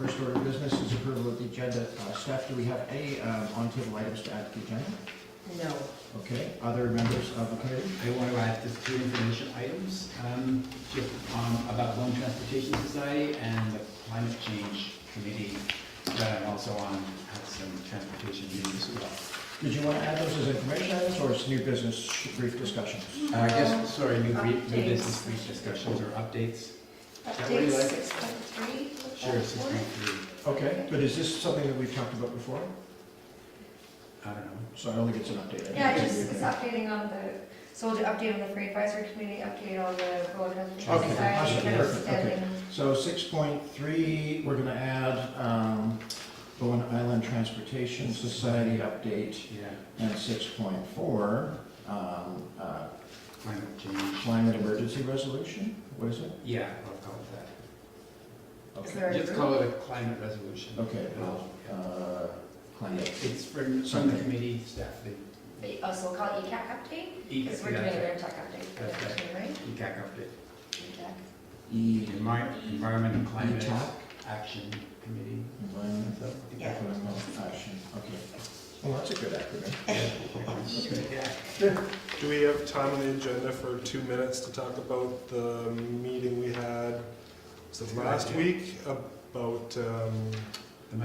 First order of business is approval of the agenda. Steph, do we have any on-table items to add to the agenda? No. Okay, other members of the committee? I want to add just two information items, just about Bowen Transportation Society and the Climate Change Committee that I'm also on, had some transportation meetings as well. Did you want to add those as information items or as new business brief discussions? I guess, sorry, new business brief discussions or updates. Update 6.3. Sure, 6.3. Okay, but is this something that we've talked about before? I don't know. So I don't think it's an update. Yeah, it's updating on the, so we'll do update on the Ferry Advisory Committee, update on the Bowen Transportation Okay, Society, awesome, kind of perfect, okay. extending. So 6.3, we're going to add Bowen Island Transportation Society update, Yeah, and 6.4, climate change. climate emergency resolution. What is it? Yeah, I'll call it that. Is there a Just group? call it a climate resolution. Okay, climate. It's from the committee staff, So we'll call it ECAAC update, the because we're doing a Rare Tech update for That's next year, right? ECAAC update. ECAAC. Environment and Climate ECAAC? Action Committee. Environmental Yeah. action. Okay. Well, that's a good acronym. Yeah. Do we have time on the agenda for 2 minutes to talk about the meeting we had, was it last week, about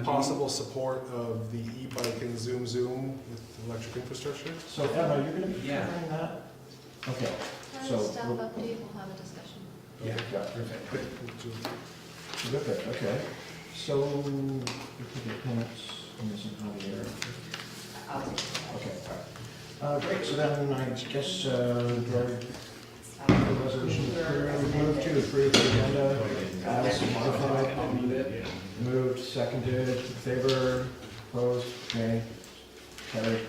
possible support of the e-bike and Zoom with electric infrastructure? So Emma, you're going to be Yeah. covering that? Okay. As So a staff we'll- update, we'll have a discussion. Yeah, Yeah. perfect. Terrific, okay. So, we could get minutes in this and here. I'll take it. Okay, all right. Great, so then I guess, the resolution move to approve the agenda as modified. Moved, seconded, in favor, opposed, okay, carried.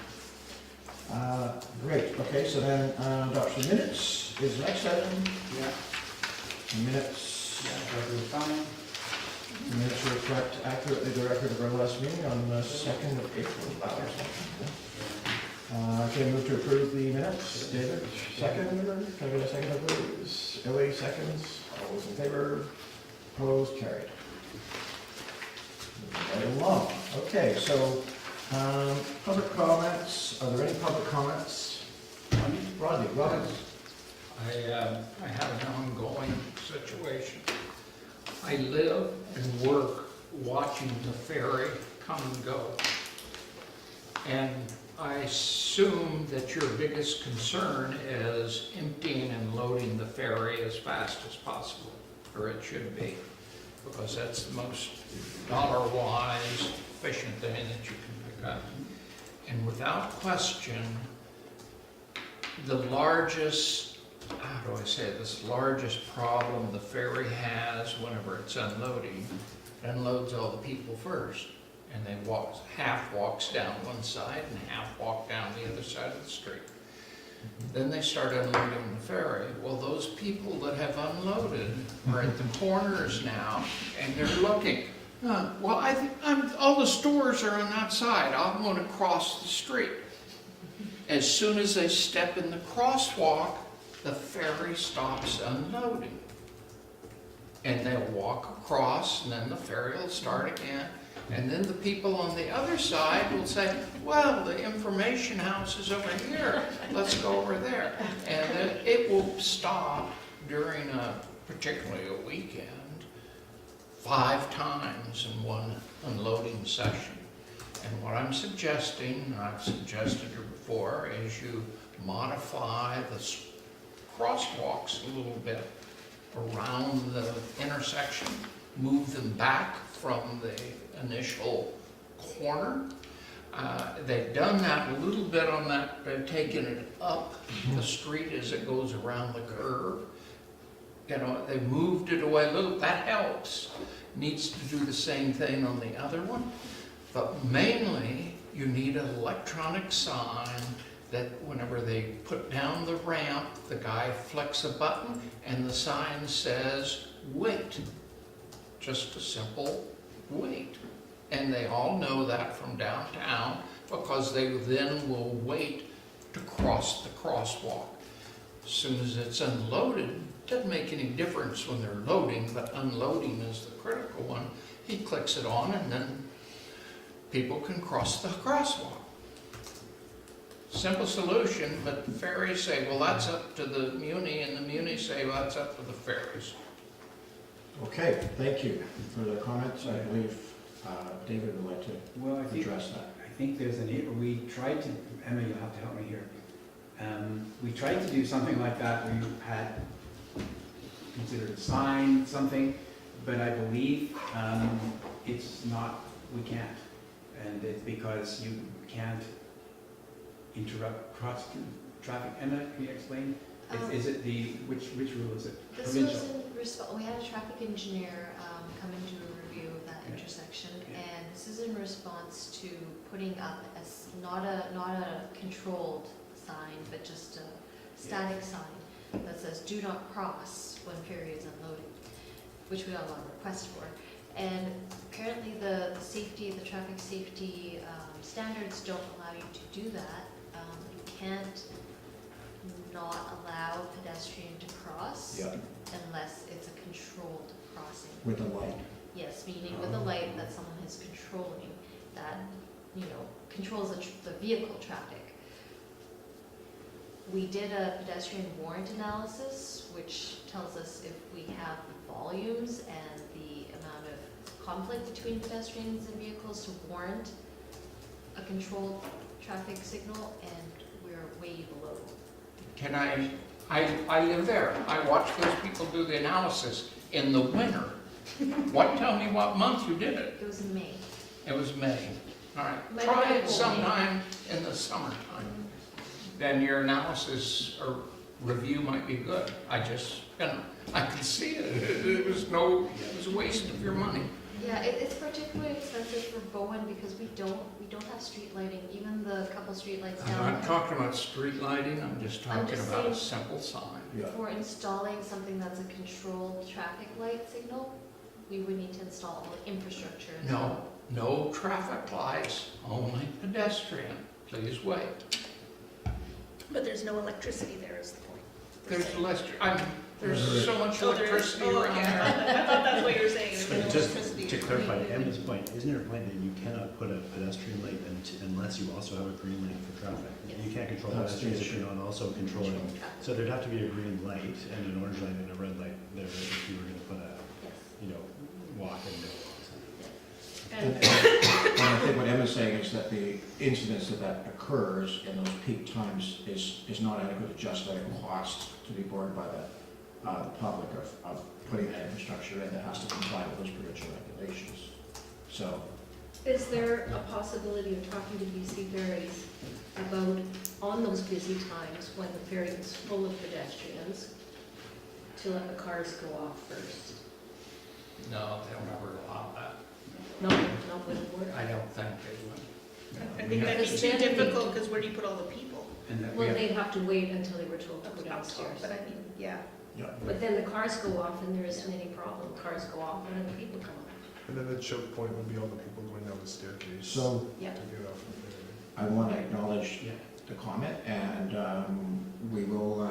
Great, okay, so then adoption of minutes is the next item. Yeah, Minutes. yeah, that was fine. Minutes reflect accurately the record of our last meeting on the 2nd of April. Okay, move to approve the minutes. David, second. Can I get a second of those? Ellie, seconds. All those in favor? Opposed? Carried. Moving right along. Okay, so public comments. Are there any public comments? Rodney, I have an ongoing situation. I live and work watching the ferry come and go. And I assume that your biggest concern is emptying and loading the ferry as fast as possible, or it should be, because that's the most dollar-wise, efficient thing that you can pick up. And without question, the largest, how do I say this, largest problem the ferry has whenever it's unloading, it unloads all the people first. And they half walks down one side and half walk down the other side of the street. Then they start unloading the ferry. Well, those people that have unloaded are at the corners now, and they're looking. Well, I think all the stores are on that side. I'm going to cross the street. As soon as they step in the crosswalk, the ferry stops unloading. And they'll walk across, and then the ferry will start again. And then the people on the other side will say, well, the information house is over here, let's go over there. And then it will stop during particularly a weekend, 5 times in one unloading session. And what I'm suggesting, and I've suggested it before, is you modify the crosswalks a little bit around the intersection, move them back from the initial corner. They've done that a little bit on that, they've taken it up the street as it goes around the curve. You know, they moved it away a little, that helps. Needs to do the same thing on the other one. But mainly, you need an electronic sign that whenever they put down the ramp, the guy flicks a button and the sign says, wait. Just a simple wait. And they all know that from downtown because they then will wait to cross the crosswalk. As soon as it's unloaded, it doesn't make any difference when they're loading, but unloading is the critical one. he clicks it on, and then people can cross the crosswalk. Simple solution, but the ferries say, well, that's up to the muni, and the muni say, well, that's up to the ferries. Okay, thank you for the comments. I believe David would like to Well, I address that. think there's a neighbor, we tried to, Emma, you'll have to help me here. We tried to do something like that where you had considered a sign, something, but I believe it's not, we can't. And it's because you can't interrupt cross traffic. Emma, can you explain? Is it the, which rule is it? This Provincial? was in response, we had a traffic engineer come in to do a review of that Yeah. intersection, Yeah. and this is in response to putting up not a controlled sign, but just a static sign that says "Do not cross" when ferry is unloading, which we got a lot of requests for. And apparently the traffic safety standards don't allow you to do that. You can't not allow a pedestrian to cross Yeah, unless it's a controlled crossing. with a light. Yes, meaning with a light that someone is controlling, that, controls the vehicle traffic. We did a pedestrian warrant analysis, which tells us if we have the volumes and the amount of conflict between pedestrians and vehicles to warrant a controlled traffic signal, and we're way below. Can I live there. I watch those people do the analysis in the winter. Tell me what month you did it. It was in May. It was May. All right, Might try have it been sometime in the summertime. Then your analysis or review might be good. I can see it. It was a waste of your money. Yeah, it's particularly expensive for Bowen because we don't have street lighting. Even the couple street lights I'm down not talking about street lighting, I'm just I'm talking just about a saying- simple sign. Yeah. for installing something that's a controlled traffic light signal, we would need to install all the infrastructure as well. No traffic lights, only pedestrian. Please wait. But there's no electricity there is the point. There's so much Oh, there is? electricity Oh, around okay. there. I thought that's what you were saying, there's no But just electricity. to clarify Emma's point, isn't there a point that you cannot put a pedestrian light unless you also have a green light for traffic? Yes. You can't control That's the pedestrians if issue. you're not also controlling. Controlled traffic. So there'd have to be a green light and an orange light and a red light there if you were gonna put a, Yes. walk and go. And And I think what Emma's saying is that the incidence that occurs in those peak times is not adequate to justify the cost to be borne by the public of putting that infrastructure in that has to comply with those provincial regulations. So, Is there a possibility of talking to BC Ferries about, on those busy times when the ferry is full of pedestrians, to let the cars go off first? No, they'll never allow that. Not with work? I don't think they would. I think that'd be Because too then- difficult, because where do you put all the people? And that we Well, have, they'd have to wait until they were told to go Up top, downstairs. but I mean, yeah. yeah. But then the cars go off and there isn't any problem. Cars go off and then the people come off. And then the choke point would be all the people going down the staircase to So Yeah. get off the ferry. I want to acknowledge yeah, the comment, and we will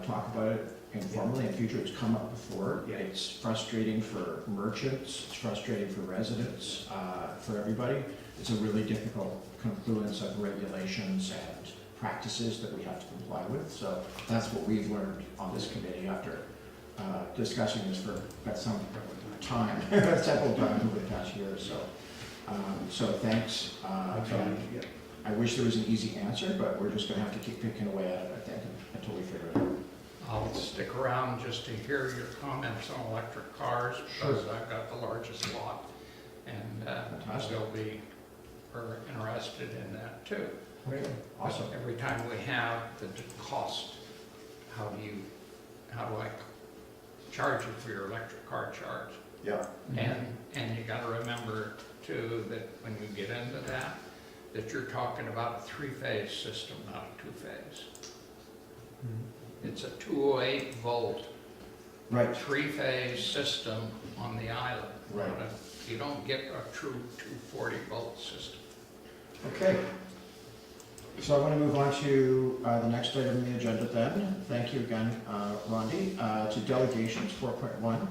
talk about it informally in the future. It's come up before. Yeah. It's frustrating for merchants, it's frustrating for residents, for everybody. It's a really difficult confluence of regulations and practices that we have to comply with. So that's what we've learned on this committee after discussing this for some time, several times over the past year or so. So thanks. And yeah. I wish there was an easy answer, but we're just gonna have to keep picking away at it, I think, until we figure it out. I'll stick around just to hear your comments on electric cars, because I've got the largest lot, and Fantastic. we're interested in that too. Okay, awesome. Every time we have the cost, how do I charge you for your electric car charge? Yeah. And you gotta remember too, that when you get into that you're talking about a three-phase system, not a two-phase. It's a 208 volt, Right, three-phase system on the island. Right. You don't get a true 240 volt system. okay. So I want to move on to the next item on the agenda then. Thank you again, Rondy. To delegations 4.1.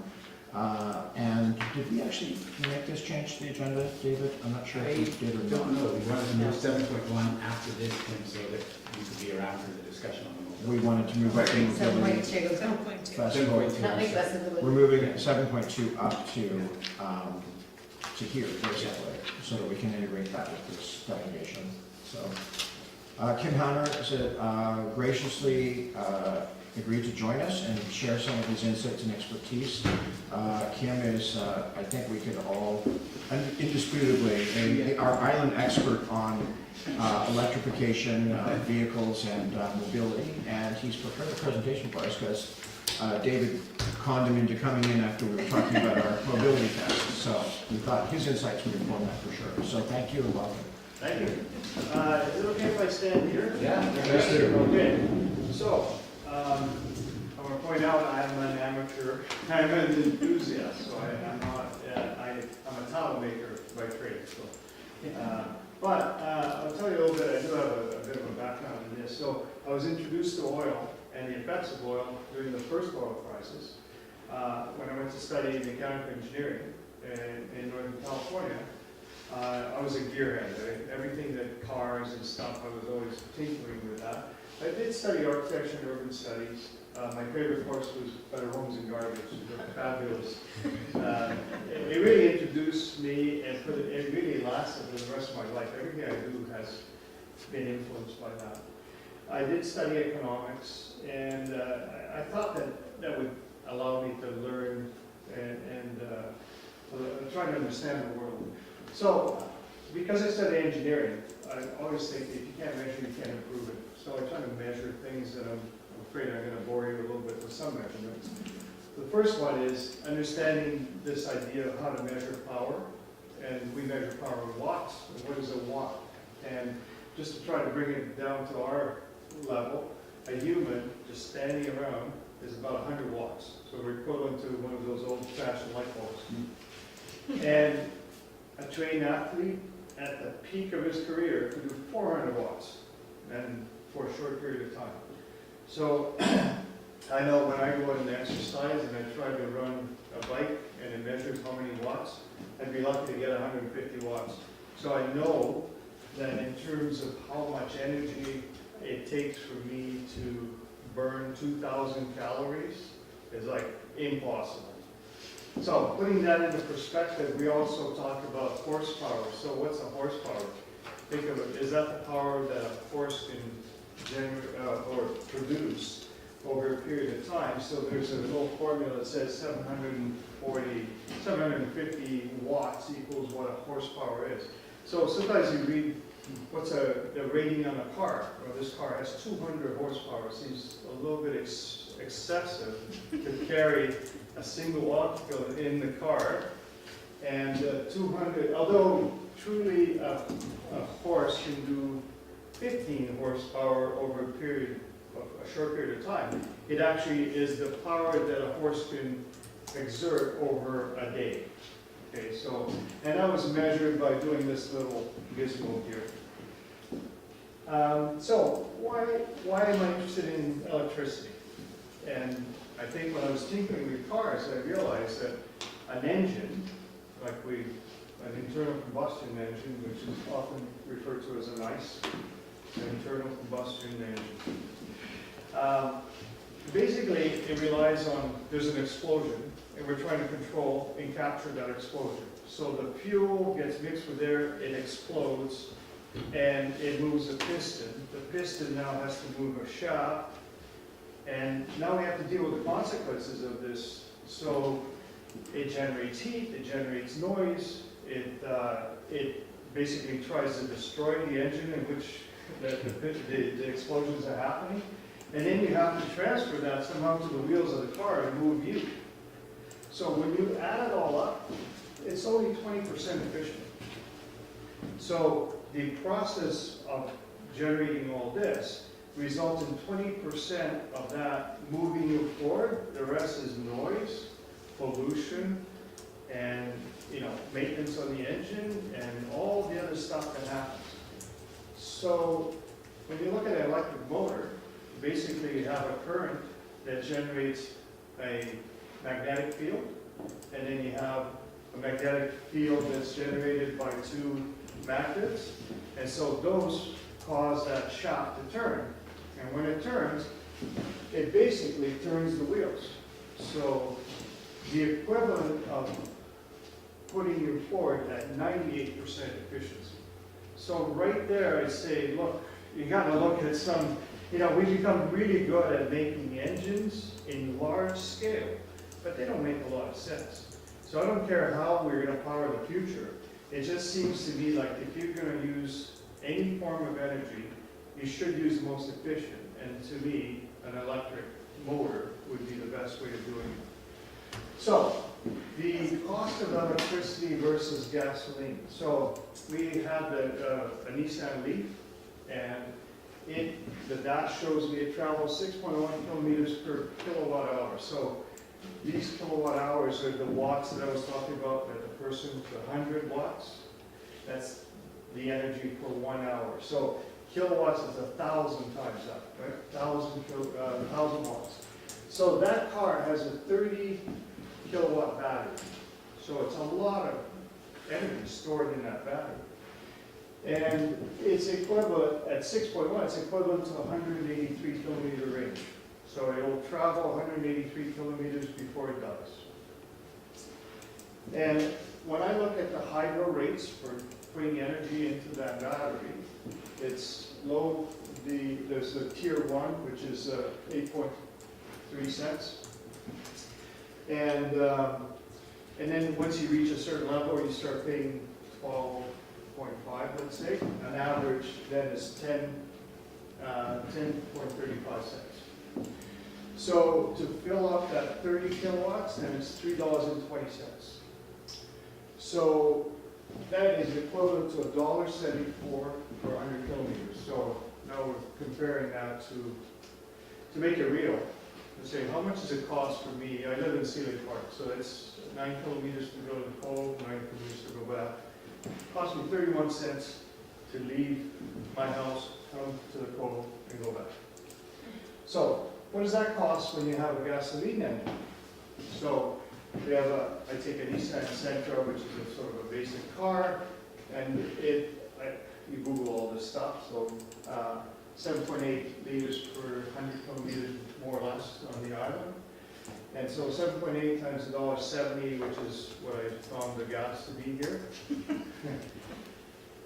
And did we actually make this change to the agenda, David? I'm not sure if we did or I not. don't know, we wanted to move 7.1 after this, Tim, so that you could be around for the discussion on the mobility. We wanted to move it in. 7.2. 7.2. Fast 7.2. forward. Not like less than the. We're moving 7.2 up to here, basically, so that we can integrate that with this delegation. So, Kim Hauner graciously agreed to join us and share some of his insights and expertise. Kim is, I think we could all, indisputably, our island expert on electrification, vehicles, and mobility, and he's prepared a presentation for us because David conned him into coming in after we were talking about our mobility test. So we thought his insights would inform that for sure. So thank you and welcome. Thank you. Is it okay if I stand here? Yeah. Okay. So, I want to point out I'm an amateur, I'm an enthusiast, so I'm not, I'm a towel maker by trade. So, but I'll tell you a little bit, I do have a bit of a background in this. So I was introduced to oil and the effects of oil during the first oil crisis when I went to study mechanical engineering in Northern California. I was a gearhead, right? Everything that cars and stuff, I was always tinkering with that. I did study architecture and urban studies. My favorite course was Better Homes and Garbage. It was fabulous. It really introduced me, and it really lasted for the rest of my life. Everything I do has been influenced by that. I did study economics, and I thought that would allow me to learn and try to understand the world. So, because I studied engineering, I always think if you can't measure, you can't improve it. So I try to measure things that I'm afraid I'm going to bore you a little bit with some measurements. The first one is understanding this idea of how to measure power. And we measure power in watts. And what is a watt? And just to try to bring it down to our level, a human just standing around is about 100 watts. So we're equivalent to one of those old-fashioned light bulbs. And a trained athlete at the peak of his career could do 400 watts, and for a short period of time. So I know when I go out and exercise and I try to run a bike and it measures how many watts, I'd be lucky to get 150 watts. So I know that in terms of how much energy it takes for me to burn 2,000 calories is like impossible. So putting that into perspective, we also talk about horsepower. So what's a horsepower? Think of it, is that the power that a horse can generate or produce over a period of time? So there's a little formula that says 750 watts equals what a horsepower is. So sometimes you read what's the rating on a car. Well, this car has 200 horsepower. It seems a little bit excessive to carry a single occupant in the car. And 200, although truly a horse can do 15 horsepower over a short period of time, it actually is the power that a horse can exert over a day. Okay, so, and that was measured by doing this little gizmo here. So why am I interested in electricity? And I think when I was tinkering with cars, I realized that an engine, like an internal combustion engine, which is often referred to as an ICE, an internal combustion engine. Basically, it relies on, there's an explosion, and we're trying to control and capture that explosion. So the fuel gets mixed with air, it explodes, and it moves a piston. The piston now has to move a shaft, and now we have to deal with the consequences of this. So it generates heat, it generates noise, it basically tries to destroy the engine in which the explosions are happening. And then you have to transfer that somehow to the wheels of the car and move you. So when you add it all up, it's only 20% efficient. So the process of generating all this results in 20% of that moving you forward. The rest is noise, pollution, and maintenance on the engine, and all the other stuff that happens. So when you look at an electric motor, basically you have a current that generates a magnetic field, and then you have a magnetic field that's generated by two magnets, and so those cause that shaft to turn. And when it turns, it basically turns the wheels. So the equivalent of putting your Ford at 98% efficiency. So right there I say, look, you gotta look at some, we become really good at making engines in large scale, but they don't make a lot of sense. So I don't care how we're gonna power the future. It just seems to me like if you're gonna use any form of energy, you should use the most efficient. And to me, an electric motor would be the best way of doing it. So, the cost of electricity versus gasoline. So, we have a Nissan Leaf, and the dash shows me it travels 6.1 kilometers per kilowatt hour. So, these kilowatt hours are the watts that I was talking about, that the person, the 100 watts, that's the energy for 1 hour. So, kilowatts is 1,000 times that, right? 1,000 watts. So that car has a 30 kilowatt battery. So it's a lot of energy stored in that battery. And it's equivalent, at 6.1, it's equivalent to 183 kilometer range. So it will travel 183 kilometers before it dies. And when I look at the hydro rates for putting energy into that battery, it's low. There's the tier 1, which is 8.3 cents. And then once you reach a certain level, you start paying 12.5, let's say. An average then is 10.35 cents. So to fill up that 30 kilowatts, then it's $3.20. So that is equivalent to $1.74 per 100 kilometers. So now we're comparing that to make it real. Let's say, how much does it cost for me? I live in Sealy Park, so it's 9 kilometers to go to the pole, 9 kilometers to go back. It costs me 31 cents to leave my house, come to the pole, and go back. So what does that cost when you have a gasoline engine? So we have I take a Nissan Sentra, which is a sort of a basic car, and you Google all this stuff, so 7.8 liters per 100 kilometers, more or less, on the island. And so 7.8 times $1.70, which is what I found the gas to be here.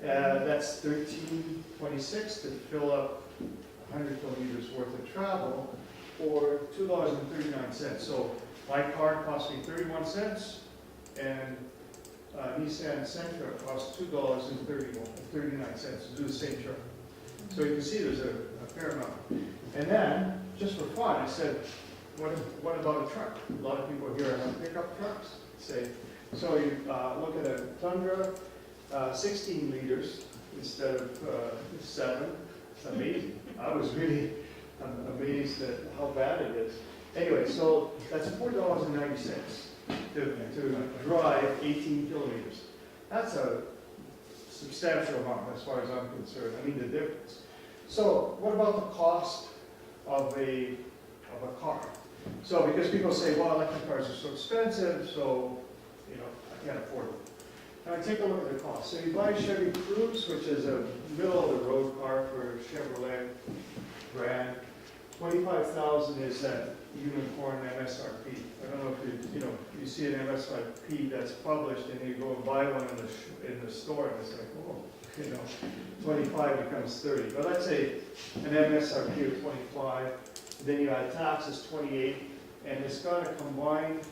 That's $13.26 to fill up 100 kilometers worth of travel, or $2.39. So my car cost me 31 cents, and Nissan Sentra costs $2.39 to do the same trip. So you can see there's a fair amount. And then, just for fun, I said, what about a truck? A lot of people here have pickup trucks. So you look at a Tundra, 16 liters instead of 7. It's amazing. I was really amazed at how bad it is. Anyway, so that's $4.90 to drive 18 kilometers. That's a substantial amount as far as I'm concerned. I mean, the difference. So what about the cost of a car? So because people say, well, electric cars are so expensive, so I can't afford them. Now take a look at the cost. So you buy a Chevy Cruze, which is a middle-of-the-road car for Chevrolet brand. $25,000 is that unicorn MSRP. I don't know if you see an MSRP that's published and you go and buy one in the store and it's like, oh, 25 becomes 30. But let's say an MSRP of 25, then you add taxes 28, and it's got a combined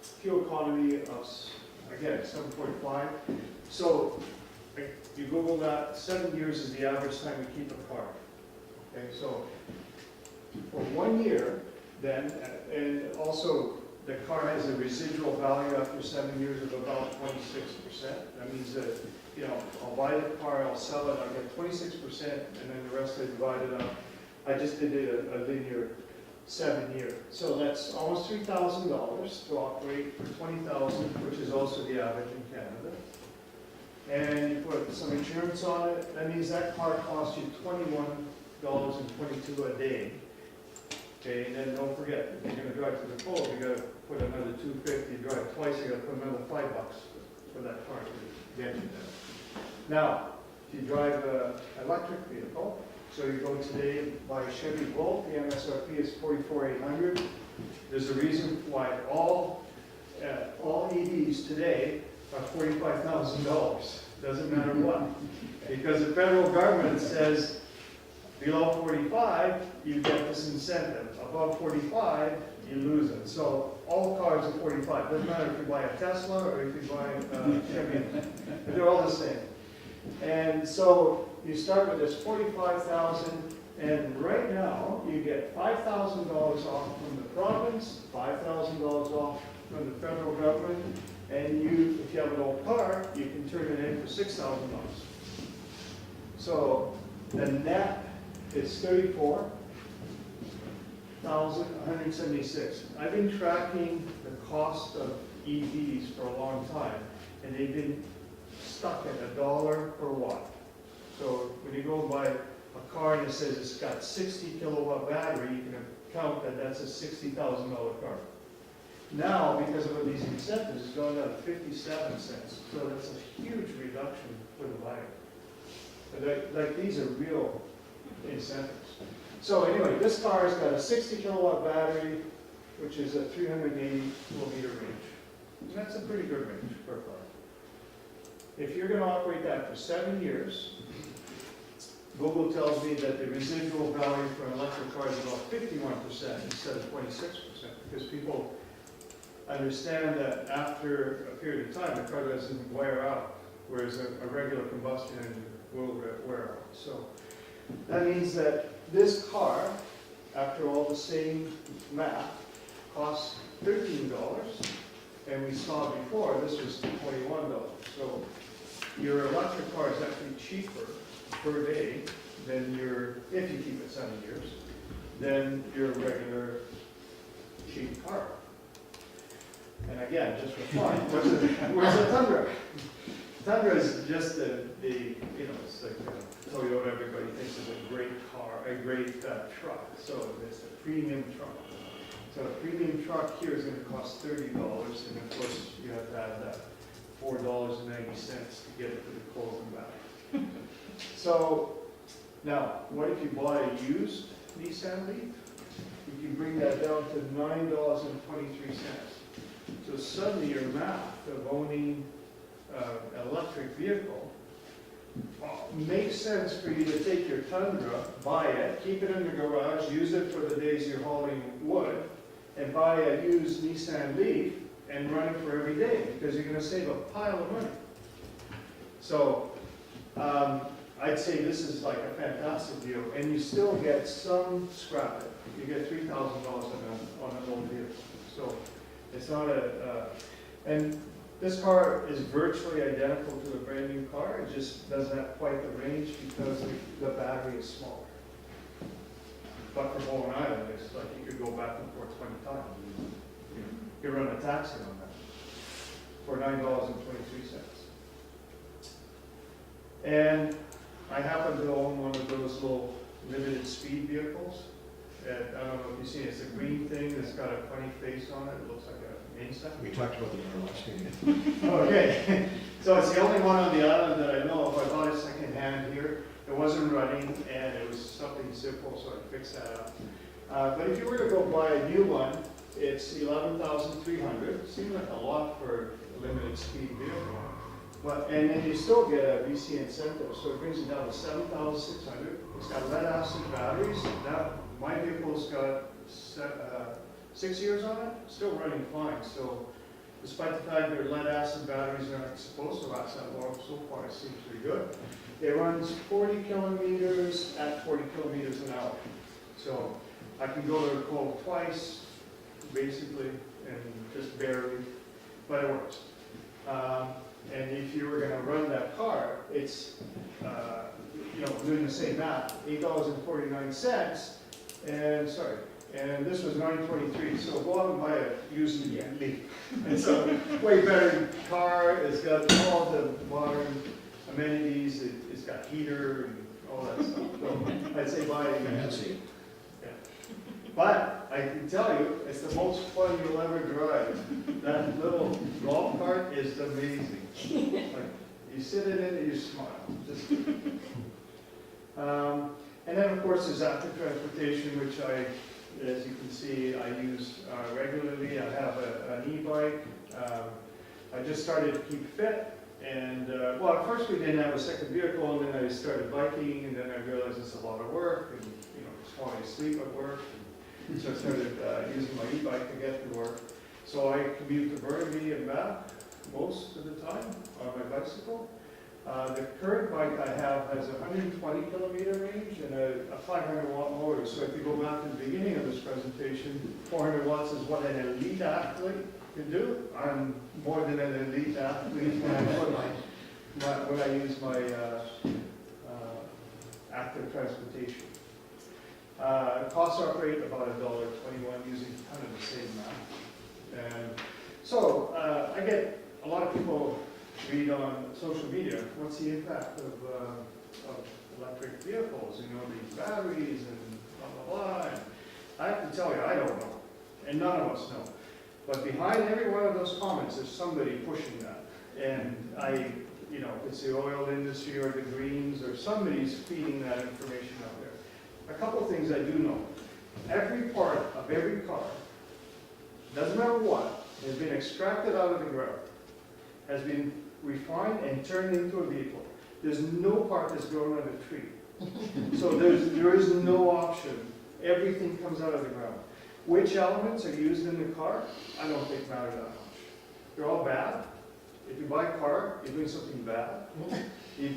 fuel economy of, again, 7.5. So you Google that, 7 years is the average time we keep a car. Okay, so for 1 year, then, and also the car has a residual value after 7 years of about 26%. That means that, I'll buy the car, I'll sell it, I'll get 26%, and then the rest I divide it up. I just did a linear 7 year. So that's almost $3,000 to operate for $20,000, which is also the average in Canada. And you put some insurance on it, that means that car costs you $21.22 a day. Okay, and then don't forget, if you're going to drive to the pole, you got to put another $250, drive twice, you gotta put another $5 for that car to get you there. Now, if you drive an electric vehicle, so you go today buy a Chevy Volt, the MSRP is $44,800. There's a reason why all EVs today are $45,000. Doesn't matter what. Because the federal government says below 45, you get this incentive. Above 45, you lose it. So all cars are 45. Doesn't matter if you buy a Tesla or if you buy a Chevy. They're all the same. And so you start with this 45,000, and right now you get $5,000 off from the province, $5,000 off from the federal government, and you, if you have an old car, you can turn it in for $6,000. So the net is $34,176. I've been tracking the cost of EVs for a long time, and they've been stuck at $1 per watt. So when you go and buy a car and it says it's got 60 kilowatt battery, you can count that that's a $60,000 car. Now, because of these incentives, it's gone down to 57 cents. So that's a huge reduction for the buyer. Like these are real incentives. So anyway, this car has got a 60 kilowatt battery, which is a 380 kilometer range. And that's a pretty good range for a car. If you're going to operate that for 7 years, Google tells me that the residual value for an electric car is about 51% instead of 26%, because people understand that after a period of time, the car doesn't wear out, whereas a regular combustion engine will wear out. So that means that this car, after all the same math, costs $13, and we saw before this was $21. So your electric car is actually cheaper per day than your, if you keep it 7 years, than your regular cheap car. And again, just for fun, where's the Tundra? Tundra is just the it's like Toyota, everybody thinks is a great car, a great truck. So it's a premium truck. So a premium truck here is going to cost $30, and of course you have to add that $4.90 to get it to the close and back. So now, what if you buy a used Nissan Leaf? You can bring that down to $9.23. So suddenly your math of owning an electric vehicle makes sense for you to take your Tundra, buy it, keep it in the garage, use it for the days you're hauling wood, and buy a used Nissan Leaf and run it for every day, because you're going to save a pile of money. So I'd say this is like a fantastic deal, and you still get some scrap. You get $3,000 on an old vehicle. So it's not and this car is virtually identical to a brand new car. It just doesn't have quite the range because the battery is smaller. But for Bowen Island, it's like you could go back and forth 20 times. You could run a taxi on that for $9.23. And I happen to own one of those little limited speed vehicles. I don't know if you've seen it. It's a green thing that's got a funny face on it. It looks like a Insta. We talked about the other last meeting. Okay, so it's the only one on the island that I know of. I bought it secondhand here. It wasn't running, and it was something simple, so I fixed that up. But if you were to go buy a new one, it's $11,300. Seems like a lot for a limited speed vehicle. But, and then you still get a VC incentive, so it brings it down to $7,600. It's got lead acid batteries. Now, my vehicle's got 6 years on it, still running fine. So despite the fact that lead acid batteries aren't supposed to last that long, so far it seems pretty good. It runs 40 kilometers at 40 kilometers an hour. So I can go to the Cove twice, basically, and just barely, but it works. And if you were going to run that car, it's, doing the same math, $8.49, and sorry, and this was $9.23. So go out and buy a used Leaf. It's a way better car. It's got all the modern amenities. It's got heater and all that stuff. So I'd say buy a used Leaf. Yeah. But I can tell you, it's the most fun you'll ever drive. That little golf cart is amazing. Like, you sit in it and you smile. Just, and then, of course, there's active transportation, which as you can see, I use regularly. I have an e-bike. I just started to keep fit. And, well, at first we didn't have a second vehicle, and then I started biking, and then I realized it's a lot of work, and, just falling asleep at work. And so I started using my e-bike to get to work. So I commute to Burnaby and back most of the time on my bicycle. The current bike I have has a 120 kilometer range and a 500 watt motor. So if you go back to the beginning of this presentation, 400 watts is what an elite athlete can do. I'm more than an elite athlete when I use my active transportation. Cost operate about $1.21 using kind of the same amount. And so I get a lot of people read on social media, what's the impact of electric vehicles, these batteries and blah, blah, blah. And I have to tell you, I don't know, and none of us know. But behind every one of those comments, there's somebody pushing that. And it's the oil industry or the Greens or somebody's feeding that information out there. A couple of things I do know. Every part of every car, doesn't matter what, has been extracted out of the ground, has been refined and turned into a vehicle. There's no part that's grown out of a tree. So there is no option. Everything comes out of the ground. Which elements are used in the car, I don't think matter that much. They're all bad. If you buy a car, you're doing something bad. You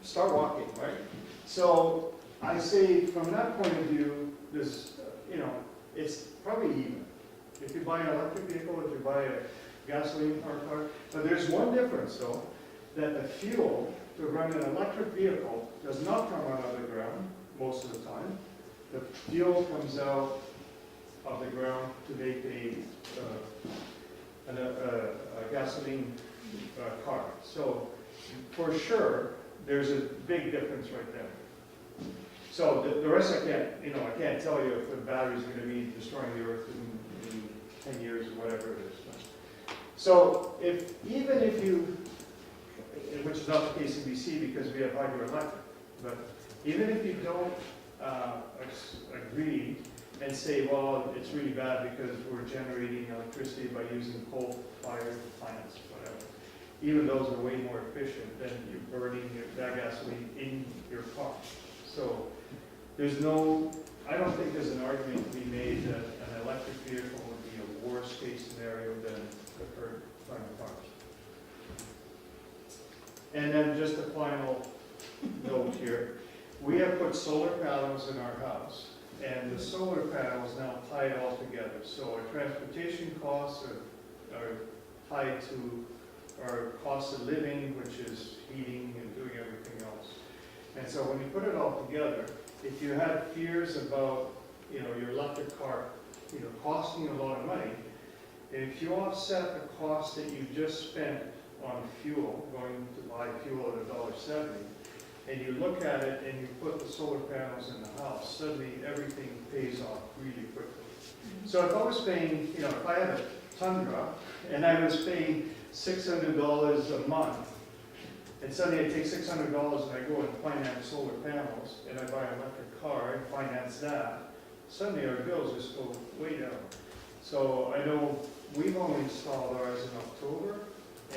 start walking, right? So I say from that point of view, there's, it's probably even. If you buy an electric vehicle, if you buy a gasoline car, but there's one difference though, that the fuel to run an electric vehicle does not come out of the ground most of the time. The fuel comes out of the ground to make a gasoline car. So for sure, there's a big difference right there. So the rest I can't tell you if the battery's going to be destroying the earth in 10 years or whatever it is. So even if you, which is not the case in BC because we have hydroelectric, but even if you don't agree and say, well, it's really bad because we're generating electricity by using coal-fired plants, whatever. Even those are way more efficient than you burning that gasoline in your car. So I don't think there's an argument to be made that an electric vehicle would be a worst-case scenario than the current cars. And then just a final note here. We have put solar panels in our house, and the solar panels now tie it all together. So our transportation costs are tied to our cost of living, which is heating and doing everything else. And so when you put it all together, if you had fears about your electric car costing a lot of money, if you offset the cost that you just spent on fuel, going to buy fuel at $1.70, and you look at it and you put the solar panels in the house, suddenly everything pays off really quickly. So if I was paying, if I had a Tundra and I was paying $600 a month, and suddenly I take $600 and I go and finance solar panels, and I buy an electric car and finance that, suddenly our bills just go way down. So I know we've only installed ours in October,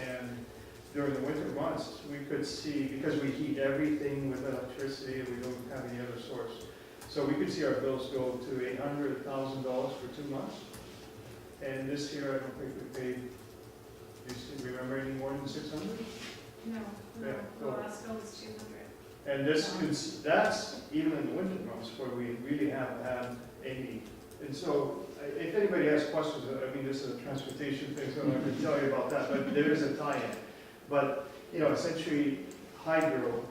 and during the winter months, we could see, because we heat everything with electricity and we don't have any other source, so we could see our bills go to $800, $1,000 for 2 months. And this year, I don't think we paid, do you remember any more than 600? No, Yeah, the last bill was 200. And that's even in the winter months where we really haven't had any. And so, if anybody has questions, I mean, this is a transportation thing, so I'm not going to tell you about that, but there is a tie-in. But, essentially, hydro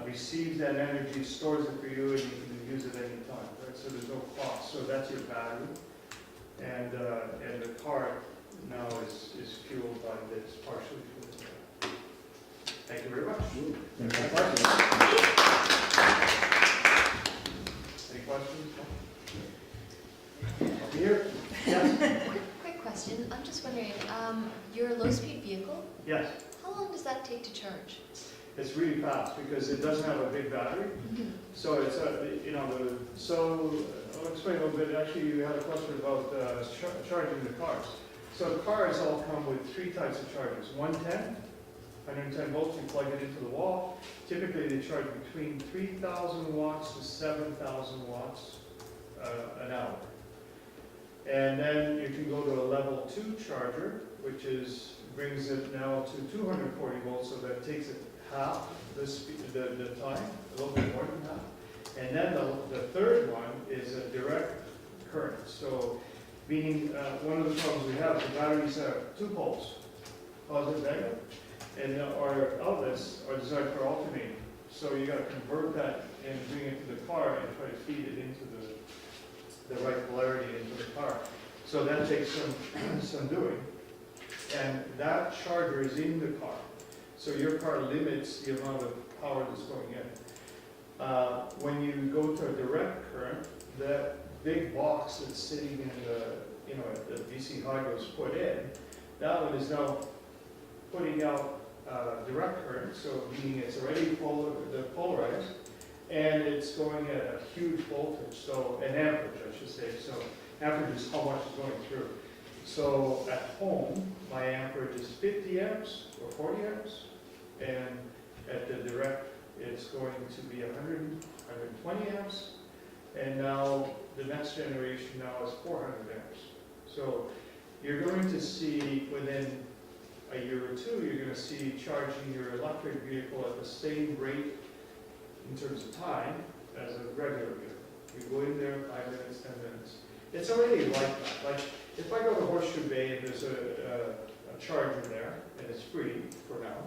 receives that energy, stores it for you, and you can use it any time, right? So there's no cost. So that's your battery. And the car now is fueled by this, partially fueled by that. Thank you very much. Any questions? take to charge? It's really fast because it doesn't have a big battery. So it's so I'll explain a little bit. Actually, you had a question about charging the cars. So cars all come with 3 types of chargers. 110 volts, you plug it into the wall. Typically they charge between 3,000 watts to 7,000 watts an hour. And then you can go to a level 2 charger, which brings it now to 240 volts, so that takes it half the time, a little bit more than half. And then the third one is a direct current. So, meaning one of the problems we have, the batteries have 2 poles, positive, negative, and our outlets are designed for alternating. So you got to convert that and bring it to the car and try to feed it into the right polarity into the car. So that takes some doing. And that charger is in the car. So your car limits the amount of power that's going in. When you go to a direct current, that big box that's sitting in the DC Hydro's put in, that one is now putting out direct current, so meaning it's already polarized, and it's going at a huge voltage, so an amperage, I should say. So amperage is how much is going through. So at home, my amperage is 50 amps or 40 amps, and at the direct, it's going to be 100, 120 amps, and now the next generation now is 400 amps. So you're going to see within a year or two, you're going to see charging your electric vehicle at the same rate in terms of time as a regular vehicle. You go in there, 5 minutes, 10 minutes. It's already like that. Like if I go to Horseshoe Bay and there's a charger there, and it's free for now,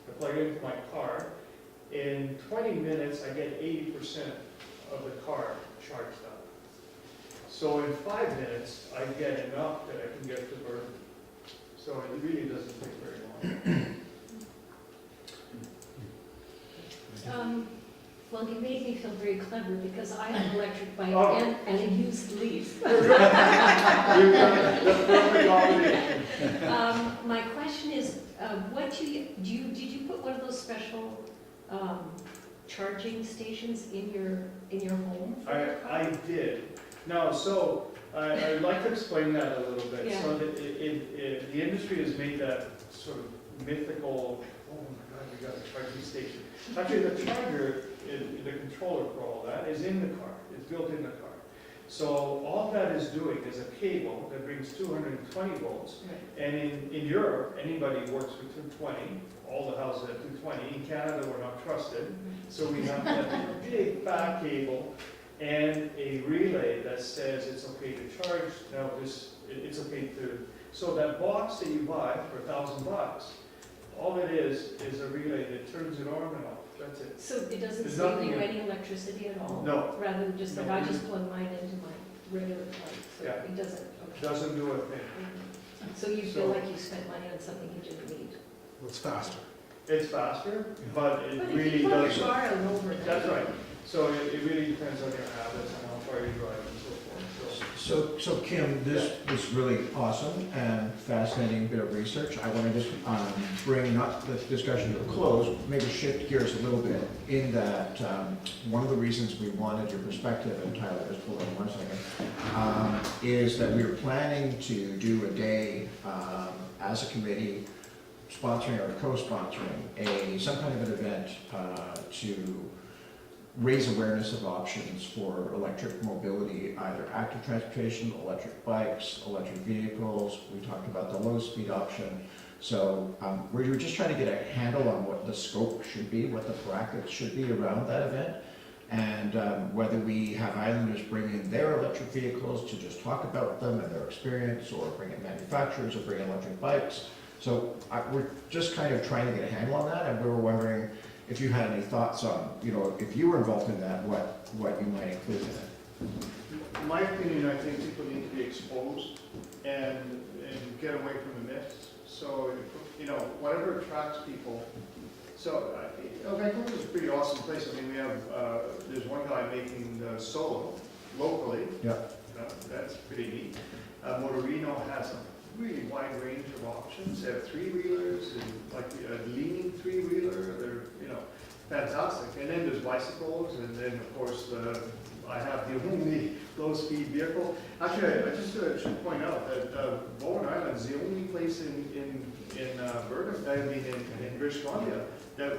I plug it into my car. In 20 minutes, I get 80% of the car charged up. So in 5 minutes, I get enough that I can get to Burn. So it really doesn't take very long. Well, you made me feel very clever because I have an electric bike Oh. and a used Leaf. You've got the perfect combination. My question is, did you put one of those special charging stations in your home? I did. No, so I'd like to explain that a little bit. Yeah. So that the industry has made that sort of mythical, oh my God, we got a charging station. Actually, the charger, the controller for all that is in the car. It's built in the car. So all that is doing is a cable that brings 220 volts. Right. And in Europe, anybody works with 220. All the houses have 220. In Canada, we're not trusted. So we have a big fat cable and a relay that says it's okay to charge. Now it's okay to, so that box that you buy for $1,000, all it is a relay that turns it on and off. That's it. So it doesn't There's save nothing you in- any electricity at all? No. Rather than just like, No. I just plug mine into my regular plug, so Yeah. it doesn't, okay. Doesn't do a thing. So you feel like you spent money on something you didn't need? It's faster. It's faster, but it But if really you put does. your car out over it. That's right. So it really depends on your habits and how far you drive and so forth. So Kim, this was really awesome and fascinating bit of research. I want to just bring not the discussion to a close, maybe shift gears a little bit in that one of the reasons we wanted your perspective, and Tyler, just hold on 1 second, is that we were planning to do a day as a committee, sponsoring or co-sponsoring some kind of an event to raise awareness of options for electric mobility, either active transportation, electric bikes, electric vehicles. We talked about the low-speed option. So we were just trying to get a handle on what the scope should be, what the brackets should be around that event, and whether we have islanders bring in their electric vehicles to just talk about them and their experience, or bring in manufacturers, or bring in electric bikes. So we're just kind of trying to get a handle on that, and we were wondering if you had any thoughts on, if you were involved in that, what you might include in it. In my opinion, I think people need to be exposed and get away from the myths. So, whatever attracts people. So, Vancouver's a pretty awesome place. I mean, we have, there's one guy making the solo locally. Yeah. That's pretty neat. Motorino has a really wide range of options. They have 3-wheelers and like leaning 3 fantastic. And then there's bicycles, and then of course, I have the only low-speed vehicle. Actually, I just should point out that Bowen Island is the only place in Bergen, I mean in British Columbia,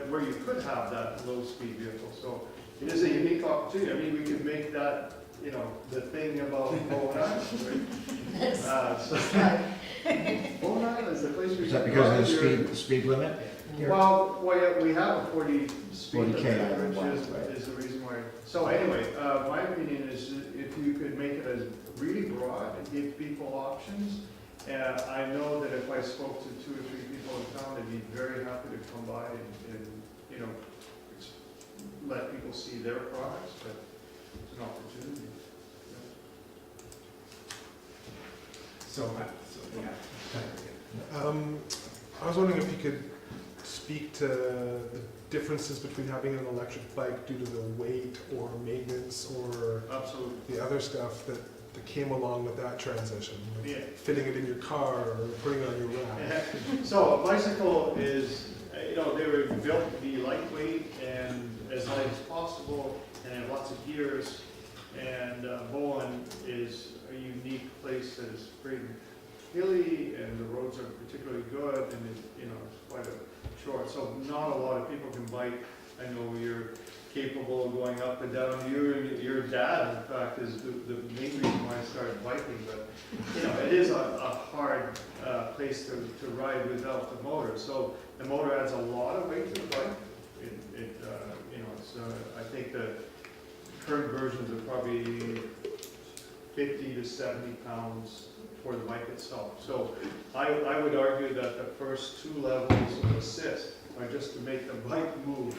where you could have that low-speed vehicle. So it is a unique opportunity. I mean, we could make that, you know, the thing about Bowen Island, right? Bowen Island is the place we. Is that because of the speed limit? here? Well, we have a 40 speed 40K limit, on which one, is, right. is the reason why. So anyway, my opinion is if you could make it as really broad and give people options. I know that if I spoke to 2 or 3 people in town, they'd be very happy to come by and you know, let people see their products, but it's an opportunity. So yeah. I was wondering if you could speak to the differences between having an electric bike due to the weight or maintenance or Absolutely. the other stuff that came along with that transition, like Yeah. fitting it in your car or putting it on your rack. So a bicycle is, you know, they were built to be lightweight and as light as possible and have lots of gears. And Bowen is a unique place that is pretty hilly and the roads are particularly good and it, you know, it's quite a short. So not a lot of people can bike. I know you're capable of going up and down. Your dad, in fact, is the main reason why I started biking. But you know, it is a hard place to ride without the motor. So the motor adds a lot of weight to the bike. You know, it's I think the current versions are probably 50 to 70 pounds for the bike itself. So I would argue that the first 2 levels of assist are just to make the bike move,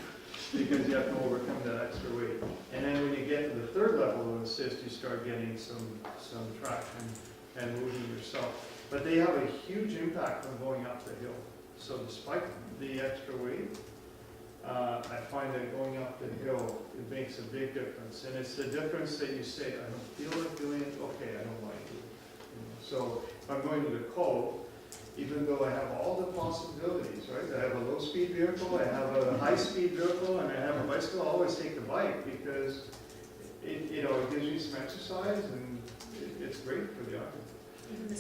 because you have to overcome that extra weight. And then when you get to the 3rd level of assist, you start getting some traction and moving yourself. But they have a huge impact on going up the hill. So despite the extra weight, I find that going up the hill, it makes a big difference. And it's the difference that you say, I don't feel like doing it, okay, I don't like it. You know, so if I'm going to the Cove, even though I have all the possibilities, right? I have a low-speed vehicle, I have a high-speed vehicle, and I have a bicycle, I always take the bike because it, you know, it gives me some exercise and it's great for the arm.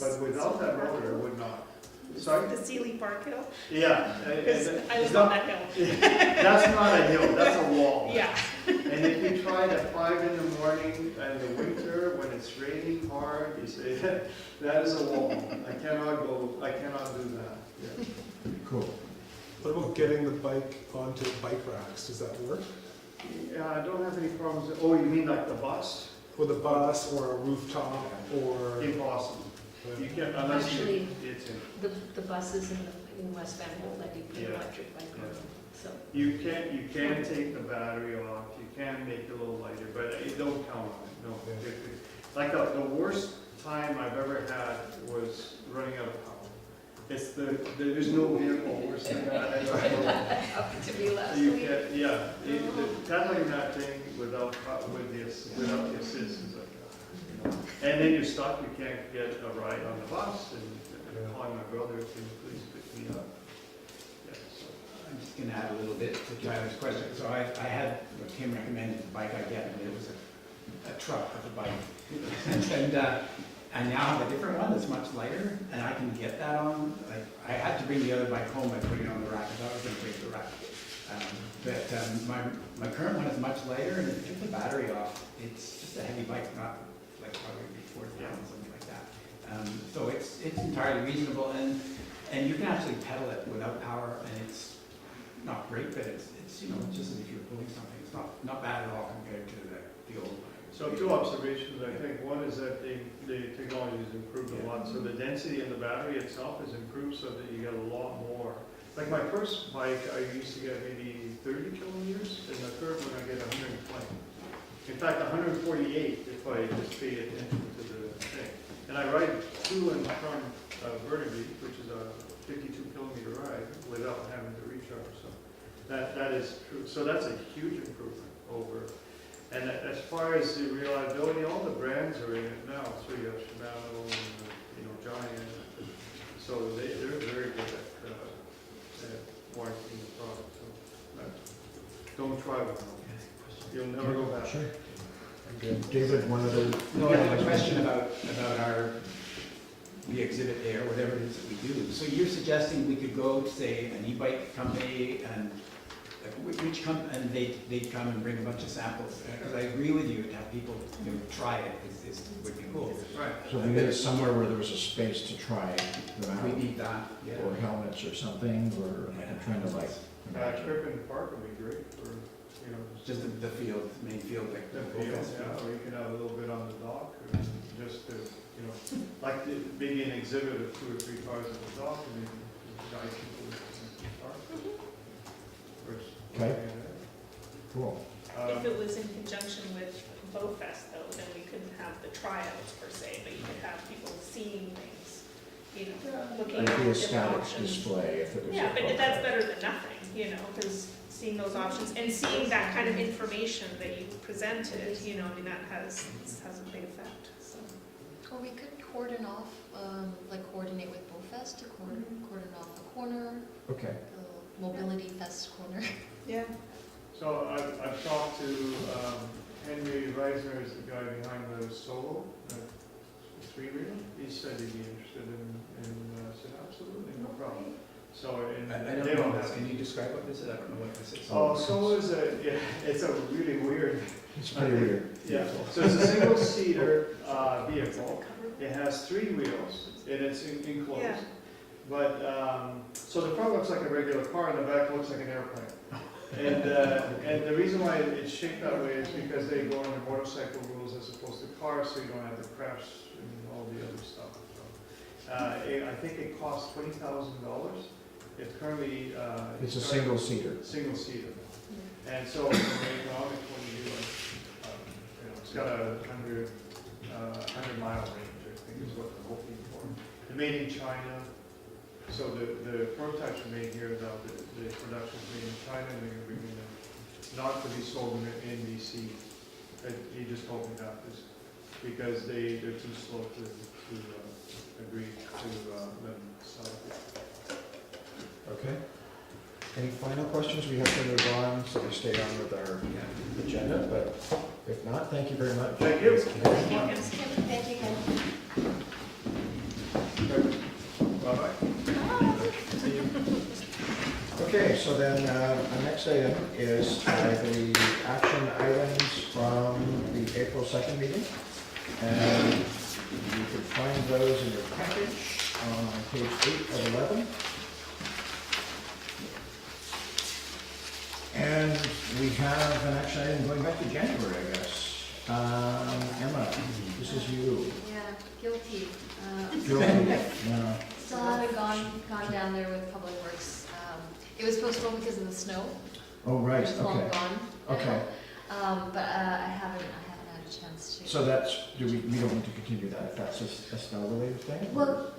But without that motor, I would not. Sorry? The Sealy Park Hill? Yeah. Because I it's live on not- that hill. That's not a hill, that's a wall. Yeah. And if you try it at 5 in the morning in the winter when it's raining hard, you say, that is a wall. I cannot do that. Yeah. Cool. What about getting the bike onto bike racks? Does that work? Yeah, I don't have any problems. Oh, you mean like the bus? With a bus or a rooftop or? Impossible. You can't, unless Actually, it's in. The buses in West Van won't let you put an Yeah. electric bike on them, so. You can take the battery off, you can make it a little lighter, but you don't count on it, no. Yeah. Like the worst time I've ever had was running out of power. It's there's no vehicle worse than that. Happened to me last You week. get, yeah, pedaling that thing without the assist is like, you know. And then you're stuck, you can't get a ride on the bus, and calling my brother to please pick me up. Yeah, so. I'm just gonna add a little bit to Tyler's question. So I had what Tim recommended, the bike I get, and it was a truck of a bike. And I now have a different one that's much lighter, and I can get that on. Like, I had to bring the other bike home by putting it on the rack, because I was gonna break the rack. But my current one is much lighter, and if you took the battery off, it's just a heavy bike, not like probably 40 pounds, something like that. So it's entirely reasonable, and you can actually pedal it without power, and it's not great, but it's you know, it's just as if you're pulling something. It's not bad at all compared to the old bike. So 2 observations, I think. One is that the technology has improved a lot. So the density in the battery itself has improved so that you get a lot more. Like my first bike, I used to get maybe 30 kilometers, and the third one I get 120. In fact, 148 if I just pay attention to the thing. And I ride to and from Burnaby, which is a 52-kilometer ride, without having to recharge. So that is true. So that's a huge improvement over. And as far as the reliability, all the brands are in it now. So you have Shimano and Giant. So they're very good at warranting the product. So don't try with them. You'll never go back. Sure. Good. David, one other. No, I have a question about the exhibit A or whatever it is that we do. So you're suggesting we could go to, say, an e-bike company and and they'd come and bring a bunch of samples? Because I agree with you, to have people, you know, try it would be cool. Right. So we need somewhere where there was a space to try them We out, need that, yeah. or helmets or something, or I'm trying to like. imagine. Crippen Park would be great for, you know, Just the field, main field, like the the field, fest yeah, or you can have a little bit on the dock, or just to, you know, like maybe an exhibit of 2 or 3 cars at the dock, and then guide people in the park. Okay. Cool. If it was in conjunction with BowFest though, then we couldn't have the tryouts per se, but you could have people seeing things, you know, looking It'd at be a different static options. display if it was. Yeah, a but that's photo. better than nothing, you know, because seeing those options and seeing that kind of information that you presented, you know, I mean, that has a big effect, so. Or we could cordon off, like coordinate with BowFest to cordon off the corner, Okay. the Mobility Fest corner. Yeah. So I've talked to Henry Reisner, is the guy behind the Solo, the 3-wheel. He said he'd be interested in said absolutely, no problem. So, I don't know this. Can you describe what this is? I don't know what this is. Oh, Solo is it's a really weird. It's pretty weird. Yeah, so it's a single-seater vehicle. It has 3 wheels, and it's enclosed. Yeah. But, so the front looks like a regular car, and the back looks like an airplane. And the reason why it's shaped that way is because they go under motorcycle rules as opposed to cars, so you don't have the crash and all the other stuff. So, I think it costs $20,000. It's currently. It's a single seater. Single seater. And so from an economic point of view, you know, it's got a 100-mile range, I think is what they're hoping for. They're made in China. So the prototypes are made here, now the production is made in China, and they're going to bring in not to be sold in BC. He just told me that, because they're too slow to agree to them sell it. Okay. Any final questions? We have to move on, so we stay on with our agenda, but if not, thank you very much. Thank you. Thank you, Ken. Bye-bye. Okay, so then our next item is the action items from the April 2nd meeting. And you can find those in your package on page 8 of 11. And we have an action item going back to January, I guess. Emma, this is you. Yeah, guilty. Guilty. No. Still haven't gone down there with Public Works. It was postponed because of the snow. Oh, right, It's long okay. gone. Okay. But I haven't had a chance to. So that's, we don't need to continue that if that's a snow-related thing? Well,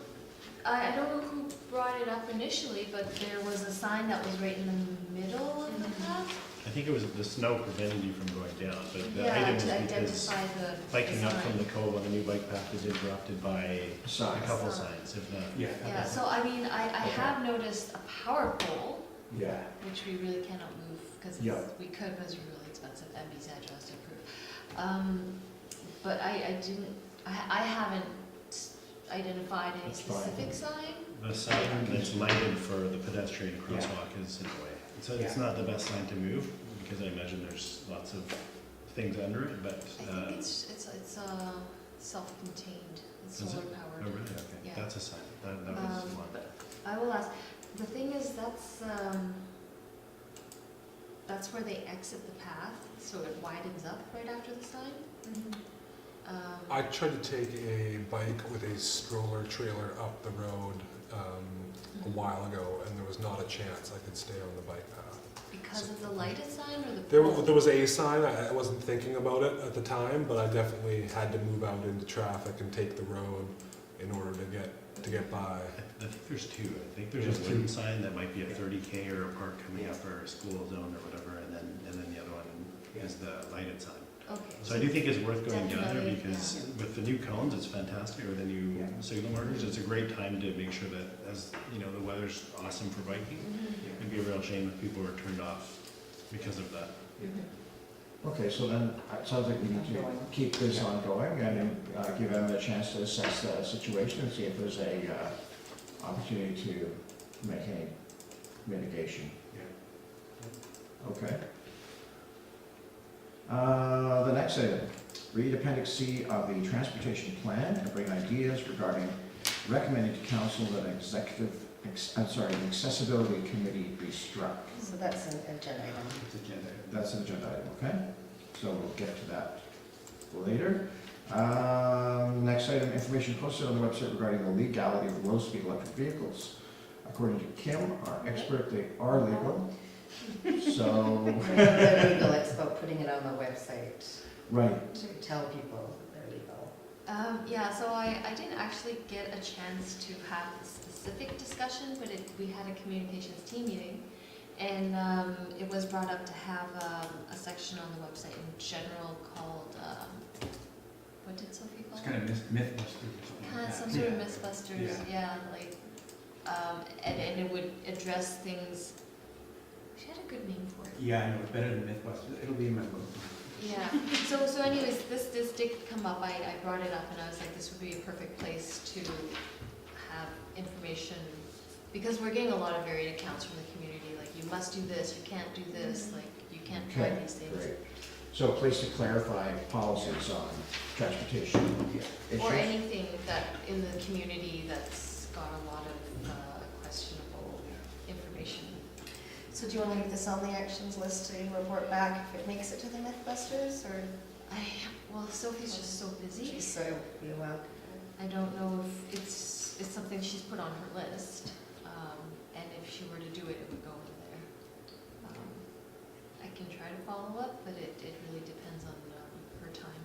I don't know who brought it up initially, but there was a sign that was right in the middle of the path. I think it was the snow prevented you from going down, but the Yeah, item was to because identify the biking up sign. from the cove on the new bike path is interrupted by a Sign. couple Sign. signs, if not. Yeah, so I mean, I have noticed a power pole, Yeah. which we really cannot move, because Yeah. we could, but it's really expensive, and besides, has to approve. But I haven't identified any That's fine. specific sign. The sign that's lighted for the pedestrian crosswalk is in the way. So it's not the best sign to move, because I imagine there's lots of things under it, but. I think it's self-contained, it's Is it? solar Oh, powered. really? Okay, Yeah. that's a sign. That was one. But I will ask, the thing is, that's where they exit the path, so it widens up right after the sign. I tried to take a bike with a stroller trailer up the road a while ago, and there was not a chance I could stay on the bike path. Because of the lighted sign or the There pole? was a sign, I wasn't thinking about it at the time, but I definitely had to move out into traffic and take the road in order to get by. I think there's two. I think there's There's a two. wooden sign that might be a 30K or a park coming up or a school zone or whatever, and then the other one is the lighted sign. Okay. So I do think it's worth going down there Definitely, because with the new cones, it's fantastic, or the new signal markers, it's a great time to make sure that, as you know, the weather's awesome for biking. Mhm. It'd be a real shame if people were turned off because of that. Okay, so then it sounds like we need to keep this ongoing and give them a chance to assess the situation and see if there's a opportunity to make any mitigation. Okay. The next item, read Appendix C of the Transportation Plan and bring ideas regarding recommending to council that an an accessibility committee be struck. So that's an agenda item. It's agenda. That's an agenda item, okay? So we'll get to that later. Next item, information posted on the website regarding the legality of low-speed electric vehicles. According to Kim, our expert, they are legal. So, They're legal, it's about putting it on the website right, to tell people that they're legal. Yeah, so I didn't actually get a chance to have a specific discussion, but we had a communications team meeting, and it was brought up to have a section on the website in general called, what did Sophie call It's it? kind of mythbusters or something like that. Some sort of Yeah. mythbusters, yeah, like, and it would address things, she had a good name for it. Yeah, I know, it's better than mythbusters. It'll be in my book. Yeah, so anyways, this did come up, I brought it up and I was like, this would be a perfect place to have information, because we're getting a lot of varied accounts from the community, like you must do this, you can't do this, like you can't try okay, these things. great. So a place to clarify policies on transportation issues. Or anything that in the community that's got a lot of questionable information. So do you want to leave this on the actions list to report back if it makes it to the Mythbusters, or Well, Sophie's just so busy. she's sort of be a while? I don't know if it's something she's put on her list, and if she were to do it, it would go in there. I can try to follow up, but it really depends on her time.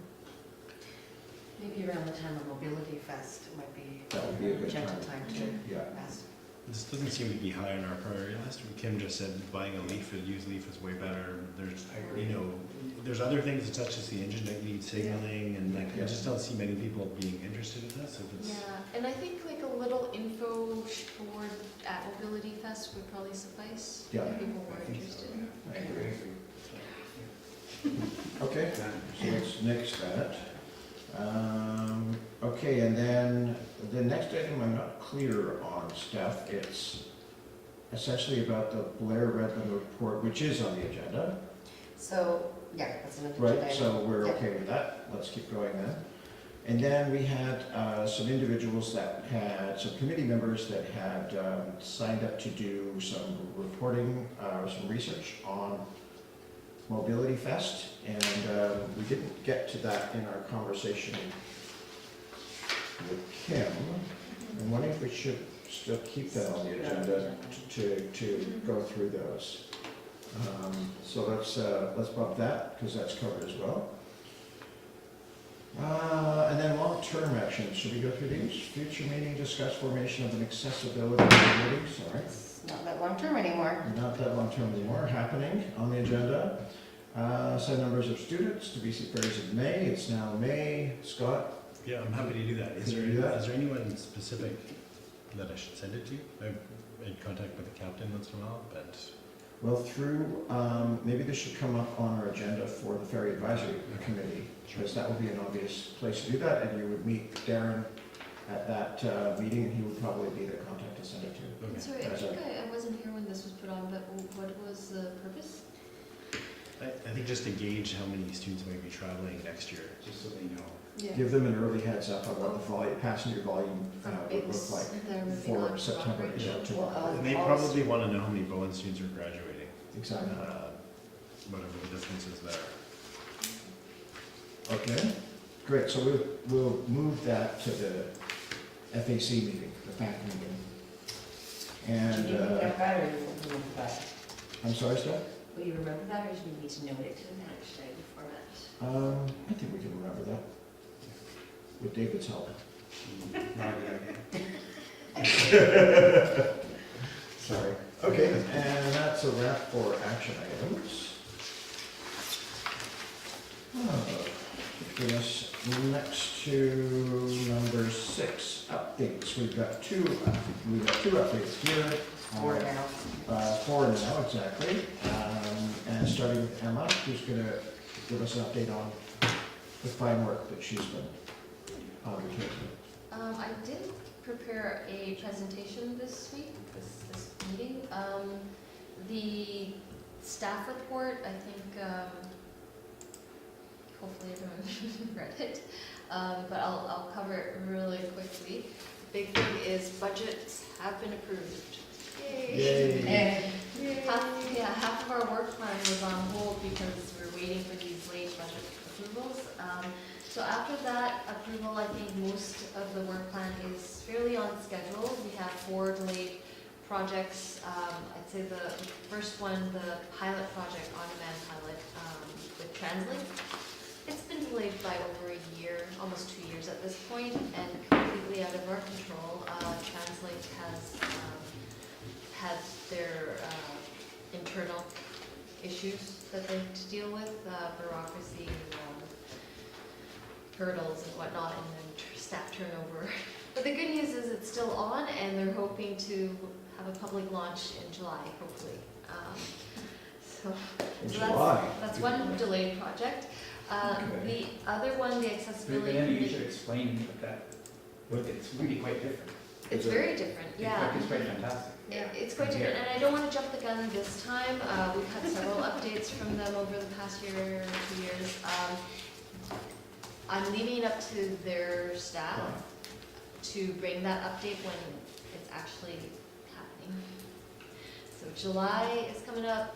Maybe around the time of Mobility Fest, it might be That would be a good gentle time. time to Yeah, ask. This doesn't seem to be high on our priority list. Kim just said buying a Leaf, a used Leaf is way better. There's, there's other things such as the engine that needs signaling, and like, I just don't see many people being interested in this. If it's, Yeah, and I think like a little info board at Mobility Fest would probably suffice Yeah. if people were I think so, interested. yeah. I agree. Okay, so let's nix that. Okay, and then the next item I'm not clear on, Steph. It's essentially about the Blair Redlin report, which is on the agenda, So, yeah, that's an agenda right? item. So we're Yeah. okay with that. Let's keep going then. And then we had some individuals that had, some committee members that had signed up to do some reporting, some research on Mobility Fest, and we didn't get to that in our conversation with Kim. I'm wondering if we should still keep that on the agenda to go through those. So let's bump that, because that's covered as well. And then long-term actions, should we go through these? Future meeting, discuss formation of an accessibility committee, sorry. It's not that long term anymore. Not that long-term anymore, happening on the agenda. Set numbers of students to BC Ferries in May, it's now May. Scott? yeah, I'm happy to do that. Can you do that? Is there anyone specific that I should send it to? I'm in contact with the captain once in a while, but Well, through, maybe this should come up on our agenda for the Ferry Advisory Committee, because that would be an obvious place to do that, and you would meet Darren at that meeting, and he would probably be the contact to send it to. okay. Sorry, I think I wasn't here when this was put on, but what was the purpose? I think just to gauge how many students might be traveling next year. Just so they know. Yeah. Give them an early heads up on what the passenger volume would look like They're moving for on. September, Right. October. And they probably want to know how many Bowen students are graduating, Exactly. whatever the difference is there. Okay, great, so we'll move that to the FAC meeting, the FAC meeting. And, Do you remember that, or you won't remember that? I'm sorry, Steph? Will you remember that, or do you need to note it in the action item format? I think we can remember that, with David's help. Not a good idea. Sorry. Okay, and that's a wrap for action items. Bring us next to number 6, updates. We've got two updates here. Or now? 4 now, exactly. And and starting with Emma, who's gonna give us an update on the fine work that she's been undertaking. I did prepare a presentation this week, this meeting. The staff report, I think, hopefully everyone read it, but I'll cover it really quickly. Big thing is budgets have been approved. Yay! Half of our work plan was on hold because we're waiting for these late budget approvals. So after that approval, I think most of the work plan is fairly on schedule. We have 4 delayed projects. I'd say the first one, the pilot project, on-demand pilot with Translate. It's been delayed by over a year, almost 2 years at this point, and completely out of our control. Translate has had their internal issues that they have to deal with, bureaucracy, hurdles and whatnot, and then staff turnover. But the good news is it's still on, and they're hoping to have a public launch in July, hopefully. So that's one delayed project. The other one, the accessibility. But then you should explain that, it's really quite different. It's very different, yeah. It's quite fantastic. It's quite different, and I don't want to jump the gun this time. We've had several updates from them over the past year or 2 years. I'm leaving it up to their staff to bring that update when it's actually happening. So July is coming up.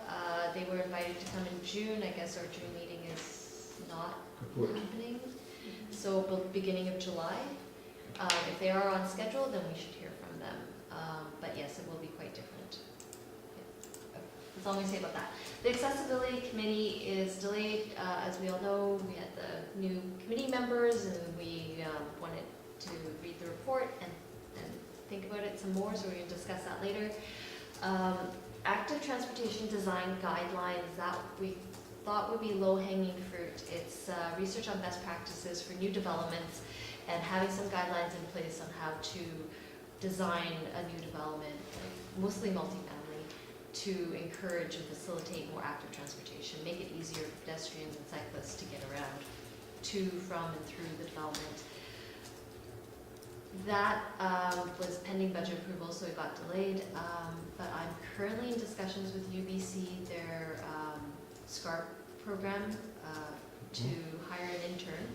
They were invited to come in June. I guess our June meeting is not happening. So beginning of July. If they are on schedule, then we should hear from them. But yes, it will be quite different. Yeah. That's all I'm going to say about that. The accessibility committee is delayed. As we all know, we had the new committee members, and we wanted to read the report and think about it some more, so we're going to discuss that later. Active transportation design guidelines, that we thought would be low-hanging fruit. It's research on best practices for new developments and having some guidelines in place on how to design a new development, mostly multifamily, to encourage and facilitate more active transportation, make it easier for pedestrians and cyclists to get around to, from, and through the development. That was pending budget approval, so it got delayed, but I'm currently in discussions with UBC, their SCARP program, to hire an intern.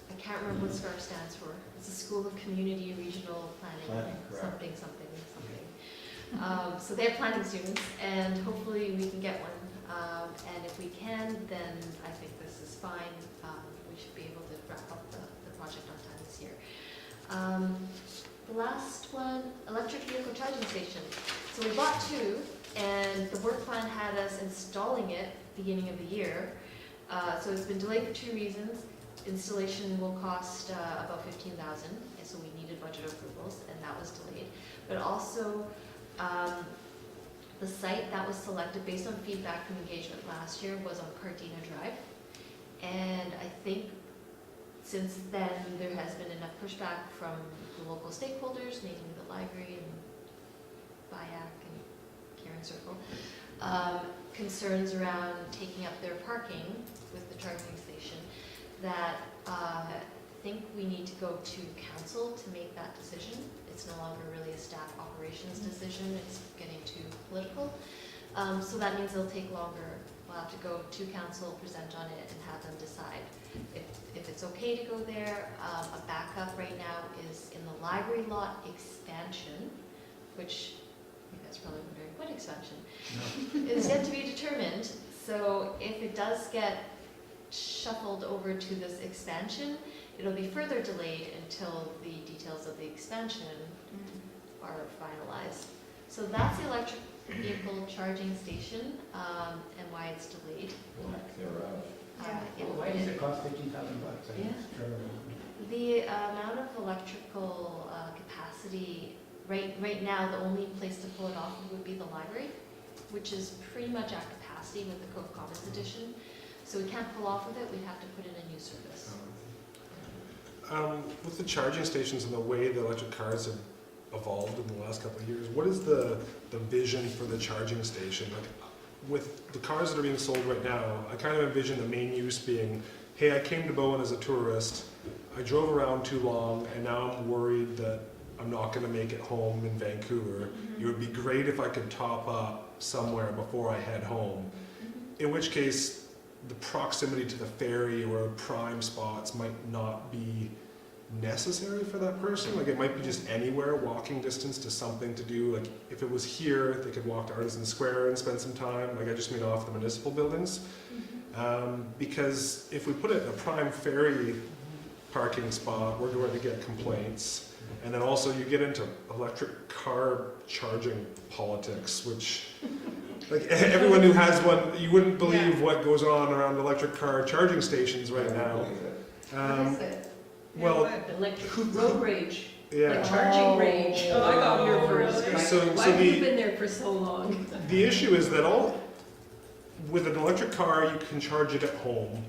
I can't remember what SCARP stands for. It's a School of Community Regional Planning, something. So they're planning students, and hopefully we can get one. And if we can, then I think this is fine. We should be able to wrap up the project on time this year. The last one, electric vehicle charging station. So we bought 2, and the work plan had us installing it beginning of the year. So it's been delayed for 2 reasons. Installation will cost about $15,000, so we needed budget approvals, and that was delayed. But also, the site that was selected based on feedback from engagement last year was on Cardina Drive. And I think since then, there has been enough pushback from the local stakeholders, namely the library and BIAC and Karen Circle, concerns around taking up their parking with the charging station, that I think we need to go to council to make that decision. It's no longer really a staff operations decision, it's getting too political. So that means it'll take longer. We'll have to go to council, present on it, and have them decide if it's okay to go there. A backup right now is in the library lot expansion, which you guys are probably wondering, what expansion? No. It is yet to be determined. So if it does get shuffled over to this expansion, it'll be further delayed until the details of the expansion are finalized. So that's the electric vehicle charging station, and why it's delayed. Why does it cost $15,000? Yeah. The amount of electrical capacity, right now, the only place to pull it off would be the library, which is pretty much at capacity with the Cove Commons edition. So we can't pull off of it, we'd have to put in a new service. With the charging stations and the way the electric cars have evolved in the last couple of years, what is the vision for the charging station? Like, with the cars that are being sold right now, I kind of envision the main use being, hey, I came to Bowen as a tourist, I drove around too long, and now I'm worried that I'm not going to make it home in Vancouver. It would be great if I could top up somewhere before I head home. In which case, the proximity to the ferry or prime spots might not be necessary for that person. Like it might be just anywhere, walking distance to something to do. Like if it was here, they could walk to Artisan Square and spend some time. Like I just mean off the municipal buildings. Because if we put it in a prime ferry parking spot, we're going to get complaints. And then also you get into electric car charging politics, which like everyone who has one, you wouldn't believe what goes on around electric car charging stations right now. What is it? Well, Electric road rage, yeah. like charging rage. Oh, I got here first. So Why have you been there for so long? the issue is that with an electric car, you can charge it at home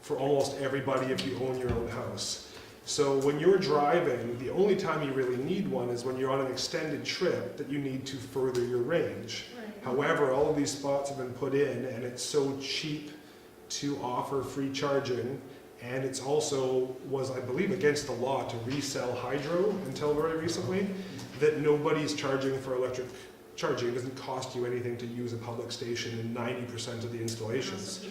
for almost everybody if you own your own house. So when you're driving, the only time you really need one is when you're on an extended trip that you need to further your range. However, all of these spots have been put in, and it's so cheap to offer free charging, and it's also was, I believe, against the law to resell hydro until very recently, that nobody's charging for electric charging. It doesn't cost you anything to use a public station in 90% of the installations.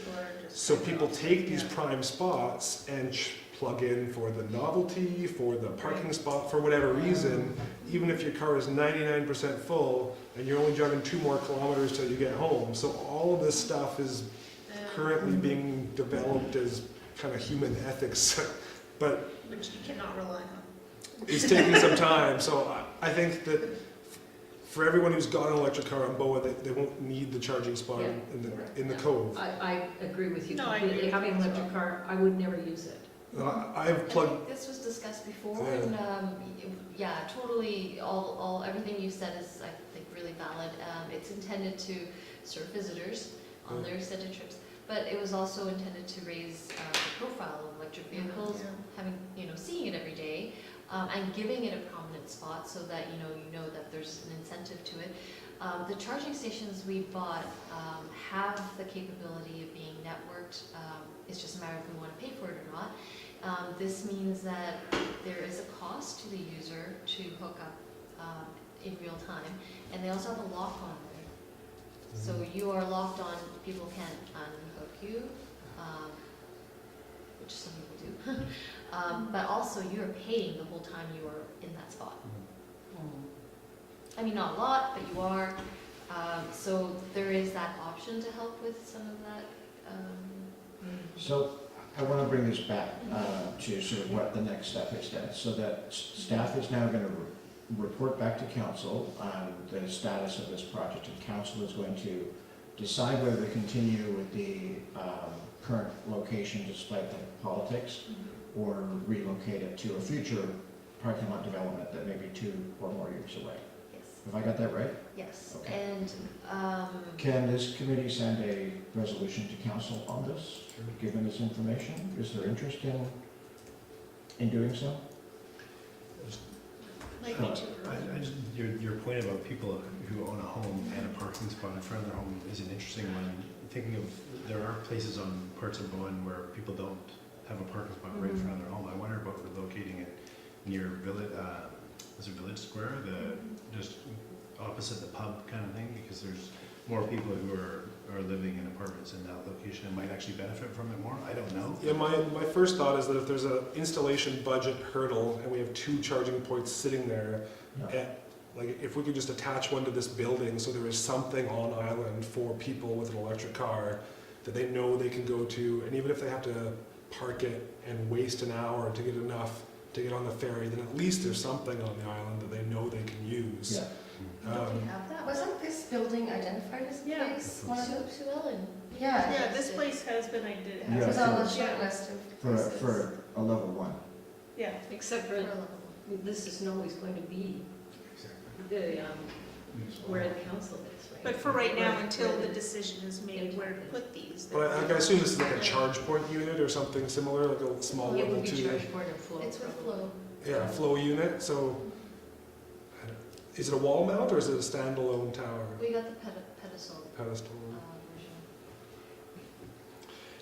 So people take these prime spots and plug in for the novelty, for the parking spot, for whatever reason, even if your car is 99% full and you're only driving 2 more kilometers till you get home. So all of this stuff is currently being developed as kind of human ethics, but Which you cannot rely on. it's taking some time. So I think that for everyone who's got an electric car on Bowen, they won't need the charging spot in the cove. I agree with you No, I completely. agree with Having you an as electric car, I would never use it. I've plugged. I think this was discussed before, Yeah. and yeah, totally. Everything you said is, I think, really valid. It's intended to serve visitors on their extended trips, but it was also intended to raise the profile of electric vehicles, having seeing it every day, and giving it a prominent spot so that you know that there's an incentive to it. The charging stations we bought have the capability of being networked. It's just a matter if we want to pay for it or not. This means that there is a cost to the user to hook up in real time, and they also have a lock on there. So you are locked on, people can't unhook you, which some people do, but also you are paying the whole time you are in that spot. I mean, not a lot, but you are. So there is that option to help with some of that. So I want to bring this back to sort of what the next step is then. So that staff is now going to report back to council on the status of this project, and council is going to decide whether to continue with the current location despite the politics, or relocate it to a future parking lot development that may be 2 or more years away. Yes. Have I got that right? Yes. Okay. And Can this committee send a resolution to council on this, given this information? Is there interest in doing so? Might be too early. Your point about people who own a home and a parking spot in front of their home is an interesting one. Thinking of, there are places on parts of Bowen where people don't have a parking spot right in front of their home. I wonder about relocating it near Village, is it Village Square, just opposite the pub kind of thing, because there's more people who are living in apartments in that location and might actually benefit from it more. I don't know. Yeah, my first thought is that if there's an installation budget hurdle and we have 2 charging points sitting there, like if we could just attach one to this building so there is something on island for people with an electric car that they know they can go to, and even if they have to park it and waste an hour to get enough to get on the ferry, then at least there's something on the island that they know they can use. Yeah. don't we have that? Wasn't this building identified as a Yeah. place? One of the- Sue Ellen. Yeah. Yeah, this place has been, I did. Yeah. It was on the Yeah. short list of For places. a level 1. Yeah. Except for, this isn't always going to be the, where the council is, right? But for right now, Where- until where the the- decision is made where to put these. then- But I assume this is like a charge point unit or something similar, like a small It level would be 2. charged for it or flow. It's with probably. Flow. Yeah, flow unit. So is it a wall mount or is it a standalone tower We got the pedestal. pedestal?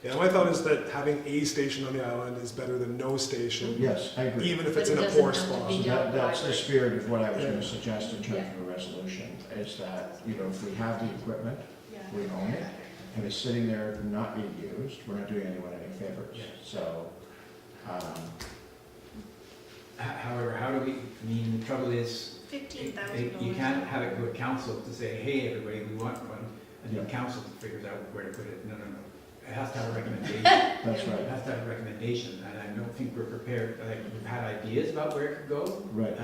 Yeah, my thought is that having a station on the island is better than no station, Yes, I agree. even if But it's it in a doesn't poor have to spot. be So that's the library. spirit of what I was Yeah. gonna suggest in terms Yeah. of a resolution, is that, you know, if we have the equipment, Yeah. we own it, and it's sitting there not being used, we're not doing anyone any favors. Yeah. So, However, how do we, I mean, the trouble is, $15,000. you can't have it go to council to say, hey, everybody, we want one, and then Yeah. council figures out where to put it. No. It has to have a recommendation. that's It right, has to have a recommendation, and I don't think we're prepared, like, we've had ideas about where it could go. right.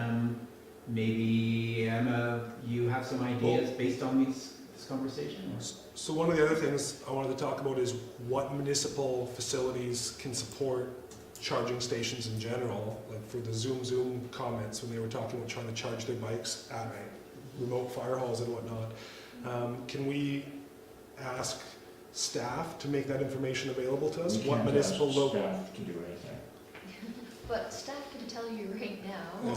Maybe, Emma, you have some ideas based on this conversation? or- So one of the other things I wanted to talk about is what municipal facilities can support charging stations in general, like for the Zoom comments when they were talking about trying to charge their bikes at remote fire halls and whatnot. Can we ask staff to make that information available to us? We What can't municipal ask local? staff to do anything. But staff can tell you right now,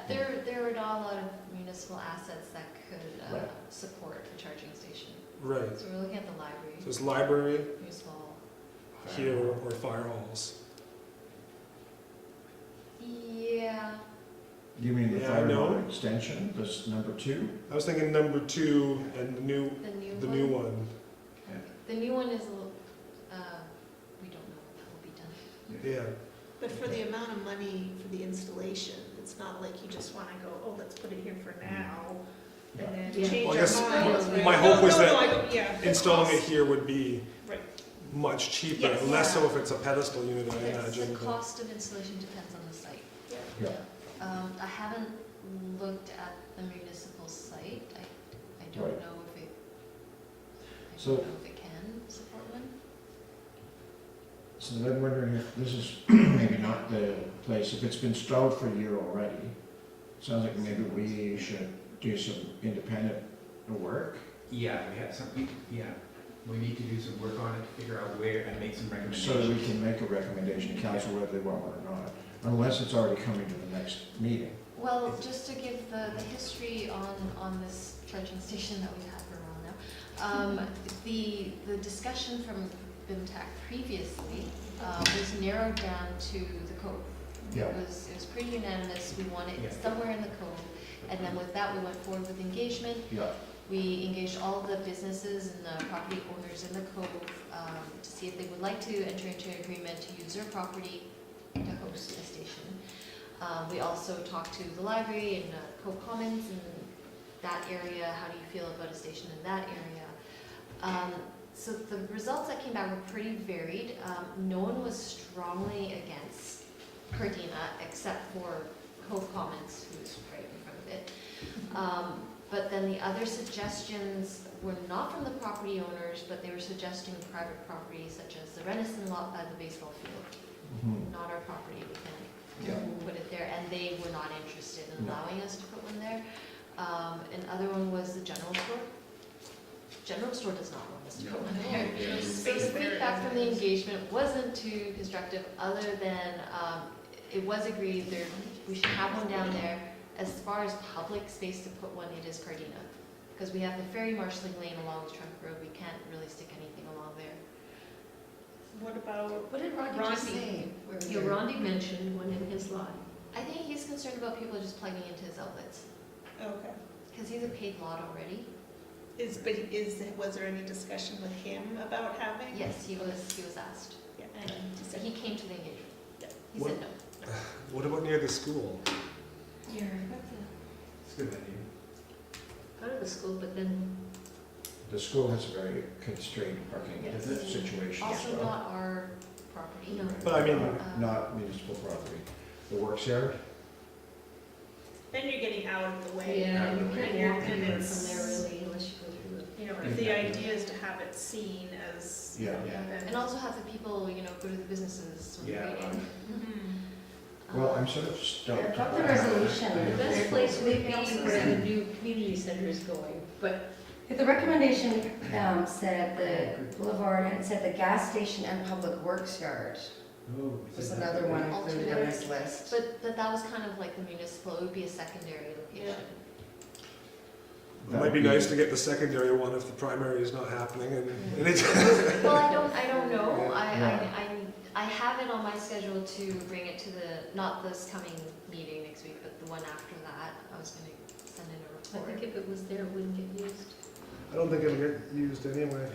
there are not a lot of municipal assets that could Right. support a charging station. Right, So we're looking at the library, so it's library municipal. here or fire halls. Yeah, You mean the Yeah, I fire know. hall extension, this number 2? I was thinking number 2 and the new one. The new one is a little, we don't know if that will be done. Yeah. But for the amount of money for the installation, it's not like you just wanna go, oh, let's put it here for now, and then Yeah. change Well, I our guess minds. my No, hope was no, that no, yeah, the Installing it cost- here would be Right. much cheaper, Yes. less so if it's a pedestal unit, I Yes. imagine. The but- cost of installation depends on the site. Yeah. Yeah. I haven't looked at the municipal site. I don't Right. know if it, So- if it can support one. So then I'm wondering if this is maybe not the place, if it's been stalled for a year already, sounds like maybe we should do some independent work. Yeah, we have some, we need to do some work on it to figure out where and make some So that recommendations. we can make a recommendation to council whether they want one or not, unless it's already coming to the next meeting. Well, just to give the history on this charging station that we've had for a while now, the discussion from BIMTAC previously was narrowed down to the code. Yeah. It was pretty unanimous, we wanted it Yeah. somewhere in the code, and then with that, we went forward with engagement. Yeah, We engaged all the businesses and the property owners in the cove to see if they would like to enter into an agreement to use their property to host a station. We also talked to the library and Cove Commons and that area, how do you feel about a station in that area? So the results that came back were pretty varied. No one was strongly against Cardina except for Cove Commons, who's right in front of it. But then the other suggestions were not from the property owners, but they were suggesting private properties such as the Renison lot by the baseball field. Mhm. Not our property, we Yeah. can put it there, and they were not interested in No. allowing us to put one there. Another one was the general store. General store does not want us to put one there. So the Space there, feedback from the isn't it? engagement wasn't too constructive, other than it was agreed there, we should have one down there. As far as public space to put one, it is Cardina. Because we have the Ferry marshalling lane along the trunk road, we can't really stick anything along there. What about, What did Rondy just say? Yeah, Rondy mentioned one in his line. I think he's concerned about people just plugging into his outlets, okay, because he's a paid lot already. was there any discussion with him about having? Yes, he was asked. Yeah, And and he came to the engagement. Yeah. He said no. What about near the school? Yeah. It's a good idea. Out of the school, but then, The school has a very constrained parking Yes. situation as Also well. not our property. No. But I mean, Not municipal property. The works yard, then you're getting out of the way. yeah, you And can't you're- walk and anywhere it's- from there really unless you go through it. You know, if the idea is to have it seen as. Yeah. And also have the people, go to the businesses when Yeah. waiting. Mhm. well, I'm sort of stumped. About the resolution. The best place would be where the new community center is going, but If the recommendation said the boulevard, and it said the gas station and public works yard Oh, was another one included on this list. But that was kind of like the municipal, it would be a secondary location. It might be nice to get the secondary one if the primary is not happening and it's. Well, I don't know. Yeah. I have it on my schedule to bring it to not this coming meeting next week, but the one after that. I was gonna send in a I report. think if it was there, it wouldn't get used. I don't think it'll get used anyway.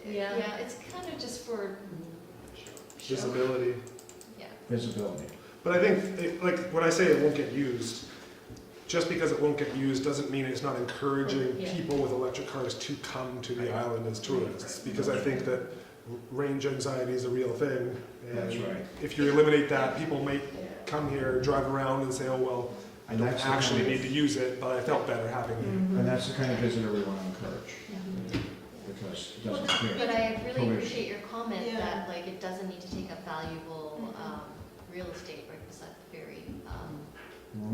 Yeah. Yeah, it's kind of just for show. Visibility. Yeah. Visibility. But I think, like, when I say it won't get used, just because it won't get used doesn't mean it's not encouraging Yeah. people with electric cars to come to the island as tourists. Because I think that range anxiety is a real thing. That's And right. if you eliminate that, people might come here, drive around and say, oh, well, I And don't that's the actually kind need to use it, but I felt better having it. And that's the kind of visitor we want to encourage, because it doesn't create. But I really pollution. appreciate your comment Yeah. that like it doesn't need to take up valuable real estate right beside the ferry.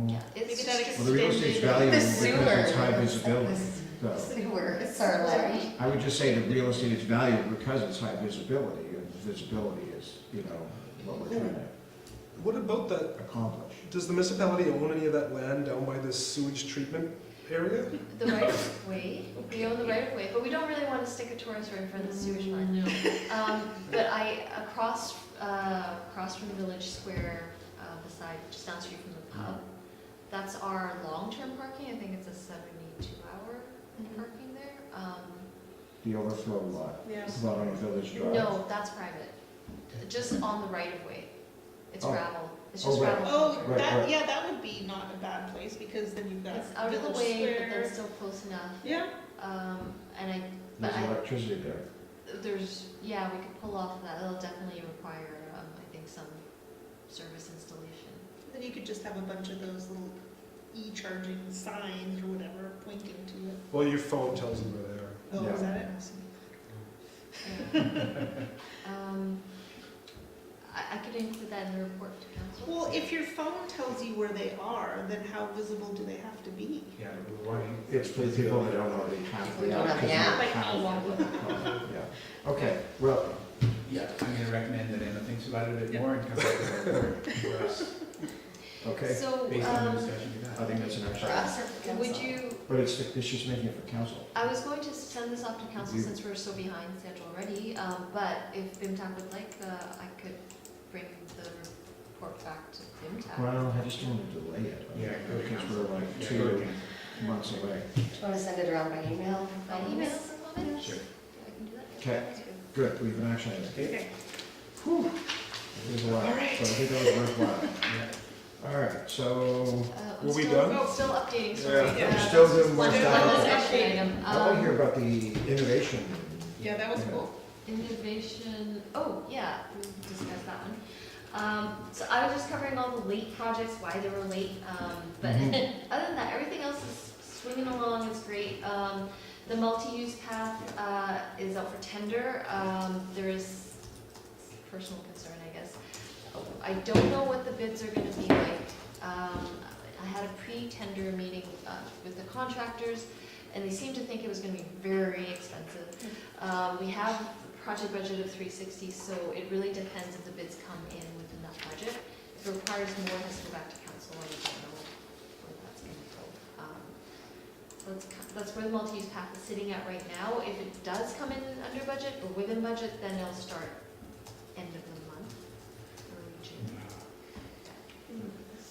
Yeah, it's Maybe that just Well, the real estate's valuable The because sewer. it's high visibility, The though. sewer, sorry. I would just say the real estate is valuable because it's high visibility, and visibility is, what we're trying to What about that? accomplish. Does the municipality own any of that land down by this sewage treatment area? the right of way. We own the right of way, but we don't really want to stick a tourist right in front of the sewage line. But across from Village Square, beside, just down the street from the pub, that's our long-term parking. I think it's a 72-hour parking there. The overflow lot, Yeah. lot on Village Drive. No, that's private. Just on the right of way. It's Oh. gravel. It's Oh, just right. gravel. Oh, Right, that, right. yeah, that would be not a bad place, because then you've got It's out of the Village way, but Square. then still close enough. Yeah, And There's electricity there. we could pull off that. It'll definitely require, I think, some service installation. then you could just have a bunch of those little e-charging signs or whatever pointing to it. Well, your phone tells you where they are. Oh, Yeah. is that it? Awesome. I could include that in the report to council. Well, if your phone tells you where they are, then how visible do they have to be? Yeah, why? It's for people that don't already have We the don't app. have the app. Yeah, okay, well, Yeah, I'm gonna recommend that Emma thinks about it a bit more and comes up with a report for us, okay, So, based on the discussion we I had. think that's an For excellent. us or for would council? you, But it's just making it for council. I was going to send this off to council You- since we're so behind schedule already, but if BIMTAC would like, I could bring the report back to BIMTAC. Well, I just don't want to delay it. Yeah, go to Because council. we're like Yeah, 2 go to council. months away. Do you want to send it around by email? By email for comments? Sure. I can do that. Okay. That's good. Good, we have an action item. Okay. Whew. There's a lot, so I think that was worthwhile. Yeah. All right, so, I'm Were we still- done? Still updating, sorry. Yeah. We're still doing more One stuff. discussion item. I want to hear about the innovation. Yeah, that was cool. Innovation, oh, yeah, we discussed that one. So I was just covering all the late projects, why they were late, but Mhm. other than that, everything else is swinging along, it's great. The multi-use path is out for tender. There is personal concern, I guess. I don't know what the bids are gonna be like. I had a pre-tender meeting with the contractors, and they seemed to think it was gonna be very expensive. We have a project budget of 360, so it really depends if the bids come in within that budget. If it requires more, it has to go back to council, and we don't know where that's gonna go. That's where the multi-use path is sitting at right now. If it does come in under budget or within budget, then it'll start end of the month, early June.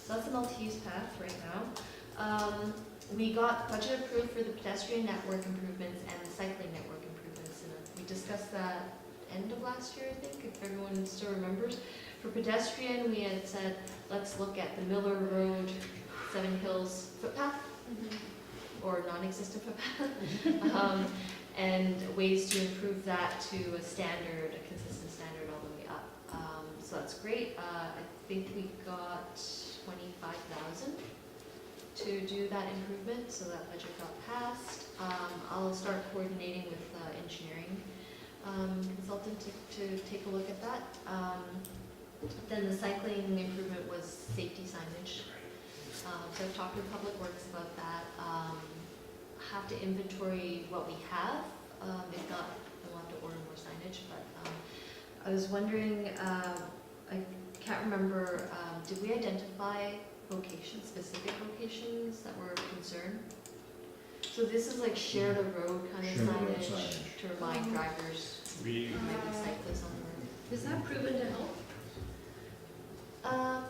So that's the multi-use path right now. We got budget approved for the pedestrian network improvements and the cycling network improvements. And we discussed that end of last year, I think, if everyone still remembers. For pedestrian, we had said, let's look at the Miller Road, Seven Hills footpath, or non-existent footpath, and ways to improve that to a standard, a consistent standard all the way up. So that's great. I think we got 25,000 to do that improvement, so that budget got passed. I'll start coordinating with engineering consultant to take a look at that. Then the cycling improvement was safety signage. So I've talked with Public Works about that. Have to inventory what we have. If not, we'll have to order more signage. But I was wondering, I can't remember, did we identify locations, specific locations that were a concern? So So this is like share the road kind of Share the road signage signage. to remind drivers, We, maybe cyclists on the road. Is that proven to help?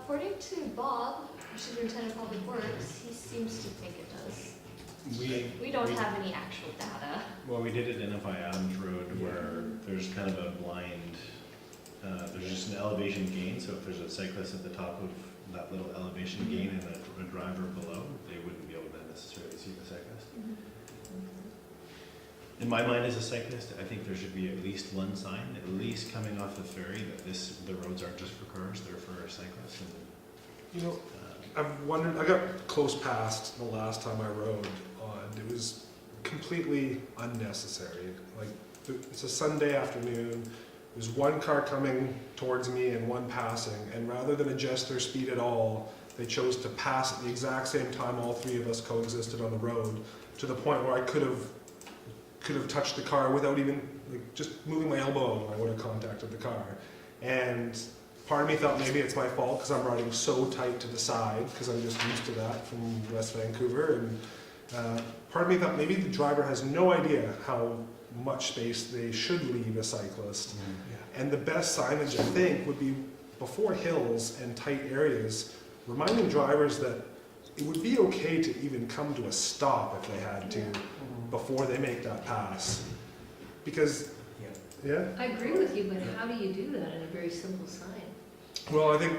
According to Bob, Superintendent of Public Works, he seems to think it does. We don't have any actual data. well, we did identify Adams Road where there's kind of a blind, there's just an elevation gain, so if there's a cyclist at the top of that little elevation gain and a driver below, they wouldn't be able to necessarily see the cyclist. In my mind as a cyclist, I think there should be at least one sign, at least coming off the ferry, that the roads aren't just for cars, they're for cyclists. And, You know, I've wondered, I got close past the last time I rode on, it was completely unnecessary. Like, it's a Sunday afternoon, there's one car coming towards me and one passing, and rather than adjust their speed at all, they chose to pass at the exact same time all three of us coexisted on the road, to the point where I could have touched the car without even, like, just moving my elbow and I would have contacted the car. And part of me thought maybe it's my fault because I'm riding so tight to the side, because I'm just used to that from West Vancouver. And part of me thought maybe the driver has no idea how much space they should leave a cyclist. And the best signage, I think, would be before hills and tight areas, reminding drivers that it would be okay to even come to a stop if they had to before they make that pass. Because, yeah? I agree with you, but how do you do that in a very simple sign? Well, I think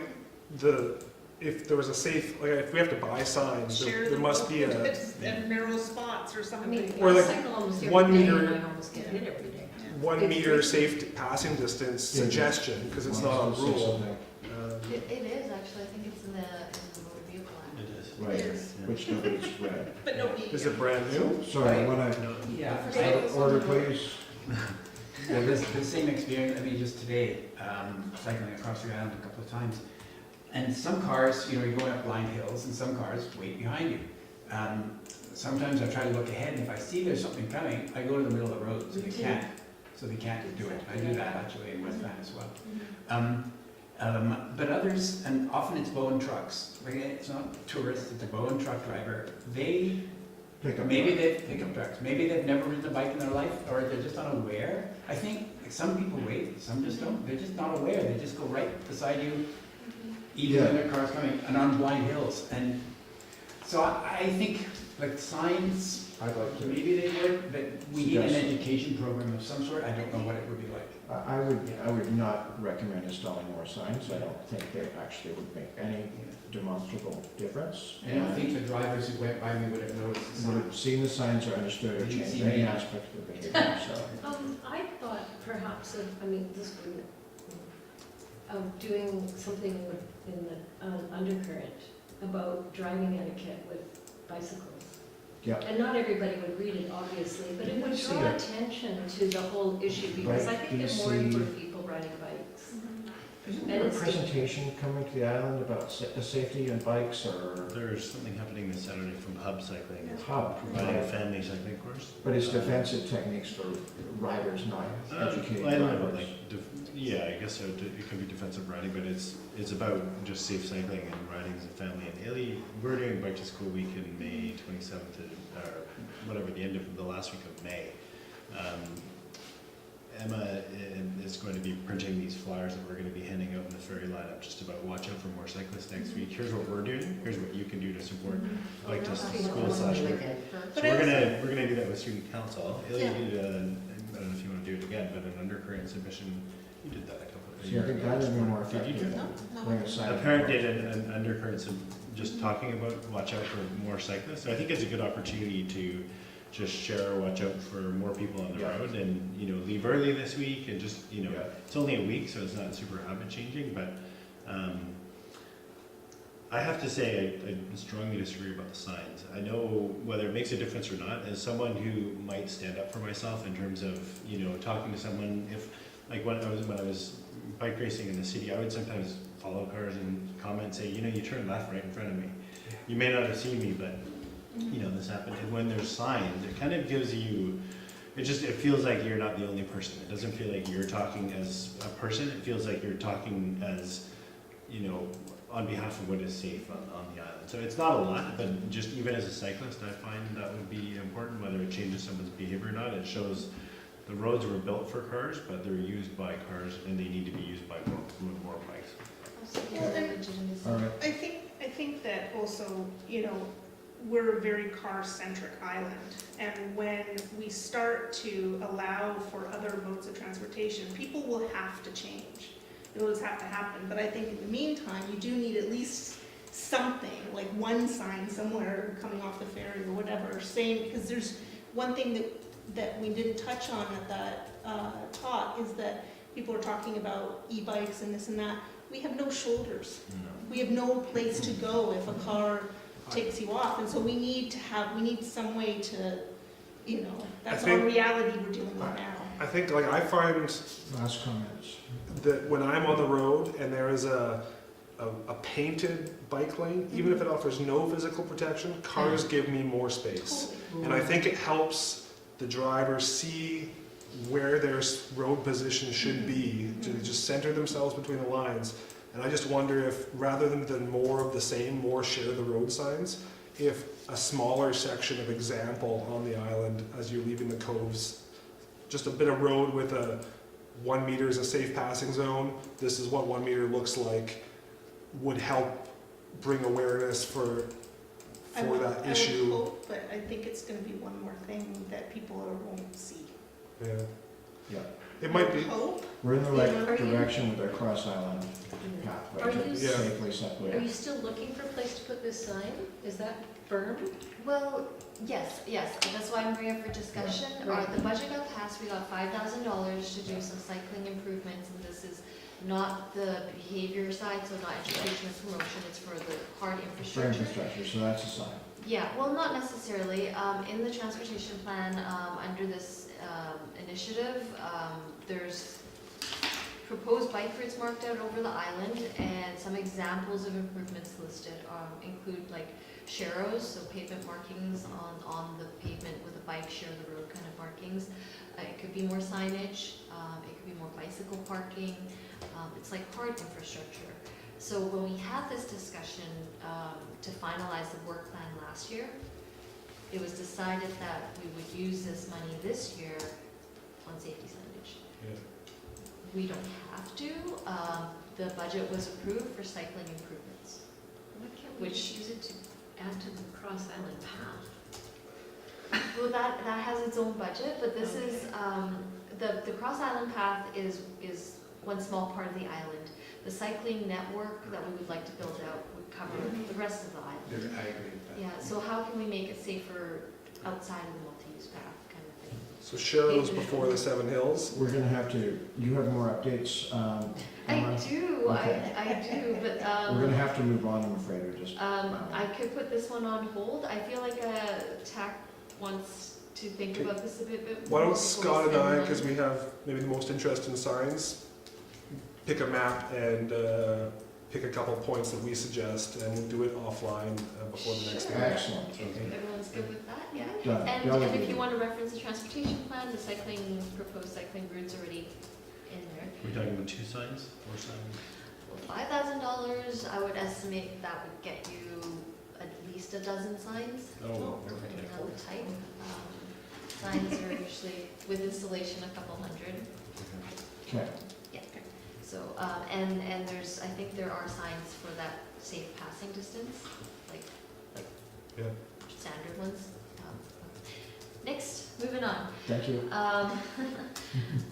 if there was a safe, like if we have to buy signs, Share there must be a and narrow spots or I something. mean, Or I like cycle almost every 1 day meter- and I almost get hit every day. 1 It's meter risky. safe passing distance suggestion, because it's not a Wants to say rule. something. It is actually, I think it's in the motor vehicle act. it is. Right, Yes. which nobody's read. But nobody. Is it brand new? Sorry, when I, Yeah, order please. well, the same experience, I mean, just today, cycling across the island a couple of times. And some cars, you're going up blind hills, and some cars wait behind you. Sometimes I try to look ahead, and if I see there's something coming, I go to the middle of the road, so they can't do it. I do that actually in West Van as well. But others, and often it's Bowen trucks. Like, it's not tourists, it's a Bowen truck driver. They maybe they've pickup trucks. Maybe they've never ridden a bike in their life, or they're just unaware. I think some people wait, some just don't. They're just not aware. They just go right beside you, even when their car's coming, and on blind hills. And so I think like signs, I'd like to, maybe they work, but we need an Suggest- education program of some sort. I don't know what it would be like. I would not recommend installing more signs. I don't think they actually would make any demonstrable difference. I don't think the drivers who went by me would have noticed the Would sign. have seen the signs or understood or Didn't changed see any me. aspect of the behavior, so. I thought perhaps of doing something in the undercurrent about driving etiquette with bicycles. Yeah. And not everybody would read it, obviously, but it would See draw it. attention to the whole issue, because I Right, think it's more DC. for people riding bikes. Isn't And there a it's- presentation coming to the island about safety and bikes or There's something happening this Saturday from Hub Cycling. It's hub? providing a family cycling course. But it's defensive techniques for riders, not educating I don't know, riders. like, yeah, I guess so. It can be defensive riding, but it's about just safe cycling and riding as a family. And Illy, we're doing Bike to School Week in May 27th, or whatever, the end of the last week of May. Emma is going to be printing these flyers that we're going to be handing out in the ferry lineup, just about watch out for more cyclists next week. Here's what we're doing. Here's what you can do to support Bike to School / work. So we're gonna do that with student council. Illy did, I don't know if you want to do it again, but an undercurrent submission, you did that a couple of See, I think that would be more Did you do effective that? than bring a sign. A parent did an undercurrent, just talking about watch out for more cyclists. So I think it's a good opportunity to just share, watch out for more people on the Yeah. road, and leave early this week, and just Yeah. it's only a week, so it's not super habit changing. But I have to say I strongly disagree about the signs. I know whether it makes a difference or not. As someone who might stand up for myself in terms of talking to someone, if like when I was bike racing in the city, I would sometimes follow cars and comment and say, you turn left right in front of me. You may not have seen me, but this happened. And when there's signs, it kind of gives you, it feels like you're not the only person. It doesn't feel like you're talking as a person. It feels like you're talking as, on behalf of what is safe on the island. So it's not a lot, but just even as a cyclist, I find that would be important, whether it changes someone's behavior or not. It shows the roads were built for cars, but they're used by cars, and they need to be used by more bikes. Well, and All right. I think that also, you know, we're a very car-centric island, and when we start to allow for other modes of transportation, people will have to change. It will just have to happen, but I think in the meantime, you do need at least something, like one sign somewhere coming off the ferry or whatever, saying, because there's one thing that we didn't touch on at that talk, is that people are talking about e-bikes and this and that. We have no shoulders. We have no place to go if a car takes you off, and so we need some way to, you know, that's our reality we're dealing with now. I think, like, I find Last comments. that when I'm on the road and there is a painted bike lane, even if it offers no physical protection, cars give me more space. And I think it helps the driver see where their road position should be, to just center themselves between the lines. And I just wonder if, rather than more of the same, more share the road signs, if a smaller section of example on the island as you're leaving the coves, just a bit of road with a 1 meter is a safe passing zone, this is what 1 meter looks like, would help bring awareness for that issue. I would hope, but I think it's going to be one more thing that people won't see. Yeah. Yeah. It might be. Hope. We're in the Are right you- direction with our cross-island pathway Are to you- safely Are separate. you still looking for a place to put this sign? Is that firm? Well, yes, that's why I'm bringing up for discussion. Right. The budget got passed, we got $5,000 to do some cycling improvements, and this is not the behavior side, so not education and promotion, it's for the hard For infrastructure. infrastructure, so that's a sign. Yeah, well, not necessarily. In the transportation plan, under this initiative, there's proposed bike routes marked out over the island, and some examples of improvements listed include like sharrows, so pavement markings on the pavement with a bike share the road kind of markings. It could be more signage, it could be more bicycle parking. It's like hard infrastructure. So when we had this discussion to finalize the work plan last year, it was decided that we would use this money this year on safety signage. Yeah. We don't have to. The budget was approved for cycling improvements. Why can't we just use it to add to the Cross Island path? Well, that has its own budget, but this is, the Cross Island path is one small part of the island. The cycling network that we would like to build out would cover the rest of the island. I agree with that. Yeah, so how can we make it safer outside of the multi-use path kind of thing? So Sharrow's before the Seven Hills. We're gonna have to, you have more updates, I Emma? do, Okay. I do, but, We're gonna have to move on, I'm afraid, or just. I could put this one on hold. I feel like TAC wants to think about this a bit more. Why don't before we Scott and spend I, money. because we have maybe the most interest in signs, pick a map and pick a couple of points that we suggest, and we'll do it offline before the next Sure. meeting. Excellent, okay. Everyone's good with that, yeah? Done. And Delegated. if you want to reference the transportation plan, the proposed cycling routes already in there. We're talking about 2 signs, 4 signs? Well, $5,000, I would estimate that would get you at least a dozen signs, Oh, depending on the type. Signs are usually, with installation, a couple hundred. Okay. So, and there's, I think there are signs for that safe passing distance, like Yeah. standard ones. Next, moving on. Thank you.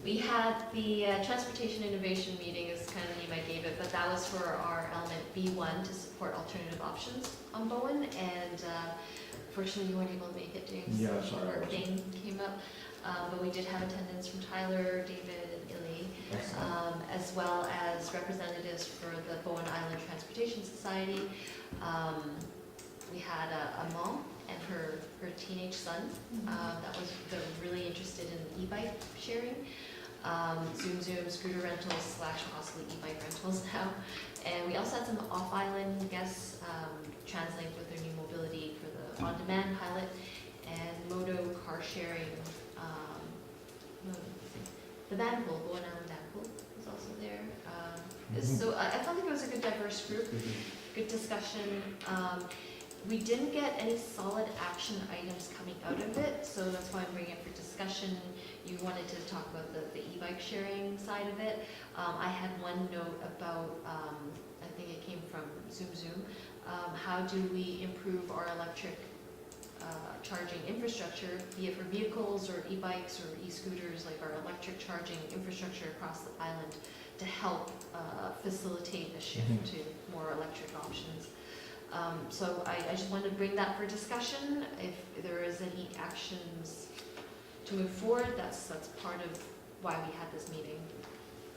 We had the Transportation Innovation Meeting, is kind of the name I gave it, but that was for our element B1 to support alternative options on Bowen, and fortunately you weren't able to make it, James. Yeah, sorry. Work thing came up, but we did have attendance from Tyler, David, and Illy. Excellent. As well as representatives for the Bowen Island Transportation Society. We had a mom and her teenage son they're really interested in e-bike sharing. Zoom, scooter rentals / possibly e-bike rentals now. And we also had some off-island guests translate with their new mobility for the on-demand pilot and moto car sharing. The van pool, Bowen Island van pool was also there. So I felt like it was a good diverse group, good discussion. We didn't get any solid action items coming out of it, so that's why I'm bringing it for discussion. You wanted to talk about the e-bike sharing side of it. I had one note about, I think it came from Zoom. How do we improve our electric charging infrastructure, be it for vehicles or e-bikes or e-scooters, like our electric charging infrastructure across the island to help facilitate a shift to more electric options. So I just wanted to bring that for discussion. If there is any actions to move forward, that's part of why we had this meeting.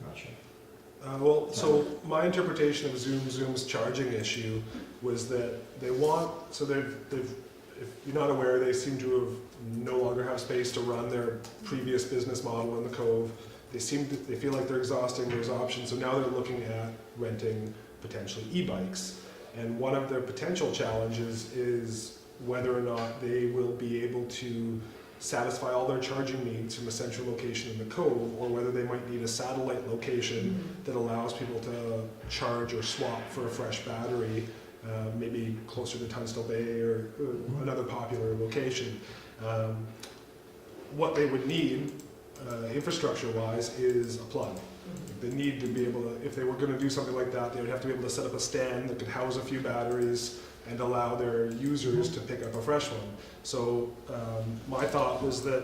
Gotcha. Well, so my interpretation of Zoom's charging issue was that they want, so they've, if you're not aware, they seem to have no longer have space to run their previous business model in the Cove. They feel like they're exhausting those options, so now they're looking at renting potentially e-bikes. And one of their potential challenges is whether or not they will be able to satisfy all their charging needs from a central location in the Cove, or whether they might need a satellite location that allows people to charge or swap for a fresh battery, maybe closer to Tunstall Bay or another popular location. What they would need, infrastructure-wise, is a plug. They need to be able to, if they were going to do something like that, they would have to be able to set up a stand that could house a few batteries and allow their users to pick up a fresh one. So my thought was that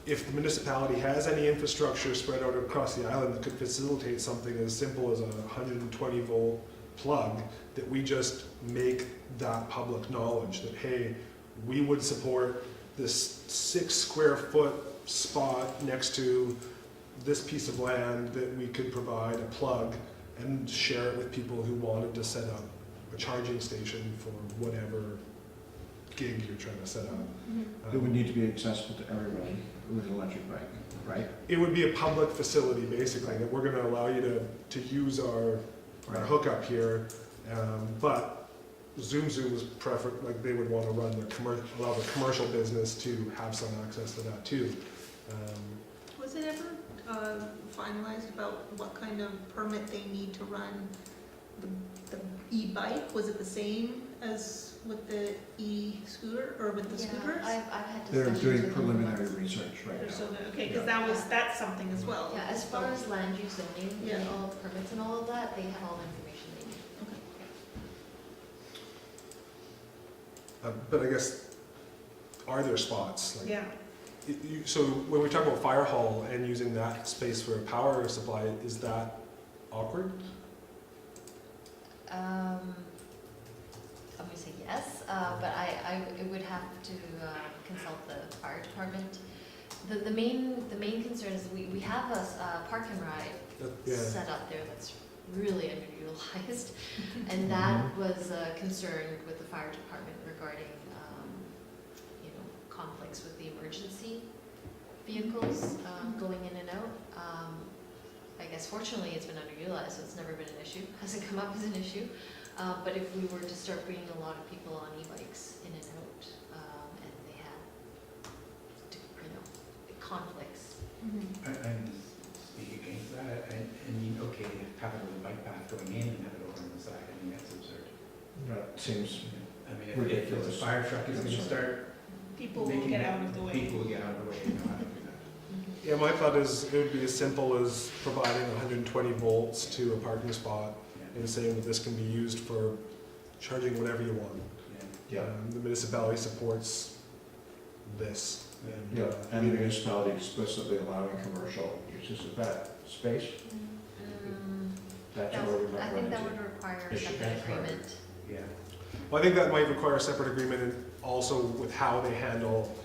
if the municipality has any infrastructure spread out across the island that could facilitate something as simple as a 120 volt plug, that we just make that public knowledge that, hey, we would support this 6 square foot spot next to this piece of land that we could provide a plug and share it with people who wanted to set up a charging station for whatever gig you're trying to set up. It would need to be accessible to everybody with an electric bike, right? It would be a public facility, basically, that we're going to allow you to use our hookup here, but Zoom was like they would want to run allow the commercial business to have some access to that too. Was it ever finalized about what kind of permit they need to run the e-bike? Was it the same as with the e-scooter or with the scooters? I've had They're discussions doing with them preliminary about this. research right now. So okay, because that's something as well. Yeah, as far as land use zoning Yeah. and all permits and all of that, they have all the information they need. But I guess, are there spots? Like, Yeah. So when we talk about fire hall and using that space for a power supply, is that awkward? I'm gonna say yes, but I would have to consult the fire department. The main concern is we have a park and ride set up there that's really underutilized, and that was a concern with the fire department regarding conflicts with the emergency vehicles going in and out. I guess fortunately it's been underutilized, so it's never been an issue, hasn't come up as an issue. But if we were to start bringing a lot of people on e-bikes in and out, and they had, conflicts. I'm just speak against that. I mean, okay, have it with a bike path going in and have it over on the side. I mean, that's absurd. That seems I mean, if the fire truck is going to start People will making get that, out of the way. people will get out of the way and know how to do that. Yeah, my thought is it would be as simple as providing 120 volts to a parking spot Yeah. and saying that this can be used for charging whatever you want. Yeah. The municipality supports this. Yeah, and the municipality explicitly allowing commercial uses of that space. That's where we might I run think that into would require a issue. separate agreement. Yeah. Well, I think that might require a separate agreement, and also with how they handle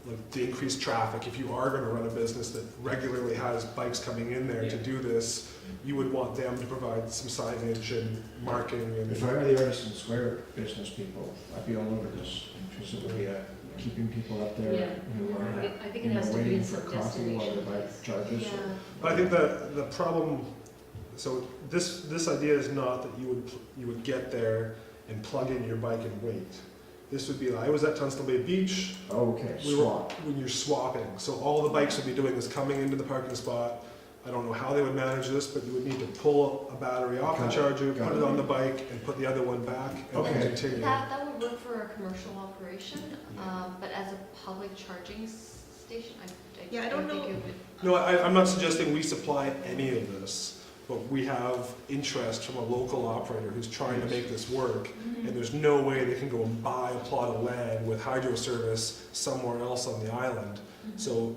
like the increased traffic. If you are going to run a business that regularly has bikes coming in there to do this, you would want them to provide some signage and marking. And If I were the Artisan Square business people, I'd be all over this, because it would be keeping people up there Yeah. who are I think it has to be waiting in for some coffee while their destination bike charges. Yeah. But I think the problem, so this idea is not that you would get there and plug in your bike and wait. This would be, I was at Tunstall Bay Beach. Oh, okay, We were- swap. When you're swapping, so all the bikes would be doing is coming into the parking spot, I don't know how they would manage this, but you would need to pull a battery off the Got it, charger, got put it. it on the bike, and put the other one back, and then Okay. continue. That would work for a commercial operation, but as a public charging station, Yeah, I I don't don't think know. it would. No, I'm not suggesting we supply any of this, but we have interest from a local operator who's trying to make this work, and there's no way they can go and buy a plot of land with hydro service somewhere else on the island. So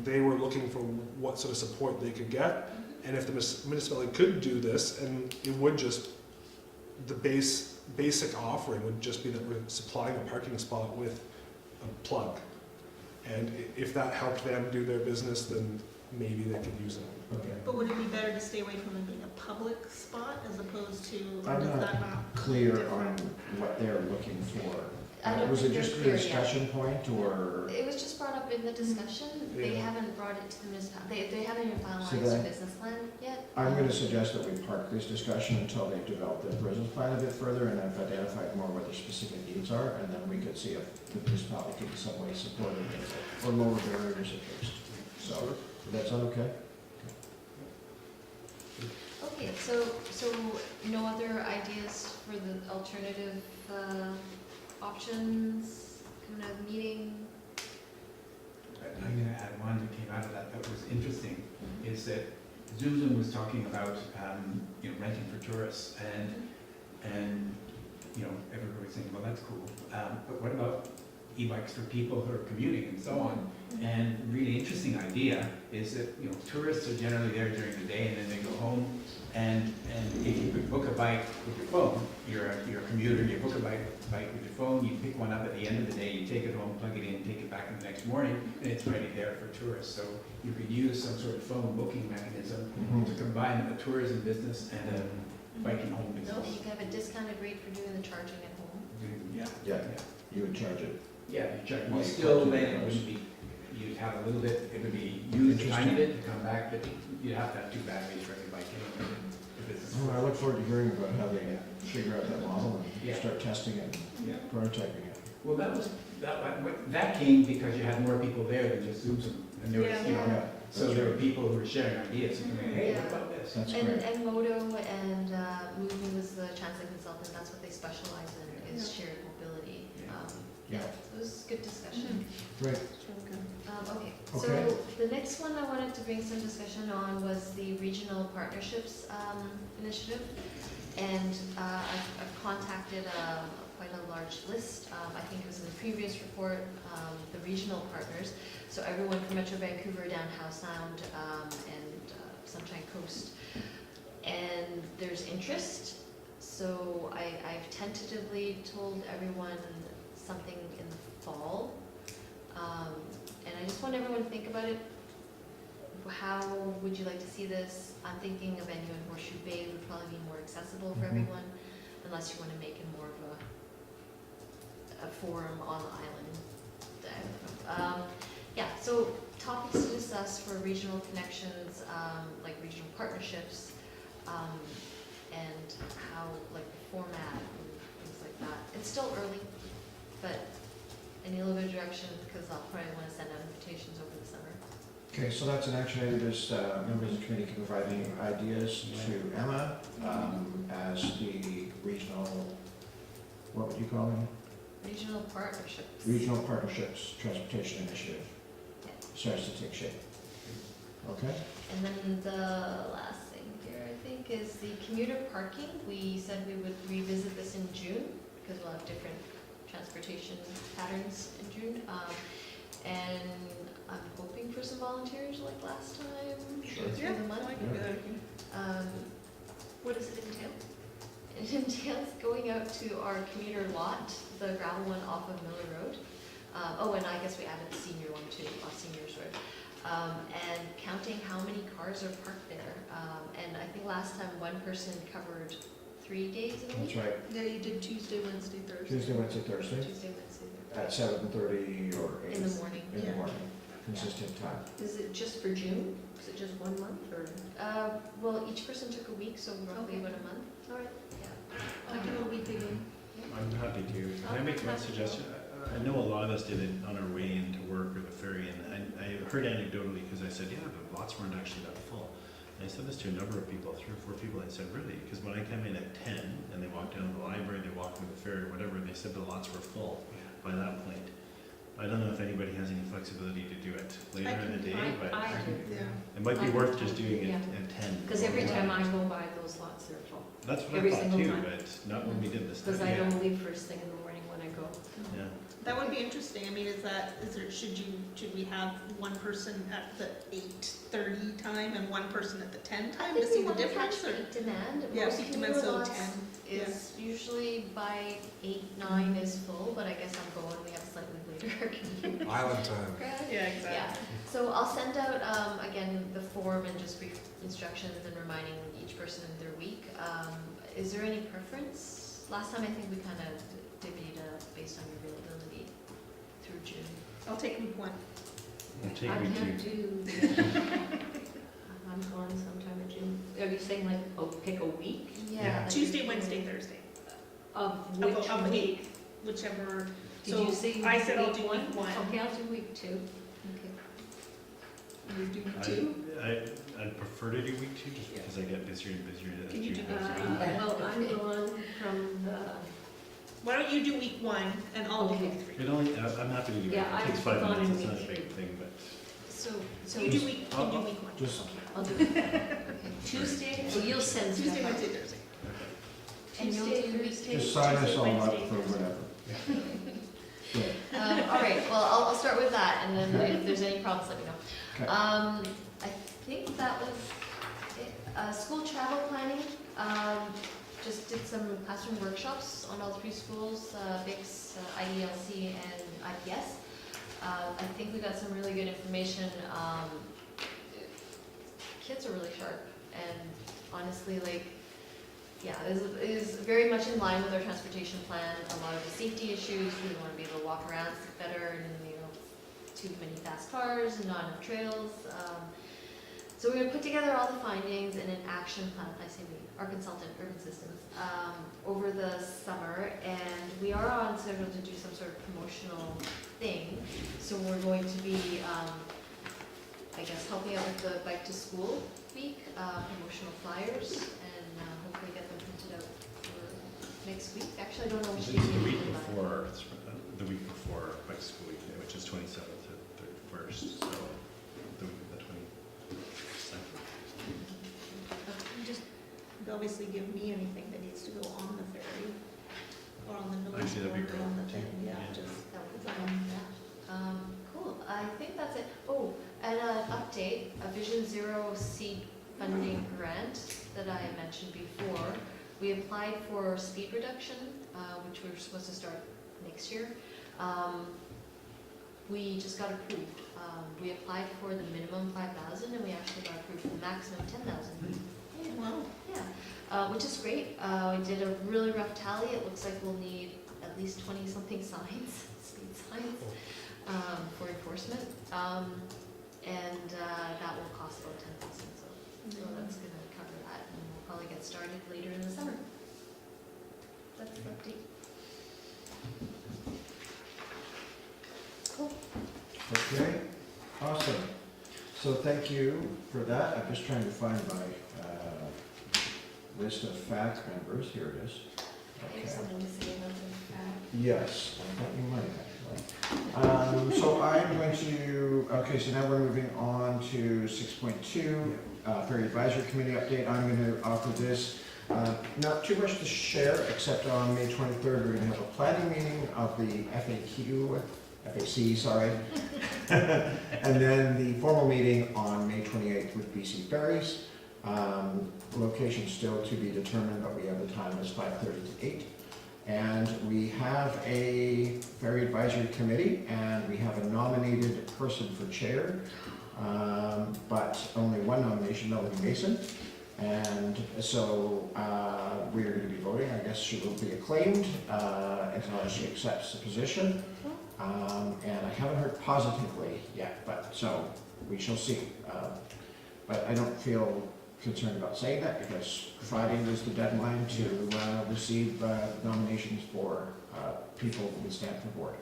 they were looking for what sort of support they could get, and if the municipality could do this, and it would just, the basic offering would just be that we're supplying a parking spot with a plug. And if that helped them do their business, then maybe they could use it. Okay. But would it be better to stay away from it being a public spot as opposed to, or I'm does not that not? Clear on what they're looking for. I don't Was it think just they're a clear yet. discussion point, or? It was just brought up in the discussion. They Yeah. haven't brought it to the municipality. They haven't even So finalized then- the business plan yet. I'm gonna suggest that we park this discussion until they develop their business plan a bit further and have identified more what their specific needs are, and then we could see if the municipality can in some way support it or lower barriers at least. So, does that sound okay? Okay, so no other ideas for the alternative options coming out of the meeting? I'm gonna add one that came out of that was interesting, is that Zoom was talking about, renting for tourists, and, everybody was thinking, well, that's cool. But what about e-bikes for people who are commuting and so on? And really interesting idea is that, tourists are generally there during the day and then they go home. And if you could book a bike with your phone, you're a commuter, you book a bike with your phone, you pick one up at the end of the day, you take it home, plug it in, take it back in the next morning, and it's ready there for tourists. So you could use some sort of phone booking mechanism to combine a tourism business and a biking home No, business. you can have a discounted rate for doing the charging at home. Yeah. Yeah. You would charge it. Yeah, you check, Well, you you still, can't do then it those. would be, you'd have a little bit, it would be used a tiny Interesting. bit to come back, but you'd have to have two batteries for every bike anyway. The business. Oh, I look forward to hearing about how they figure out that model and Yeah. start testing it, Yeah. and prototyping it. Well, that came because you had more people there than just Zoom, and there was, Yeah, so there were people who were sharing ideas, and going, hey, what Yeah. about this? that's And, great. and Moto and Moving was the transit consultant, that's what they specialize in, is shared mobility. Yeah. So it was a good discussion. Great. Okay, Okay. so the next one I wanted to bring some discussion on was the regional partnerships initiative. And I've contacted quite a large list, I think it was in the previous report, the regional partners. So everyone from Metro Vancouver down Howe Sound and Sunshine Coast. And there's interest, so I've tentatively told everyone something in the fall. And I just want everyone to think about it. How would you like to see this? I'm thinking a venue in Horseshoe Bay would probably be more accessible for Mhm. everyone, unless you want to make it more of a forum on the island. I don't know. Yeah, so topics to discuss for regional connections, like regional partnerships, and how, like, the format and things like that. It's still early, but I need a little bit of direction because I'll probably want to send out invitations over the summer. Okay, so that's an action item, this, members of the committee can provide any ideas to Emma, as the regional, what would you call them? Regional partnerships. Regional Partnerships Transportation Initiative Yeah. starts to take shape. Okay? And then the last thing here, I think, is the commuter parking. We said we would revisit this in June because we'll have different transportation patterns in June. And I'm hoping for some volunteers like last time. Sure. Through the month. Yeah. What does it entail? It entails going out to our commuter lot, the gravel one off of Miller Road. And I guess we added the senior one too, off Seniors Road. And counting how many cars are parked there. And I think last time one person covered 3 days in a That's week. right. Yeah, you did Tuesday, Wednesday, Thursday. Tuesday, Wednesday, Thursday, Tuesday, Wednesday, at 7:30 or 8 in the morning. in the Yeah. morning, consistent time. Is it just for June? Is it just 1 month or? Well, each person took a week, so roughly Okay. about a month. All right. Yeah. I can a week again. I'm happy to. Can I make one suggestion? I know a lot of us did it on our way into work or the ferry, and I heard anecdotally, because I said, yeah, the lots weren't actually that full. And I said this to a number of people, 3 or 4 people. I said, really? Because when I came in at 10 and they walked down to the library, they walked to the ferry, whatever, they said the lots were full by that point. I don't know if anybody has any flexibility to do it later in the day, but I do. Yeah. it might be I worth do, just doing it yeah. at 10. Because every time I go by, those lots are full. That's what every I thought single too, time. but not when we did this time. Because I don't leave first thing in the morning when I go. Yeah. That would be interesting. I mean, should we have one person at the 8:30 time and one person at the 10 time to see the difference? Or? Peak demand. Yeah, Most peak demand, newer so lots 10. is usually by 8, 9 is full, but I guess I'm going, we have a slightly later commute. Island time. Yeah, exactly. Yeah, so I'll send out, again, the form and just brief instructions and reminding each person their week. Is there any preference? Last time I think we kind of divvied based on your availability through June. I'll take week 1. We'll take I me can't to. do. I'm gone sometime in June. Are you saying like, oh, pick a week Yeah. Tuesday, Wednesday, Thursday. of Of which the week? 8th, whichever. Did So you say I said I'll week do one? week 1. Okay, I'll do week 2. You do week 2? I'd prefer to do week 2 just because I get busier and busier as Can you June do goes that? on. Well, I'm gone from the, Why don't you do week 1 and I'll do Okay. week 3? It only, I'm happy to do it. Yeah, It takes I've 5 gone minutes, in it's not a week big 3. thing, but. So You do week 1. Just, I'll do it. Okay. Tuesday, so you'll send stuff Tuesday, out. Wednesday, Thursday. And you'll Tuesday, do- Thursday, just sign us Tuesday, all up Wednesday, for Thursday. whatever. Good. all right, well, I'll start with that, and then if there's any problems, let me know. Okay. I think that was it. School travel planning, just did some classroom workshops on all 3 schools, VIX, IDLC, and IPS. I think we got some really good information. Kids are really sharp, and honestly, like, yeah, it is very much in line with our transportation plan. A lot of the safety issues, we want to be able to walk around better, and too many fast cars and not enough trails. So we're gonna put together all the findings in an action plan. I say we, our consultant, Urban Systems, over the summer, and we are on schedule to do some sort of promotional thing. So we're going to be, I guess, helping out with the Bike to School week, promotional flyers, and hopefully get them printed out for next week. Actually, I don't know which It's day the week it is, but- before, back to school week, which is 27th to 31st, so the week of the 22nd. Just obviously give me anything that needs to go on the ferry or on the notice Actually, that'd be board or on the great, thing. too. Yeah, Yeah. just That was, cool, I think that's it. Oh, and an update, a Vision Zero seed funding grant that I had mentioned before. We applied for speed reduction, which we're supposed to start next year. We just got approved. We applied for the minimum 5,000 and we actually got approved for the maximum 10,000. wow. Yeah, which is great. We did a really rough tally. It looks like we'll need at least 20-something signs, speed signs, for enforcement. And that will cost about 10,000. So that's going to cover that, and we'll probably get started later in the summer. That's the update. Cool. Okay, awesome. So thank you for that. I'm just trying to find my list of FAC members. Here it is. There's Okay. something to say about the Yes, I thought you might actually. So I'm going to, okay, so now we're moving on to 6.2, Ferry Advisory Committee update. I'm going to offer this. Not too much to share, except on May 23rd, we're going to have a planning meeting of the FAC, sorry. And then the formal meeting on May 28th with BC Ferries. Location still to be determined, but we have the time as 5:30 to 8. And we have a Ferry Advisory Committee, and we have a nominated person for chair, but only one nomination, Melanie Mason. And so we are going to be voting. I guess she will be acclaimed as long as she accepts the position. And I haven't heard positively yet, but so we shall see. But I don't feel concerned about saying that because Friday was the deadline to receive nominations for people who would stand for board.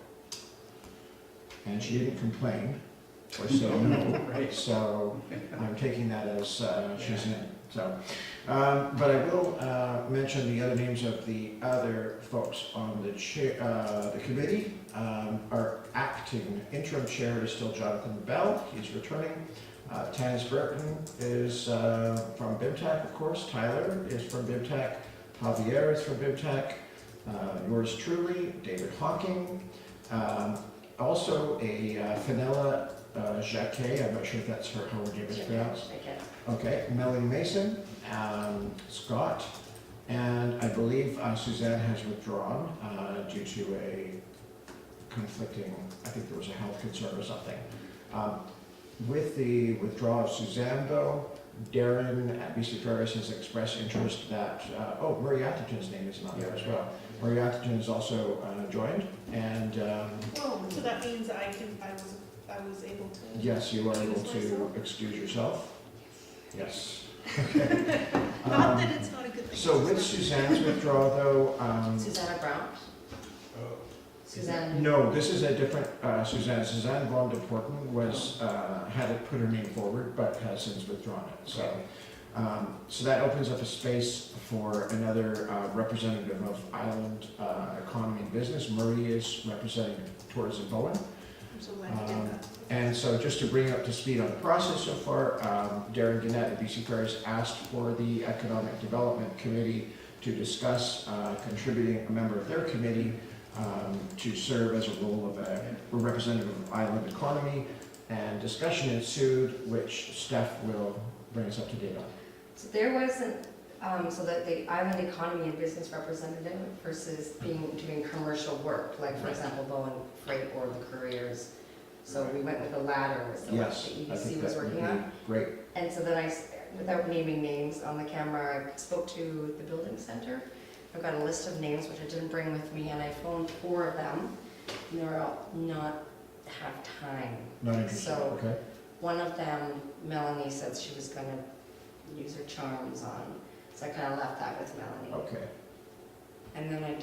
and she didn't complain or say no. Right. So I'm taking that as she's in. So, but I will mention the other names of the other folks on the the committee. Our acting interim chair is still Jonathan Bell. He's returning. Taz Burton is from BIMTAC, of course. Tyler is from BIMTAC. Javier is from BIMTAC. Yours truly, David Hawking. Also a Fenella Jacquet, I'm not sure if that's her, how her name is pronounced. Okay, Melanie Mason, Scott, and I believe Suzanne has withdrawn due to a conflicting, I think there was a health concern or something. With the withdrawal of Suzanne though, Darren at BC Ferris has expressed interest that, Murray Atherton's name is on there as well. Murray Atherton has also joined, and Well, so that means I was able to. yes, you are able Excuse to myself? excuse yourself. Yes. Okay. Not that it's not a good thing. So with Suzanne's withdrawal though, Susanna Brown? Suzanne? no, this is a different Suzanne. Suzanne von de Porten was, had it put her name forward, but has since withdrawn it. So, so that opens up a space for another representative of island economy and business. Murray is representing Tourism Bowen. I'm so glad you did that. And so just to bring up to speed on the process so far, Darren Gannett at BC Ferris asked for the Economic Development Committee to discuss contributing a member of their committee to serve as a role of a representative of island economy, and discussion ensued, which Steph will bring us up to date on. So there wasn't, so that the island economy and business representative versus doing commercial work, like for example, Bowen Freight or the couriers. So we went with the latter, was the one Yes, the I EDC think was that would working be on. great. And so then without naming names on the camera, I spoke to the building center. I've got a list of names, which I didn't bring with me, and I phoned 4 of them, and they were all not have time. Not interested, So- okay? One of them, Melanie said she was gonna use her charms on, so I kinda left that with Melanie. Okay. And then I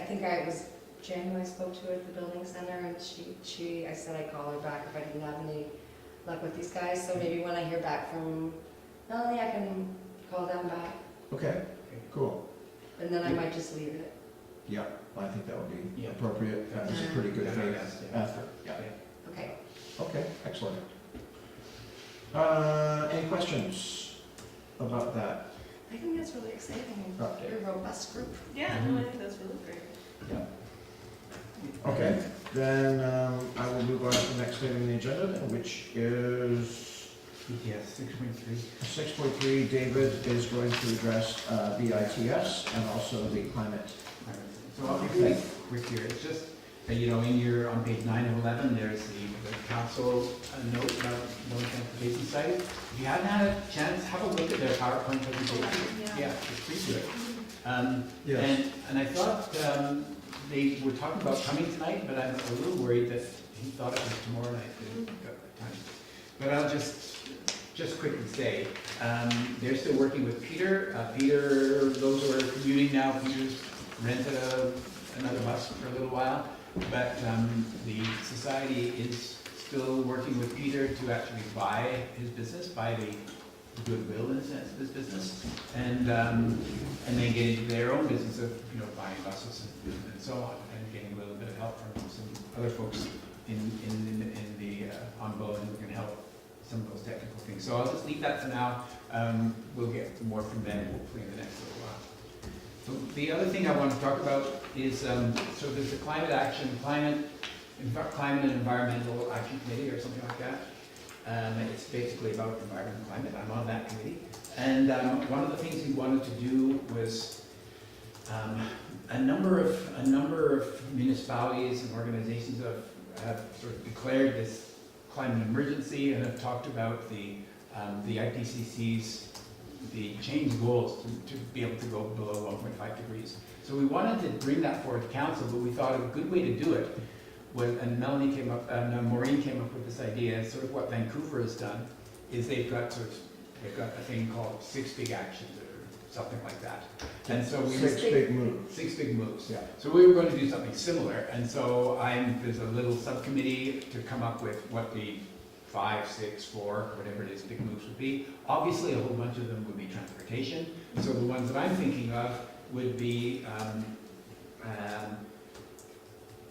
think I was Jen who I spoke to at the building center, and I said I'd call her back if I didn't have any luck with these guys, so maybe when I hear back from Melanie, I can call them back, Okay, cool. and then I might just leave it. Yeah, I think that would be Yeah. appropriate. That was a pretty good faith effort. Yeah. Okay. Okay, excellent. Any questions about that? I think that's really exciting. Update. You're a robust group. Yeah, no, I think that's really great. Okay, then I will move on to the next item on the agenda, which is Yes, 6.3. 6.3. David is going to address BITS and also the climate. So I'll be really quick here. It's just, on page 9 of 11, there's the council note about loan transportation site. If you haven't had a chance, have a look at their PowerPoint presentation. Yeah, it's pretty good. And I thought they were talking about coming tonight, but I'm a little worried that he thought it was tomorrow night that he got the time. But I'll just quickly say, they're still working with Peter. Peter, those who are commuting now, Peter's rented another bus for a little while, but the society is still working with Peter to actually buy his business, buy the goodwill in a sense of his business, and then get into their own business of buying buses and so on, and getting a little bit of help from some other folks in the on Bowen who can help some of those technical things. So I'll just leave that for now. We'll get more from them hopefully in the next little while. So the other thing I want to talk about is so there's a climate and environmental action committee or something like that. It's basically about environment and climate. I'm on that committee. And one of the things we wanted to do was a number of municipalities and organizations have sort of declared this climate emergency and have talked about the IPCC's change goals to be able to go below 1.5 degrees. So we wanted to bring that forward to council, but we thought a good way to do it was, and Maureen came up with this idea, sort of what Vancouver has done, is they've got a thing called 6 big actions, or something like that. And so we Six big moves. 6 big moves. Yeah. So we were going to do something similar, and so there's a little subcommittee to come up with what the 5, 6, 4, whatever it is, big moves would be. Obviously, a whole bunch of them would be transportation. So the ones that I'm thinking of would be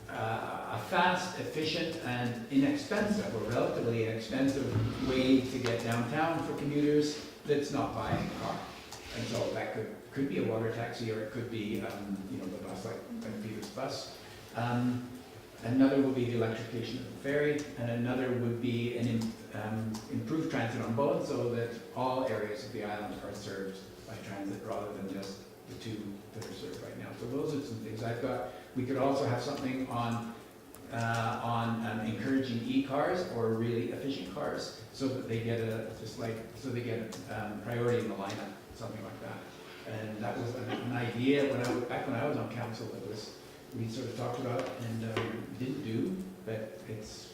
a fast, efficient, and inexpensive, or relatively inexpensive way to get downtown for commuters that's not buying a car. And so that could be a water taxi, or it could be, the bus, like Peter's bus. Another would be the electrification of the ferry, and another would be an improved transit on Bowen, so that all areas of the island are served by transit rather than just the 2 that are served right now. So those are some things I've got. We could also have something on encouraging e-cars or really efficient cars, so that they get priority in the lineup, something like that. And that was an idea back when I was on council. We sort of talked about and didn't do, but it's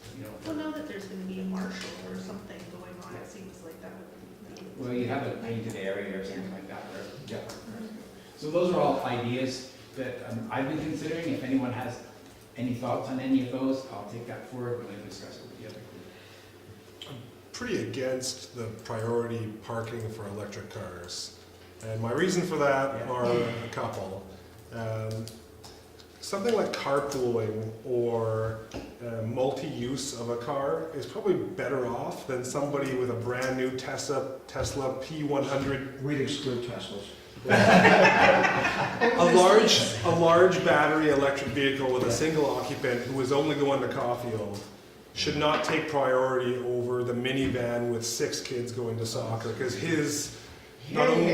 Well, now that there's gonna be a marshal or something going on, it seems like that would. Well, you have a painted area or something like that where So those are all ideas that I've been considering. If anyone has any thoughts on any of those, I'll take that forward when I discuss it with the other group. Pretty against the priority parking for electric cars. And my reason for that are a couple. Something like carpooling or multi-use of a car is probably better off than somebody with a brand new Tesla P100. We'd exclude Teslas. A large battery electric vehicle with a single occupant who is only going to Caulfield should not take priority over the minivan with 6 kids going to soccer, because not only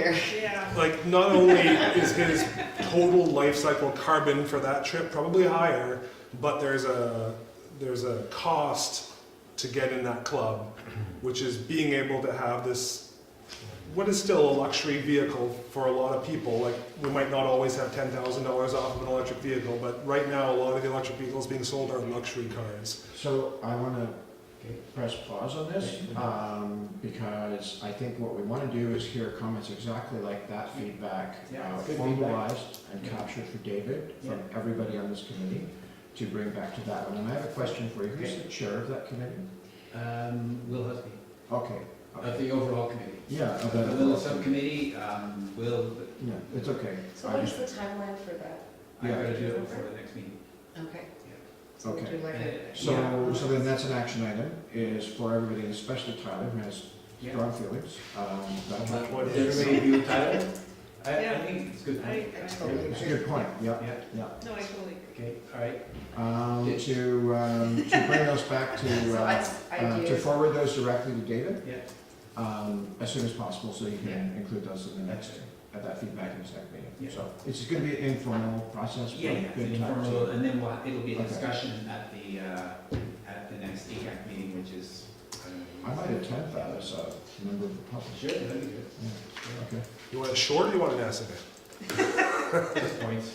is his total life cycle carbon for that trip probably higher, but there's a cost to get in that club, which is being able to have this, what is still a luxury vehicle for a lot of people. Like, we might not always have $10,000 off of an electric vehicle, but right now a lot of the electric vehicles being sold are luxury cars. So I want to press pause on this, because I think what we want to do is hear comments exactly like that feedback, Good formalized and captured for David from everybody on this committee to bring back to that one. And I have a question for you. Who's the chair of that committee? Will Husby, Okay. of the overall committee. Yeah. Of The that little subcommittee, Will, Yeah, it's okay. So what is the timeline for that? I gotta do it before the next meeting. Okay. So we'll Okay. do like a. So then that's an action item, is for everybody, especially Tyler, who has strong feelings. That'll happen. Does everybody agree with Tyler? I Yeah. think it's good. It's a good point, yeah, Yeah, yeah. No, I totally agree. okay, all right. To bring those back So to ideas. forward those directly to David, Yeah. as soon as possible, so you can include those in the next, at that feedback in the next meeting. Yeah. So it's gonna be an informal process. but Yeah, good time informal, to- and then it'll be a Okay. discussion at the next ECAAC meeting, which is. I might attend that as a member of the public. Sure, that'd be good. Yeah, okay. You want it short or you want an essay? Just points.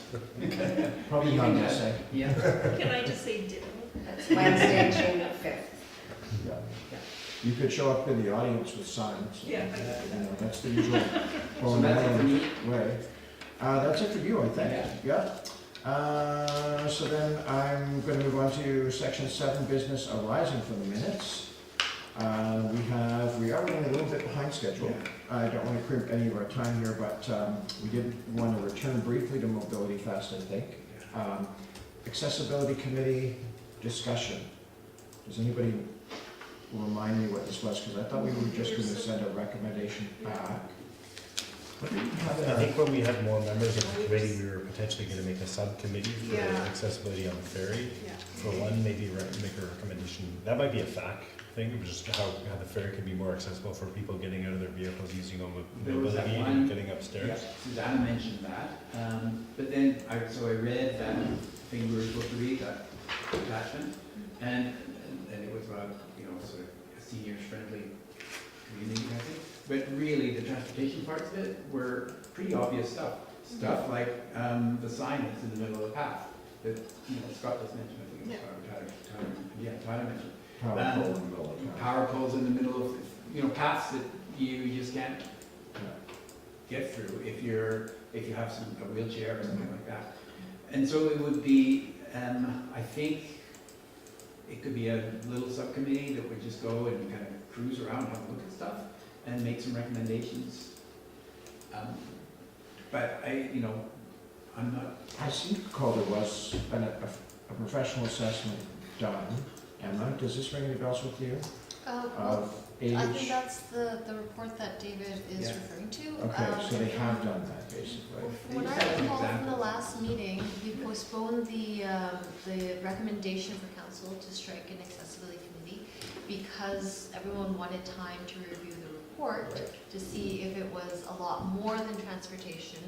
Probably not an essay. Yeah. Can I just say ditto? That's Wednesday, June 5th. Yeah. You could show up in the audience with signs. Yeah. You know, that's the usual. So that's it for me. Way. That's it for you, I think. Yeah. So then I'm going to move on to section 7, business arising from the minutes. We are running a little bit behind schedule. I don't want to crimp any of our time here, but we did want to return briefly to Mobility Fest, I think. Accessibility Committee discussion. Does anybody remind me what this was? Because I thought we were just going to send a recommendation back. What did we have in I our- think when we had more members of the committee, we were potentially gonna make a subcommittee for Yeah. accessibility on the ferry. Yeah. For one, maybe make a recommendation, that might be a FAC thing, just how the ferry can be more accessible for people getting out of their vehicles, using There was that mobility one- and getting upstairs. Susanna mentioned that, but then I read that thing we were supposed to read, that attachment, and it was about, sort of a seniors friendly community, I think. But really, the transportation parts of it were pretty obvious stuff. Stuff like the sign that's in the middle of the path that, Scott just mentioned, I think it was Tyler mentioned. Power pole in the middle of town. Power poles in the middle of, paths that you just can't get through if you have a wheelchair or something like that. And so it would be, I think it could be a little subcommittee that would just go and kind of cruise around, have a look at stuff, and make some recommendations. But I'm not. I seem to recall there was a professional assessment done. Emma, does this ring any bells with you? Well, Of age? I think that's the report that David is Yeah. referring to. Okay, so they have done that, basically. From what I recall from the last meeting, we postponed the recommendation for council to strike an accessibility committee because everyone wanted time to review the report to see if it was a lot more than transportation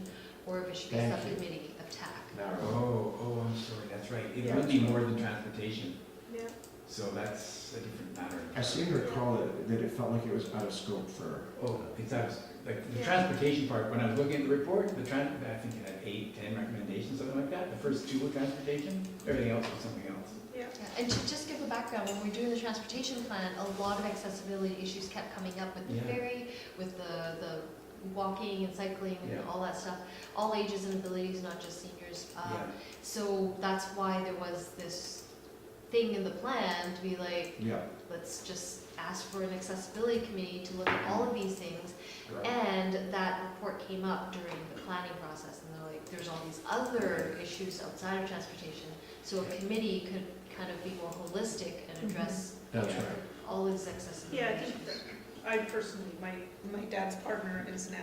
or if it should be a Thank you. subcommittee of TAC. Narrow. Oh, I'm sorry, that's right. It Yeah. would be more than transportation, Yeah. so that's a different matter. I seem to recall that it felt like it was out of scope for, Oh, it's out of, like, the Yeah. transportation part, when I was looking at the report, I think it had 8, 10 recommendations, something like that. The first 2 were transportation, everything else was something else. Yeah. Yeah, and to just give a background, when we were doing the transportation plan, a lot of accessibility issues kept coming up with the Yeah. ferry, with the walking and cycling and Yeah. all that stuff, all ages and abilities, not just seniors. Yeah. So that's why there was this thing in the plan to be like, yeah. let's just ask for an accessibility committee to look at all of these things. Right. And that report came up during the planning process, and they're like, there's all these other issues outside of transportation. So a committee could kind of be more holistic and address That's Yeah. right. all these accessibility Yeah, I issues. think that I personally, my dad's partner is now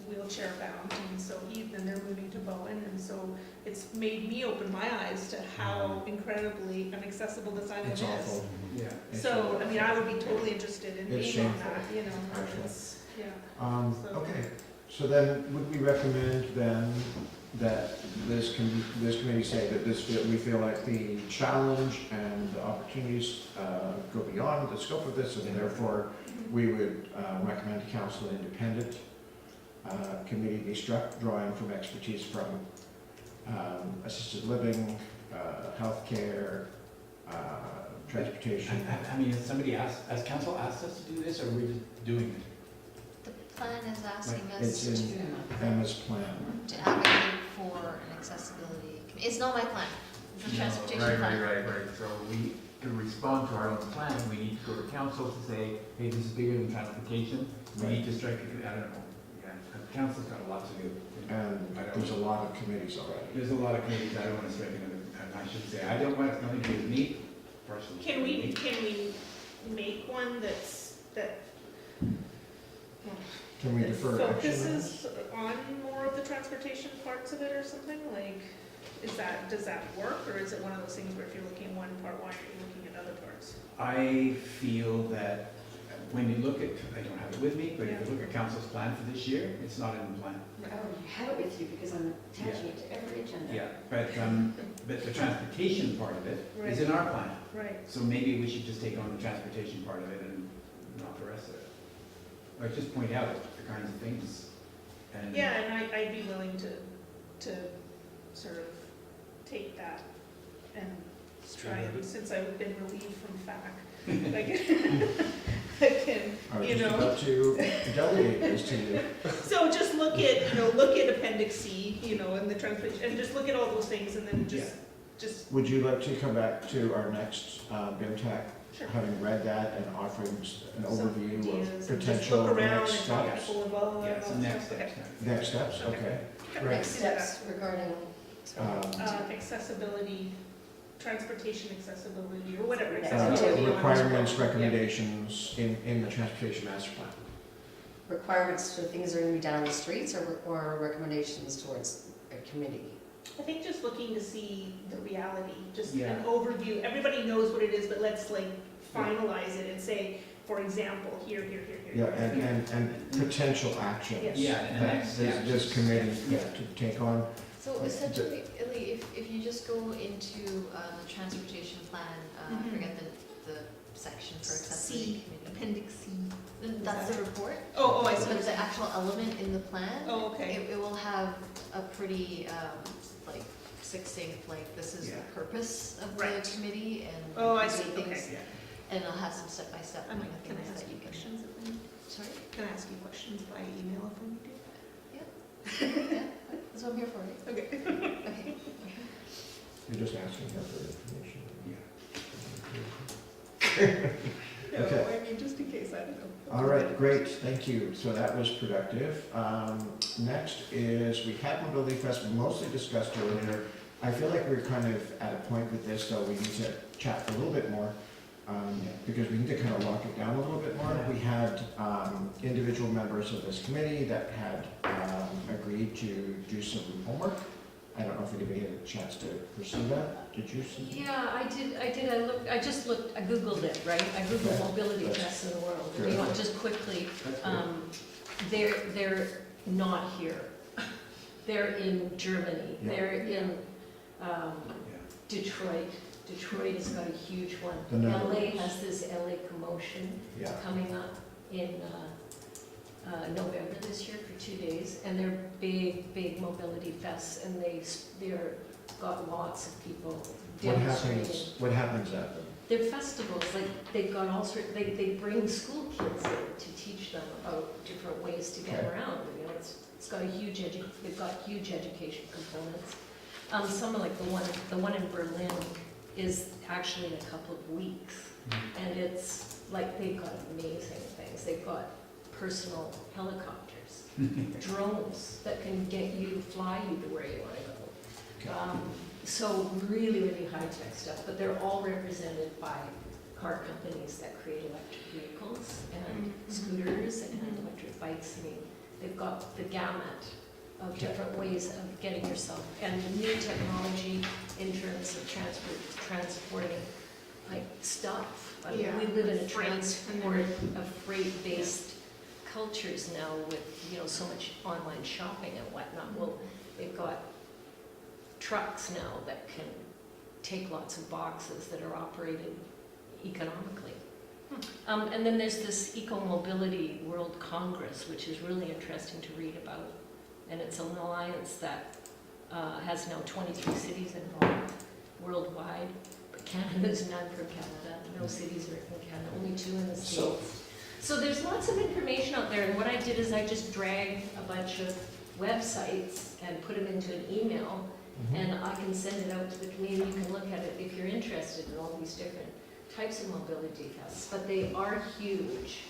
wheelchair bound, and so and they're moving to Bowen, and so it's made me open my eyes to how incredibly inaccessible this island It's is. awful. Yeah. It's So, really I mean, I would be totally interested in It's being on shameful, that, you know, actually. it's, yeah. So- Okay, so then would we recommend then that this committee say that we feel like the challenge and the opportunities go beyond the scope of this, and therefore we would recommend to council an independent committee be struck, drawing from expertise from assisted living, healthcare, transportation. I mean, has council asked us to do this, or are we just doing it? The plan is asking It's us in Emma's plan. to advocate for an accessibility committee. It's not my plan, it's the transportation plan. Right. So we, to respond to our own plan, we need to go to council to say, hey, this is bigger than transportation. We need to strike, I don't know, yeah, council's got a lot to do. And there's a lot of committees already. There's a lot of committees, I don't want to strike another, I should say, I don't want nothing to do with me, personally. Can we make one that Can we defer action on this? focuses on more of the transportation parts of it or something? Like, does that work, or is it one of those things where if you're looking at one part, why aren't you looking at other parts? I feel that when you look at, I don't have it with me, but if you look at council's plan for this year, it's not in the plan. I already have it with you because I'm attaching it to every agenda. Yeah, but the transportation part of it is in our plan. Right. So maybe we should just take on the transportation part of it and not the rest of it. Or just point out the kinds of things. And Yeah, and I'd be willing to sort of take that and try it, since I've been relieved from FAC. I can, I was you just know. about to delegate this to you. So just look at Appendix C, and the transportation, and just look at all those things, and then just, Would you like to come back to our next BIMTAC, sure. having read that and offering an Some overview ideas, of and just potential look around next and talk to steps? people involved. Yeah, so next steps. Next steps, okay. Great. Next steps regarding, Accessibility, transportation accessibility, or whatever. Next accessibility you want to Requirements, call it. recommendations in the transportation master plan. requirements for things that are gonna be done on the streets or recommendations towards a committee? I think just looking to see the reality, just Yeah. an overview. Everybody knows what it is, but let's finalize it and say, for example, here. Yeah, and potential actions. Yes. Yeah, and that next this steps. committee to take on. So essentially, Illy, if you just go into the transportation plan, I Mhm. forget the section for C, accessibility committee. Appendix C. That's the report. Oh, I see. But the actual element in the plan, Oh, okay. it will have a pretty, succinct, this is the Yeah. purpose of Right. the committee, and Oh, I these see, are things- okay. Yeah. And it'll have some step-by-step I kind might, of can I things ask that you you can. questions? Sorry? Can I ask you questions by email if we need to? Yeah. Yeah, that's what I'm here for, right? Okay. Okay. You're just asking her for information. No, Okay. I mean, just in case, I don't know. All right, great, thank you. So that was productive. Next is, we had Mobility Fest, we mostly discussed earlier. I feel like we're kind of at a point with this, though, we need to chat a little bit more, because we need to kind of lock it down a little bit more. We had individual members of this committee that had agreed to do some homework. I don't know if anybody had a chance to pursue that. Did you see? Yeah, I did, I Googled it, right? I Googled Okay. mobility That's tests in the world. good. And, you know, just quickly, That's good. they're not here. They're in Germany, Yeah. they're in Detroit. Detroit has got a huge one. The Netherlands. LA has this LA Commotion Yeah. coming up in November this year for 2 days, and they're big mobility fests, and they're got lots of people What demonstrating. happens at them? They're festivals, like, they've got all sorts, they bring school kids in to teach them about different ways to get Okay. around, you know, it's got a huge they've got huge education components. Some are like the one in Berlin is actually in a couple of weeks, and it's like, they've got amazing things, they've got personal helicopters, drones that can fly you to where you wanna go. So really high-tech stuff, but they're all represented by car companies that create electric vehicles and scooters and electric bikes. I mean, they've got the gamut of different ways of getting yourself, and new technology in terms of transporting, like, stuff. I mean, Yeah, we live in a freight and transport of freight-based cultures now with, you know, so much online shopping and whatnot. Well, they've got trucks now that can take lots of boxes that are operated economically. And then there's this Eco-Mobility World Congress, which is really interesting to read about. And it's an alliance that has now 23 cities involved worldwide. But Canada's none from Canada. No cities are from Canada, only 2 in the States. So there's lots of information out there, and what I did is I just dragged a bunch of websites and put them into an email, and I can send it out to the community. You can look at it if you're interested in all these different types of mobility fests, but they are huge.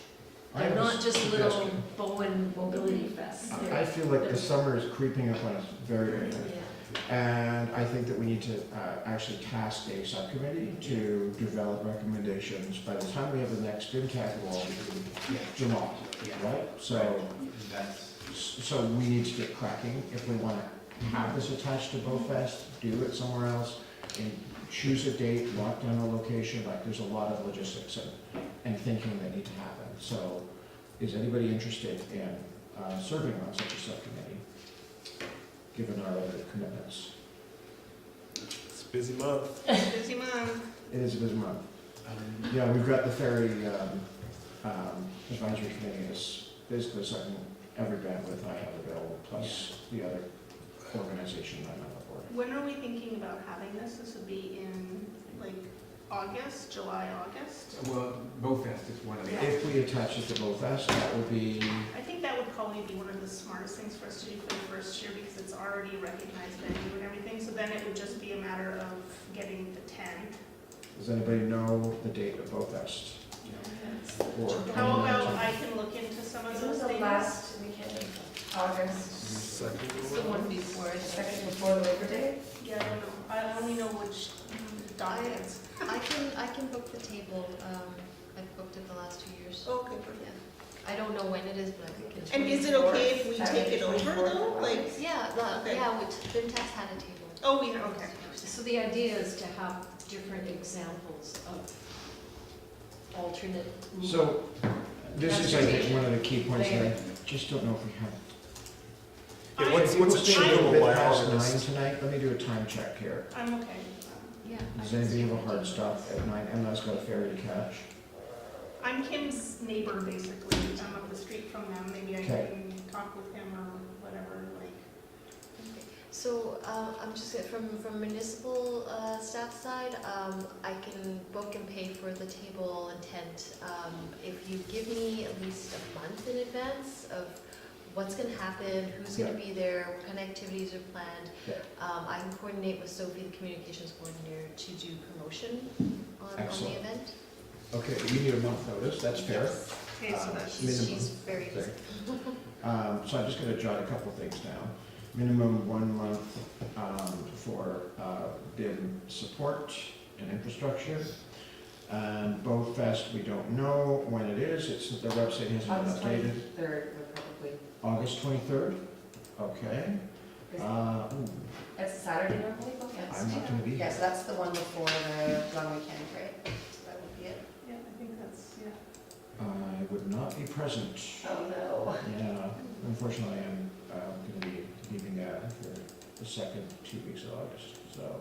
I They're have a not just little suggestion. Bowen mobility fests. I feel like the summer is creeping up on us very, very fast. Yeah. And I think that we need to actually task a subcommittee to develop recommendations by the time we have the next FinCAC wall, July, right? So we need to get cracking if we want to have this attached to BoFest, do it somewhere else, and choose a date, lock down a location. Like, there's a lot of logistics and thinking that need to happen. So is anybody interested in serving on such a subcommittee, given our other commitments? It's a busy month. Busy month. It is a busy month. Yeah, we've got the Ferry advisory committee is basically sucking every bandwidth I have available, plus the other organization I'm on the board. When are we thinking about having this? This would be in, like, August, July, August? Well, BoFest is one of the. If we attach it to BoFest, that will be, I think that would probably be one of the smartest things for us to do for the first year, because it's already a recognized venue and everything. So then it would just be a matter of getting the tent. does anybody know the date of BoFest? Or How about I can look into some of It those was the things? last weekend of August, Second It's the one before, I think. second before the Labor Day. Yeah, I don't know. I only know which diets. I can book the table. I've booked it the last 2 years. Okay, perfect. Yeah. I don't know when it is, but I think it's. And is it okay if we take it over 24th though? of Like, August. Yeah, Okay. which FinTech had a table. oh, we have, okay. So the idea is to have different examples of alternate. So, this is, I think, one of the key points that I just don't know if we have. Yeah, what's We'll stay a little bit achievable by past August? 9 tonight. Let me do a time check here. I'm okay. Yeah. Does anybody have a hard stop at 9? Emma's got a ferry to catch. I'm Kim's neighbor, basically. I'm up the street from them. Maybe I Okay. can talk with him or whatever, like. So, I'm just, from municipal staff side, I can book and pay for the table and tent. If you give me at least a month in advance of what's gonna happen, who's gonna be there, what kind of activities are planned. Yeah. I can coordinate with Sophie, the communications coordinator, to do promotion on the Excellent. event. Okay, we need a month notice, that's fair. Okay, so that's, Minimum. She's very busy. So I'm just gonna jot a couple things down. Minimum 1 month for BIM support and infrastructure. Boat Fest, we don't know when it is, it's, the website hasn't August been updated. 23rd, probably. August 23rd, okay. Ooh, It's Saturday normally, Boat Yes. Fest? I'm not gonna be Yeah, here. so that's the one before the long weekend, right? So that would be it. yeah, I think that's, yeah. I would not be present. Oh, no. Yeah, unfortunately, I'm gonna be leaving for the second 2 weeks of August, so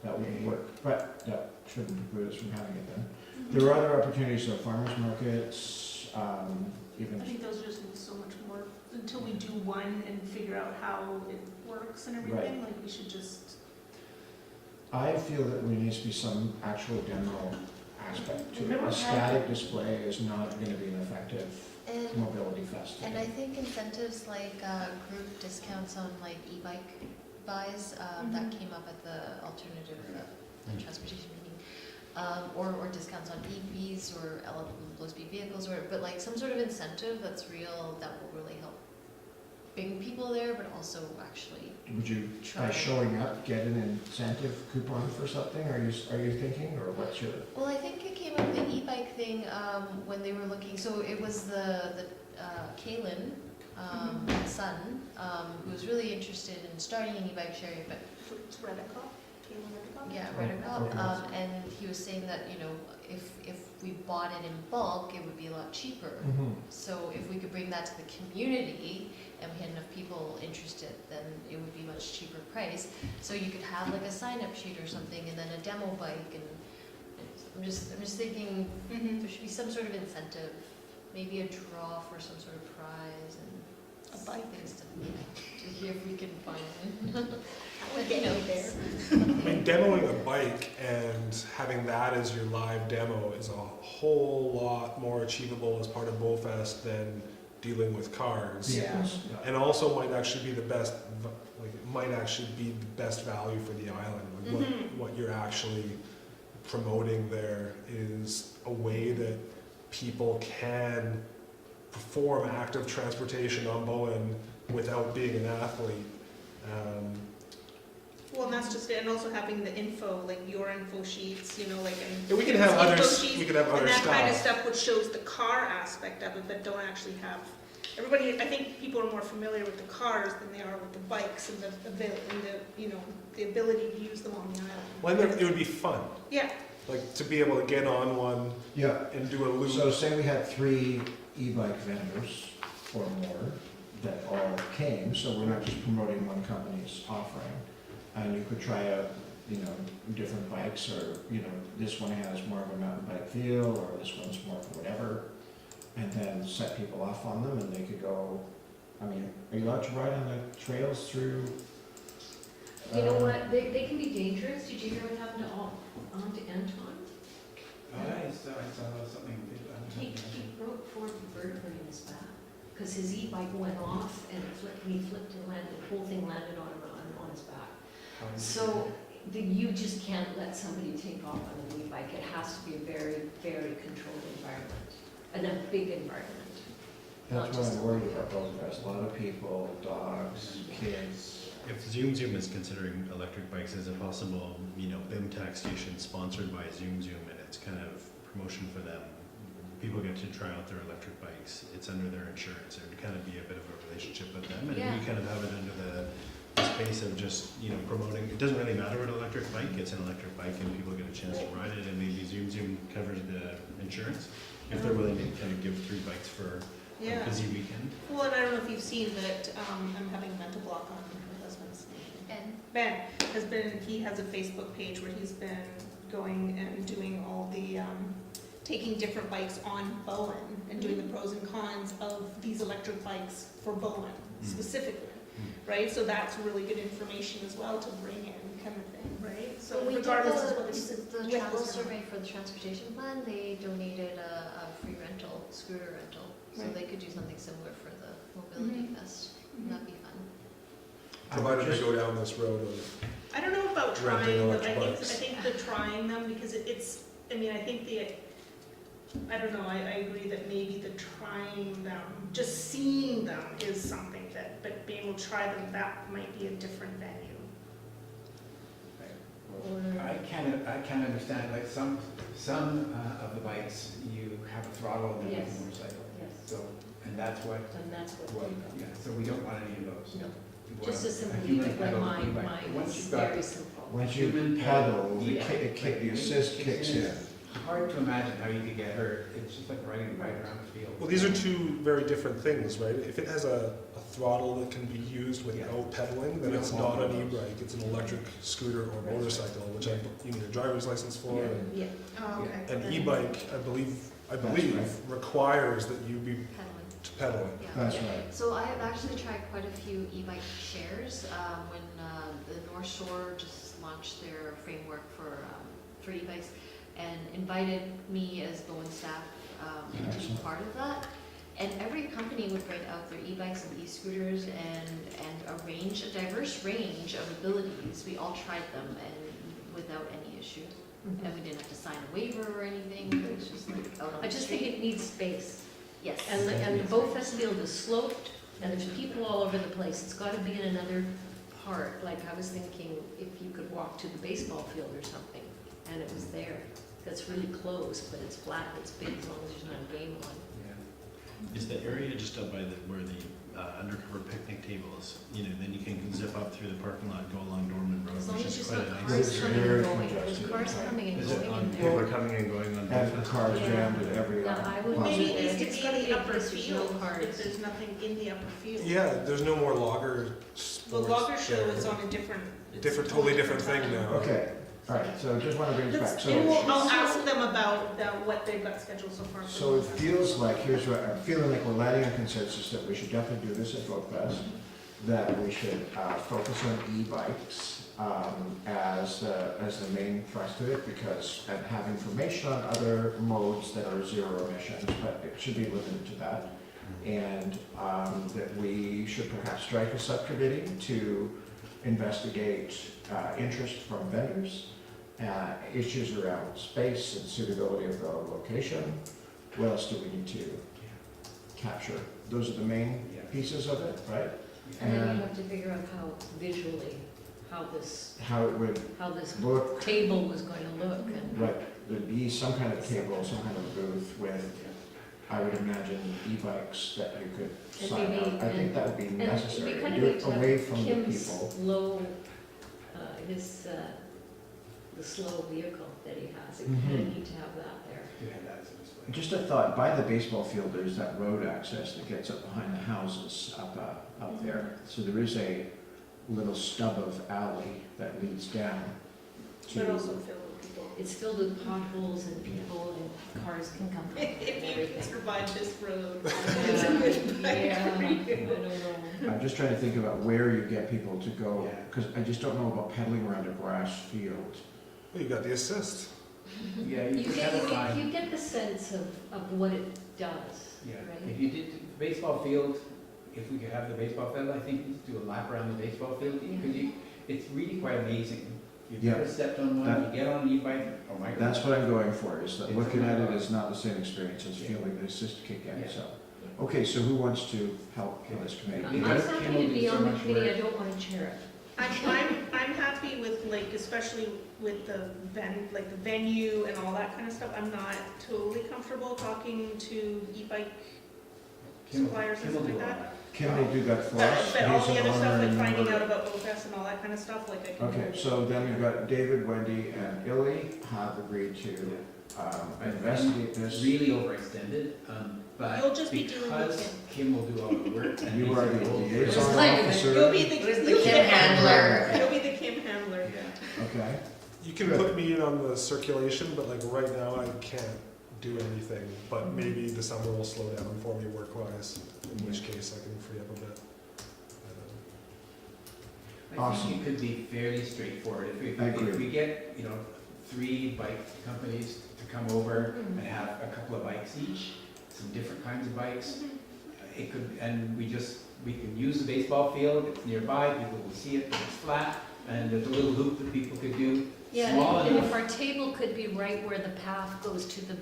that wouldn't work, but that shouldn't preclude us from having it then. There are other opportunities, so farmers markets, even, I think those are just gonna be so much more, until we do one and figure out how it works and everything, like we should just, I feel that there needs to be some actual demo aspect to We've it. never A had static display is not gonna be an effective And, mobility fest. and I think incentives like group discounts on like e-bike buys, that came up at the alternative transportation meeting. Or discounts on EVs or low speed vehicles, but like some sort of incentive that's real, that will really help bring people there, but also actually Would you, try. by showing up, get an incentive coupon for something, are you thinking, or what's your? Well, I think it came up, the e-bike thing, when they were looking, so it was the Kaylin, son, who was really interested in starting an e-bike sharing, but it's Redicop, Taylor Redicop. yeah, right Okay. about, and he was saying that, you know, if we bought it in bulk, it would be a lot cheaper. So if we could bring that to the community and we had enough people interested, then it would be much cheaper price. So you could have like a sign-up sheet or something and then a demo bike, and I'm just thinking there should be some sort of incentive, maybe a draw for some sort of prize and A bike. things to hear if we can find one. would get me there. I mean, demoing a bike and having that as your live demo is a whole lot more achievable as part of BowFest than dealing with cars. Yes. And also might actually be the best, like, it might actually be the best value for the island. Like what you're actually promoting there is a way that people can perform active transportation on Bowen without being an athlete. Well, and that's just it, and also having the info, like your info sheets, you know, like, and. Yeah, we could have info others, sheets we could have other And that kind of stuff. stuff which shows the car aspect of it, but don't actually have, everybody, I think people are more familiar with the cars than they are with the bikes and you know, the ability to use them on the island. Well, it would be fun, Yeah, like to be able to get on one Yeah, and do a loop. so say we had 3 e-bike vendors or more that all came, so we're not just promoting one company's offering. And you could try out, you know, different bikes, or, you know, this one has more of a mountain bike feel, or this one's more for whatever, and then set people off on them, and they could go, I mean, are you allowed to ride on the trails through? You know what, they can be dangerous. Did you hear what happened to Anton? I saw something. He broke 4 vertebrae in his back, because his e-bike went off and he flipped and landed, the whole thing landed on his back. So you just can't let somebody take off on an e-bike. It has to be a very, very controlled environment, and a big environment. That's what I'm worried about, both of us, a lot of people, dogs, kids. If Zoom is considering electric bikes as a possible, you know, BIM tax station sponsored by Zoom, and it's kind of promotion for them. People get to try out their electric bikes. It's under their insurance. It would kind of be a bit of a relationship with them, and Yeah. we kind of have it under the space of just, you know, promoting. It doesn't really matter what electric bike. It's an electric bike, and people get a chance to ride it, and maybe Zoom covers the insurance if they're willing to kind of give 3 bikes for a yeah. busy weekend. Well, and I don't know if you've seen that, I'm having a mental block on her husband's name. And Ben he has a Facebook page where he's been going and doing all the, taking different bikes on Bowen and doing the pros and cons of these electric bikes for Bowen specifically, right? So that's really good information as well to bring in, kind of thing, right? So when we did regardless of whether he's the with travel us or not. survey for the transportation plan, they donated a free rental, scooter rental, so Right. they could could do something similar for the Mobility Fest. That'd be fun. Provided they go down this road of, I don't know about Renting trying them, electric I bikes. think the trying them, because it's, I mean, I think I don't know, I agree that maybe the trying them, just seeing them is something that, but being able to try them, that might be a different venue. I can't understand, like some of the bikes, you have a throttle and then Yes. it's a motorcycle. Yes, So, and that's what, and that's what we yeah, so we don't want any of those. No. We want just a simple human e-bike, like pedal mine, e-bike. mine Once is you've got very simple. Once you Human pedal, the yeah. the assist kicks in. It's hard to imagine how you could get hurt. It's just like riding a bike around the field. well, these are two very different things, right? If it has a throttle that can be used without pedaling, then We it's don't not want an those. e-bike, it's an electric scooter or motorcycle, which you need a driver's license for. Yeah. and Yeah, Oh, okay. An e-bike, I believe, right. requires that you be Pedaling. pedaling. Yeah. That's right. So I have actually tried quite a few e-bike shares when the North Shore just launched their framework for e-bikes and invited me as Bowen staff to be Excellent. part of that. And every company would bring out their e-bikes and e-scooters and a diverse range of abilities. We all tried them and without any issue. And we didn't have to sign a waiver or anything, it was just like out on the I just think street. it needs space. Yes. And the Bowfest field is sloped, and there's people all over the place. It's gotta be in another part. Like, I was thinking if you could walk to the baseball field or something, and it was there. That's really close, but it's flat, it's big, as long as there's not a game on. Yeah. Is the area just up by where the undercover picnic table is? You know, then you can zip up through the parking lot, go along Dorman Road, As long which as is there's quite not a cars nice. coming very and going. congested. There's cars coming and Is it going on, in people there. are coming and going on And the Bowfest? cars Yeah. jammed at every No, line. I would. Maybe it it's needs to be gotta in the a upper place there's no field, cars. if there's nothing in the upper field. Yeah, there's no more logger The sports logger show there. is on a different. Totally different thing now. Okay, all right, so just want to bring it back. Let's, So, I'll ask them about what they've got scheduled so far. so it feels like, here's what, I'm feeling like we're landing on consensus that we should definitely do this at Folk Fest, that we should focus on e-bikes as the main thrust of it, because, and have information on other modes that are zero emissions, but it should be limited to that. And that we should perhaps strike a subcommittee to investigate interest from vendors, issues around space and suitability of the location. What else do we need to capture? Those are the main Yeah. pieces of it, right? And then And you have to figure out how visually, how this how it would look, table was going to look and. right, there'd be some kind of table, some kind of booth with, I would imagine, e-bikes that you could And sign maybe- up. I think that would be And it'd necessary. be kind Do of it neat to away have from the Kim's people. low, the slow vehicle that he has. It kind Mhm. of need to have that there. You have that as a display. Just a thought, by the baseball field, there's that road access that gets up behind the houses up there. So there is a little stub of alley that leads down But also to, filled with people. It's filled with potholes and people and cars can come from it and If you can everything. survive this road, Yeah, it's a good bike yeah, for I you. don't know. I'm just trying to think about where you get people to go, Yeah. because I just don't know about pedaling around a grass field. Well, you got the assist. Yeah, You you could have a get, sign. you get the sense of what it does, Yeah, right? if you did the baseball field, if we could have the baseball field, I think you do a lap around the baseball field, because it's really quite amazing. You've Yeah. never stepped on one, you get on an e-bike, oh my god. That's what I'm going for, is that It's looking at it really- is not the same experience as Yeah. feeling the assist kick in, Yeah. so. Okay, so who wants to help with this committee? I'm You I'm guys happy can to do be so on the much committee, work. I don't want to chair it. I'm happy with, like, especially with the venue and all that kind of stuff. I'm not totally comfortable talking to e-bike suppliers and stuff like that. Kim will do that for But us. but all He's the an other stuff, owner like and finding member. out about OFS and all that kind of stuff, like I can. Okay, so then we've got David, Wendy, and Illy have agreed to investigate this. Really overextended, but You'll just be dealing with because Kim will do all the work. and You he's are the the old liaison person. Like, officer. You'll be Who's the you'll be Kim handler? You'll be the Kim handler. Yeah. Okay, You can Good. put me in on the circulation, but like right now I can't do anything. But maybe the summer will slow down for me work-wise, in which case I can free up a bit. I think it could be fairly straightforward. If I agree. we get, 3 bike companies to come over and have a couple of bikes each, some different kinds of bikes, it could, and we can use the baseball field, it's nearby, people will see it, it's flat, and there's a little loop that people could do. Yeah, Small and enough. if our table could be right where the path goes to the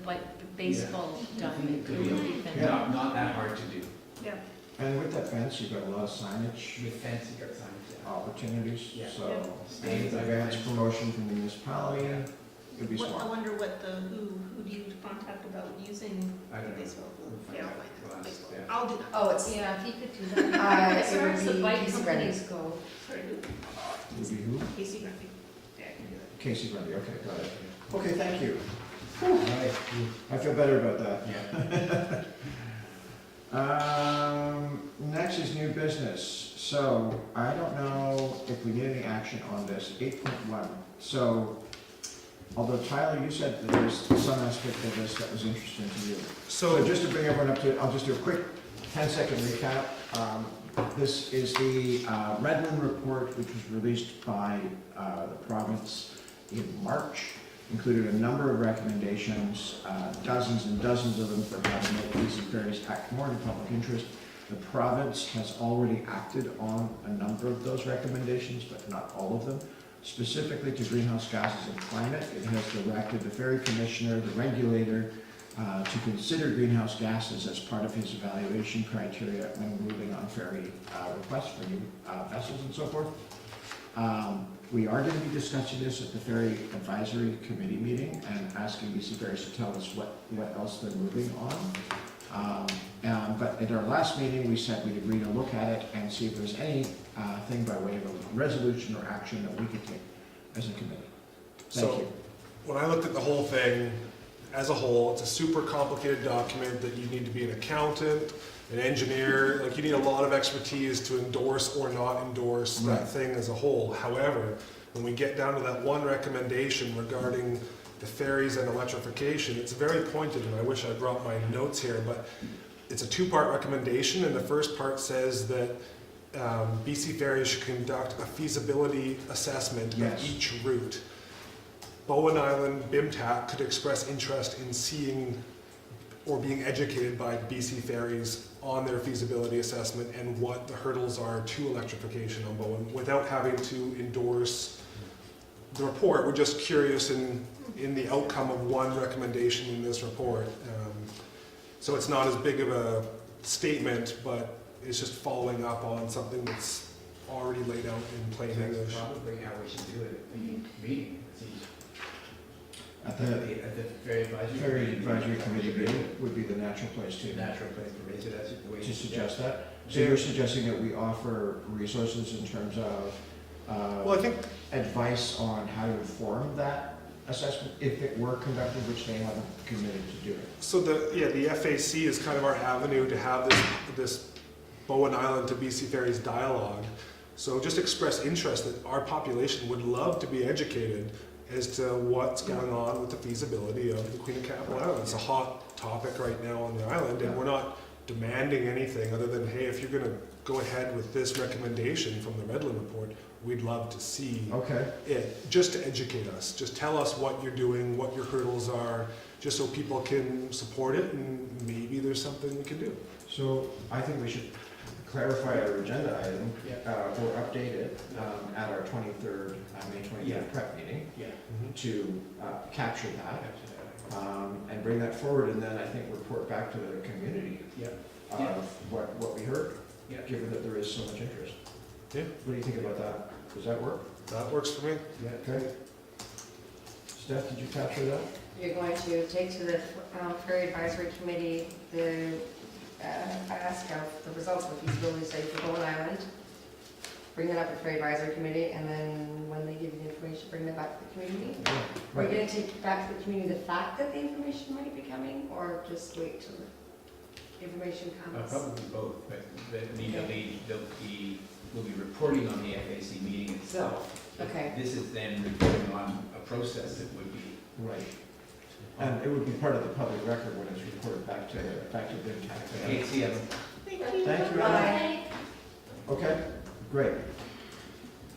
baseball diamond, It it could would be be fantastic. not that hard to do. Yeah. And with that fence, you've got a lot of signage With fancy got signs, yeah. opportunities, Yeah. so Stains, any I advance think. promotion from the municipality would be I smart. wonder who do you contact about using I don't know. baseball? We'll find Yeah, I'll out. find We'll out. ask, Baseball. yeah. I'll do that. Oh, it's, Yeah, if you could do that. As it far would as the be bike Casey companies go, Sorry, who? Would be who? Casey Grundy. Yeah, I can do that. Casey Grundy, okay, got it. Okay, thank you. All right. I feel better about that. Yeah. Next is new business. So I don't know if we need any action on this. 8.1. So although Tyler, you said that there's some aspect of this that was interesting to you. So just to bring everyone up to, I'll just do a quick 10-second recap. This is the Redlin report, which was released by the province in March. Included a number of recommendations, dozens and dozens of them for how to make these ferries act more in the public interest. The province has already acted on a number of those recommendations, but not all of them. Specifically to greenhouse gases and climate, it has directed the ferry commissioner, the regulator, to consider greenhouse gases as part of his evaluation criteria when ruling on ferry requests for new vessels and so forth. We are going to be discussing this at the Ferry Advisory Committee meeting and asking BC Ferries to tell us what else they're moving on. But at our last meeting, we said we'd agree to look at it and see if there's anything by way of a resolution or action that we could take as a committee. Thank So, you. when I looked at the whole thing as a whole, it's a super complicated document that you need to be an accountant, an engineer, like you need a lot of expertise to endorse or not endorse Right. that thing as a whole. However, when we get down to that one recommendation regarding the ferries and electrification, it's very pointed, and I wish I brought my notes here, but it's a two-part recommendation, and the first part says that BC Ferries should conduct a feasibility assessment Yes. of each route. Bowen Island, BIMTAC could express interest in seeing or being educated by BC Ferries on their feasibility assessment and what the hurdles are to electrification on Bowen without having to endorse the report. We're just curious in the outcome of one recommendation in this report. So it's not as big of a statement, but it's just following up on something that's already laid out in plain That's English. probably how we should do it at the meeting. At At the the Ferry Advisory. Ferry Advisory Committee meeting would be the natural place to Natural place to raise it, that's the way. to suggest that. So you're suggesting that we offer resources in terms of Well, I think advice on how to inform that assessment if it were conducted, which they haven't committed to doing. so. The FAC is kind of our avenue to have this Bowen Island to BC Ferries dialogue. So just express interest that our population would love to be educated as to what's going on with the feasibility of the Queen of Capital Island. It's a hot topic right now on the island, and we're not demanding anything other than, hey, if you're going to go ahead with this recommendation from the Redlin report, we'd love to see Okay. it, just to educate us. Just tell us what you're doing, what your hurdles are, just so people can support it, and maybe there's something we can do. So I think we should clarify our agenda item or update it at our 23rd, May 23rd Yeah. prep meeting Yeah. to capture that and bring that forward, and then I think report back to the community Yeah. of what we heard, Yeah. given that there is so much interest. Yeah. What do you think about that? Does that work? That works for me. Yeah. Okay. Steph, did you capture that? you're going to take to the Ferry Advisory Committee the ask of the results of the feasibility study for Bowen Island, bring that up at Ferry Advisory Committee, and then when they give you the information, bring that back to the community meeting. Are you going to take back to the community the fact that the information might be coming, or just wait till the information comes? Probably both, but we'll be reporting on the FAC meeting itself. Okay. This is then reporting on a process that would be. Right. And it would be part of the public record when it's reported back to BIMTAC. HCM. Thank you. Thank you, Ellen. Bye. Okay, great.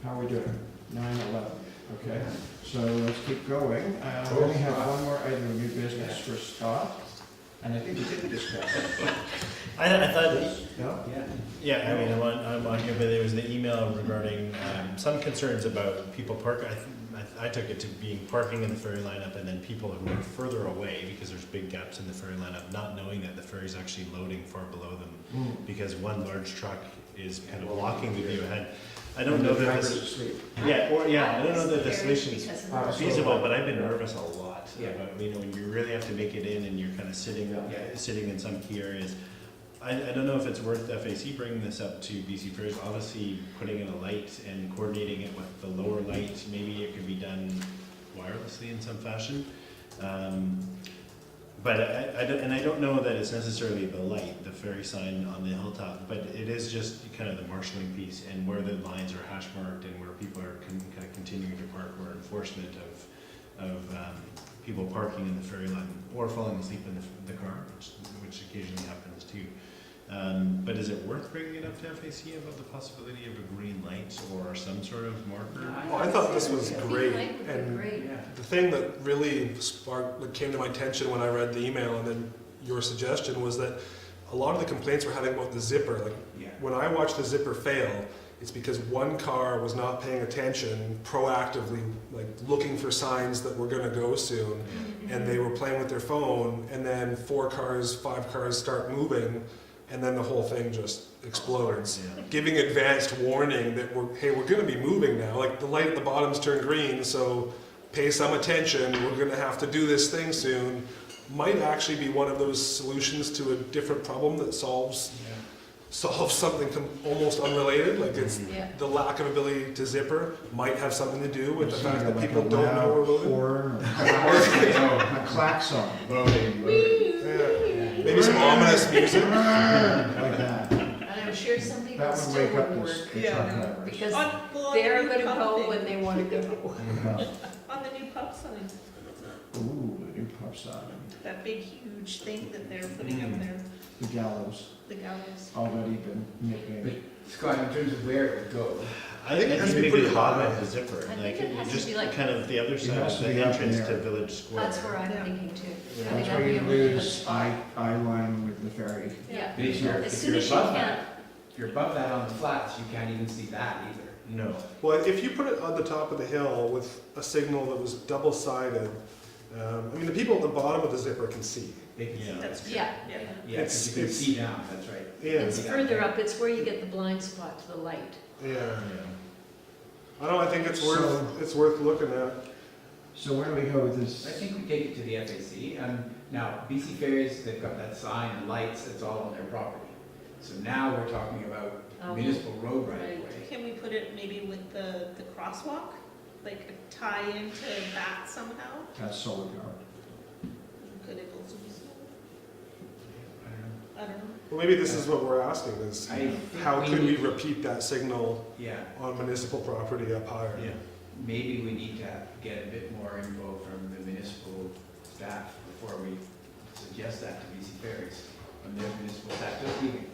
How are we doing? 9:11, okay. So let's keep going. We only have one more item of new business for Scott, And I think we did discuss it. I thought, No? yeah, I mean, I'm on here, but there was the email regarding some concerns about people I took it to being parking in the ferry lineup and then people who are further away because there's big gaps in the ferry lineup, not knowing that the ferry's actually loading far below them because one large truck is kind of blocking the view ahead. I don't know that Drivers this, asleep. I don't know that the Scary solution's because of the- feasible, but I've been nervous a lot Yeah. about, when you really have to make it in and you're kind of sitting in some key areas. I don't know if it's worth FAC bringing this up to BC Ferries, obviously putting in a light and coordinating it with the lower light, maybe it could be done wirelessly in some fashion. But I don't know that it's necessarily the light, the ferry sign on the hilltop, but it is just kind of the marshalling piece and where the lines are hash marked and where people are kind of continuing to park, where enforcement of people parking in the ferry line or falling asleep in the car, which occasionally happens too. But is it worth bringing it up to FAC about the possibility of a green light or some sort of marker? Well, I thought this was Green great, light would be and great. Yeah. the thing that really came to my attention when I read the email and then your suggestion was that a lot of the complaints we're having about the zipper, like Yeah. when I watched the zipper fail, it's because one car was not paying attention proactively, like looking for signs that we're gonna go soon, and they were playing with their phone, and then 4 cars, 5 cars start moving, and then the whole thing just explodes. Yeah. Giving advanced warning that we're gonna be moving now, like the light at the bottom's turned green, so pay some attention, we're gonna have to do this thing soon, might actually be one of those solutions to a different problem that solves something almost unrelated, like it's Yeah. the lack of ability to zipper might have something to do with the fact that Like people a don't know we're loud loading. horn or a klaxon. Yeah. Maybe some ominous music. Like that. And I'm sure some people That would still wake up wouldn't the work truck Yeah. drivers. because On they're the new gonna pub go thing. when they wanna go. On the new pub sign, Ooh, the new pub sign, that big huge thing that they're putting up there, the gallows, the gallows. already been nicknamed. Scott, in terms of where it would go, I think it has to be maybe pretty the bottom high. of the zipper, I like think it has to just be like- kind of the other side has of to the be up entrance there. to Village Square. That's where I'm Yeah. thinking too. I That's think where that'd be you a really good lose spot. eye line with the ferry. Yeah, but if you're, as if soon you're as you above can. that, if you're above that on the flats, you can't even see that either. No. Well, if you put it on the top of the hill with a signal that was double-sided, I mean, the people at the bottom of the zipper can see. They can see Yeah. that. That's true. Yeah. Yeah, It's- 'cause you can it's- see down, that's right. Yeah, It's further up, it's where you get the blind spot to the light. yeah. Yeah. I don't know, I think it's So- worth looking at. So where do we go with this? I think we take it to the FAC. Now, BC Ferries, they've got that sign and lights, it's all on their property. So now we're talking about municipal road right of way. Can we put it maybe with the crosswalk? Like tie into that somehow? That's solar powered. Could it also be solar? I don't know. I don't know. Well, maybe this is what we're asking, is I think how we could we need- repeat that signal Yeah, on municipal property up higher? Yeah. maybe we need to get a bit more info from the municipal staff before we suggest that to BC Ferries. From their municipal staff, just leaving.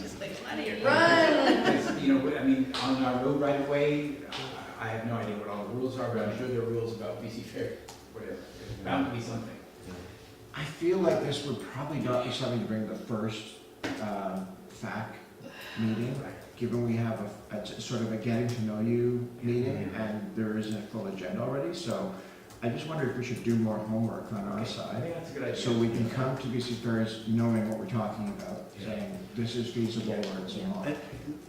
Just like, out of your. Run! Because, you know, I mean, on our road right of way, I have no idea what all the rules are, but I'm sure there are rules about BC Ferries, whatever. There's bound to be something. I feel like this would probably not be something to bring the first FAC meeting, given we have a sort of a getting to know you meeting, and there is a full agenda already, so I just wonder if we should do more homework on our I side, think that's a good idea. so we can come to BC Ferries knowing what we're talking about, Yeah. saying this is feasible or it's not.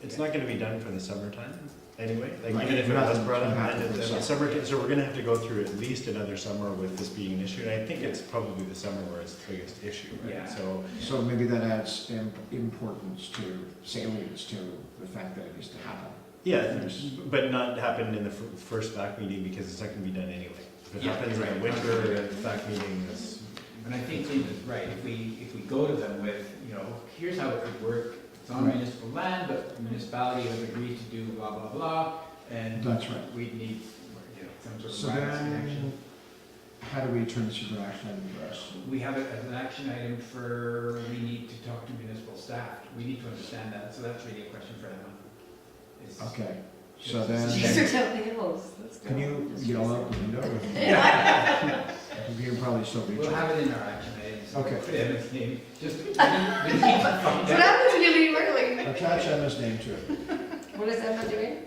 It's not gonna be done for the summertime, anyway, like Right. even if it was Nothing brought up, can happen and for the it's summer, so we're gonna have to go through at least another summer with this being an issue, and I think it's probably the summer where it's the biggest issue, right? Yeah. So maybe that adds importance to, salience to the fact that it needs to happen. Yeah, but not happen in the first FAC meeting, because it's not gonna be done anyway. If it Yeah, happens in right. the winter, the FAC meeting is, And I think Tim is right, if we go to them with, you know, here's how it could work, it's on municipal land, but the municipality has agreed to do blah, blah, blah, and That's right. we need, you know, some sort So of privacy then, action. how do we turn this into an action item for us? We have it as an action item for, we need to talk to municipal staff, we need to understand that, so that's really a question for Emma. Is- Okay, so Yes. then, These are down the hills. Let's go. can you Just yell visit. out the window? You can probably still reach We'll it. have it in our action items, Okay. Put Emma's name, just. What happens when you leave early? Attach Emma's name to it. What is Emma doing?